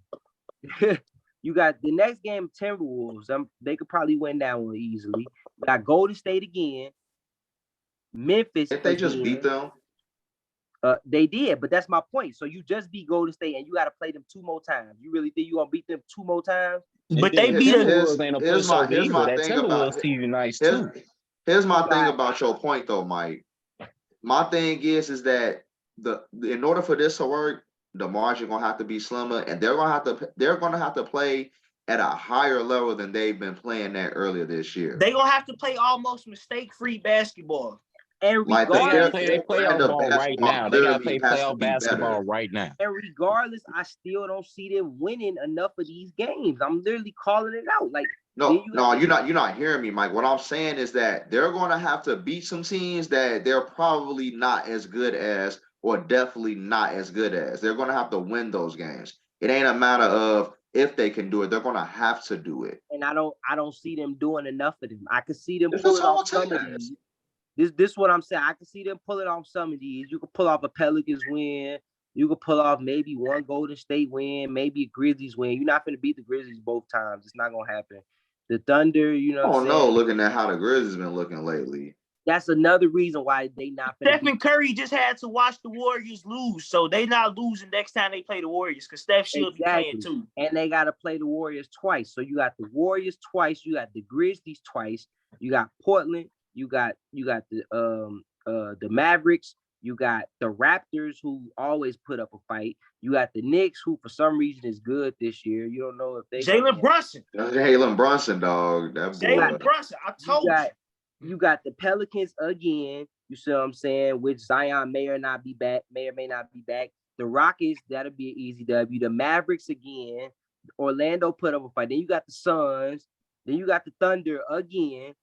You got the next game, Timberwolves. They could probably win that one easily. You got Golden State again. Memphis. If they just beat them. They did, but that's my point. So you just beat Golden State and you got to play them 2 more times. You really think you gonna beat them 2 more times? But they beat us. Here's my thing about your point though, Mike. My thing is that in order for this to work, the margin gonna have to be slimmer, and they're gonna have to play at a higher level than they've been playing at earlier this year. They're gonna have to play almost mistake-free basketball. And they play playoff ball right now. They gotta play playoff basketball right now. And regardless, I still don't see them winning enough of these games. I'm literally calling it out. Like no, you're not hearing me, Mike. What I'm saying is that they're gonna have to beat some teams that they're probably not as good as, or definitely not as good as. They're gonna have to win those games. It ain't a matter of if they can do it. They're gonna have to do it. And I don't see them doing enough of them. I can see them pulling off some of these. This is what I'm saying. I can see them pulling off some of these. You can pull off a Pelicans win. You can pull off maybe one Golden State win, maybe a Grizzlies win. You're not going to beat the Grizzlies both times. It's not going to happen. The Thunder, looking at how the Grizzlies been looking lately. That's another reason why they not. Stephen Curry just had to watch the Warriors lose, so they not losing next time they play the Warriors because Steph should be playing too. And they got to play the Warriors twice. So you got the Warriors twice. You got the Grizzlies twice. You got Portland. You got the Mavericks. You got the Raptors, who always put up a fight. You got the Knicks, who for some reason is good this year. You don't know if they Jalen Brunson. That's Jalen Brunson, dog. That boy. Jalen Brunson. I told you. You got the Pelicans again. You see what I'm saying? Which Zion may or may not be back. The Rockets, that'll be an easy W. The Mavericks again. Orlando put up a fight. Then you got the Suns. Then you got the Thunder again.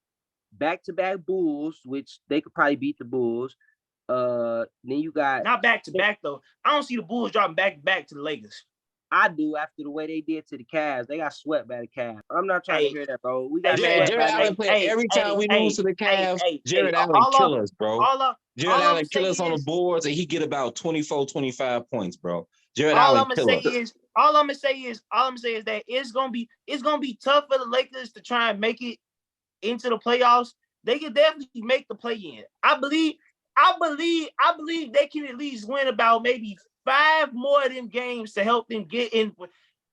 Back-to-back Bulls, which they could probably beat the Bulls. Then you got not back-to-back though. I don't see the Bulls dropping back to the Lakers. I do after the way they did to the Cavs. They got swept by the Cavs. I'm not trying to hear that, bro. We got Jared Allen play every time we lose to the Cavs. Jared Allen kill us, bro. Jared Allen kill us on the boards, and he get about 24, 25 points, bro. Jared Allen kill us. All I'm gonna say is that it's gonna be tough for the Lakers to try and make it into the playoffs. They can definitely make the play-in. I believe they can at least win about maybe 5 more of them games to help them get in.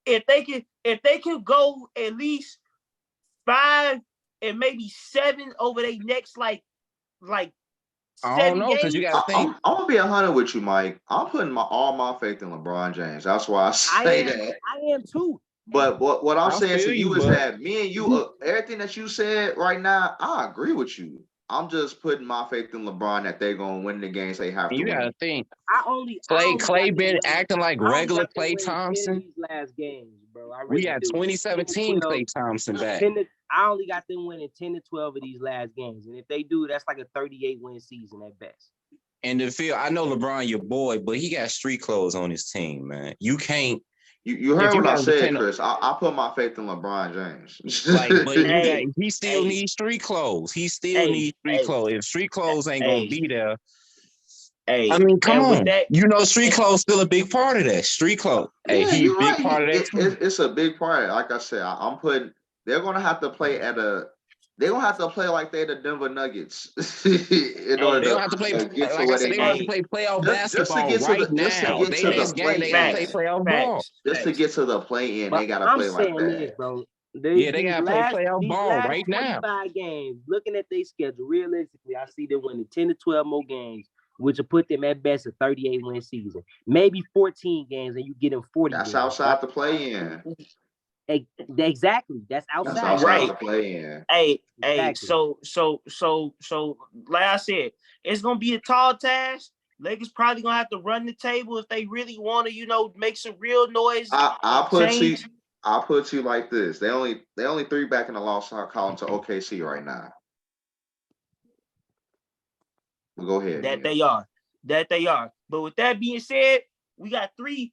If they can go at least 5 and maybe 7 over their next like I don't know, because you got to think. I'm gonna be 100 with you, Mike. I'm putting all my faith in LeBron James. That's why I say that. I am too. But what I'm saying to you is but that me and you, everything that you said right now, I agree with you. I'm just putting my faith in LeBron that they're gonna win the games they have to you got to win. think. Clay been acting like regular Clay These Thompson. last games, bro. I We really had do. 2017 Clay Thompson back. I only got them winning 10 to 12 of these last games. And if they do, that's like a 38 win season at best. And the field, I know LeBron your boy, but he got street clothes on his team, man. You can't. You heard what I said, Chris. I put my faith in LeBron James. But he still needs street clothes. He still needs street clothes. If street clothes ain't gonna be there, I mean, come on. Street clothes still a big part of that. Street clothes. Yeah, he's a big part of that. It's a big part. Like I said, I'm putting. They're gonna have to play They're gonna have to play like they're the Denver Nuggets. They don't have to play. Like I said, they don't have to play playoff basketball right now. They next game they gotta play playoff ball. Just to get to the play-in, they gotta play like that. Bro. They gotta play playoff ball right now. 25 games. Looking at their schedule, realistically, I see them winning 10 to 12 more games, which will put them at best a 38 win season. Maybe 14 games, and you get them 40. That's outside the play-in. Exactly. That's outside. That's outside the play-in. Hey, Exactly. so like I said, it's gonna be a tall task. Lakers probably gonna have to run the table if they really want to, make some real noise. I'll put you like this. They only 3 back in the loss column to OKC right now. Go ahead. That they are. But with that being said, we got 3.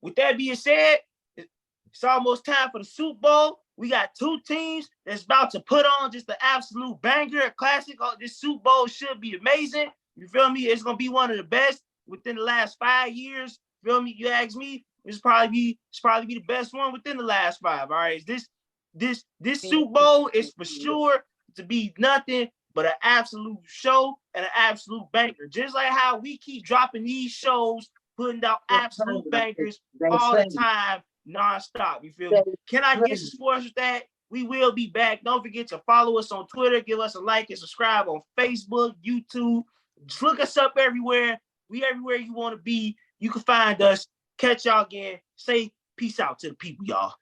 With that being said, it's almost time for the Super Bowl. We got 2 teams that's about to put on just the absolute banger, a classic. This Super Bowl should be amazing. You feel me? It's gonna be one of the best within the last 5 years. You feel me? You ask me, it's probably be the best one within the last 5. All right. This Super Bowl is for sure to be nothing but an absolute show and an absolute banker. Just like how we keep dropping these shows, putting out absolute bankers all the time, nonstop. You feel me? Can I get some sports with that? We will be back. Don't forget to follow us on Twitter. Give us a like and subscribe on Facebook, YouTube. Just look us up everywhere. We everywhere you want to be. You can find us. Catch y'all again. Say peace out to the people, y'all.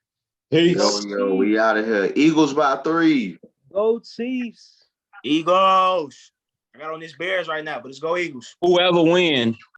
Peace. Yo, we out of here. Eagles by 3. Go Chiefs. Eagles. I got on this Bears right now, but let's go Eagles. Whoever wins.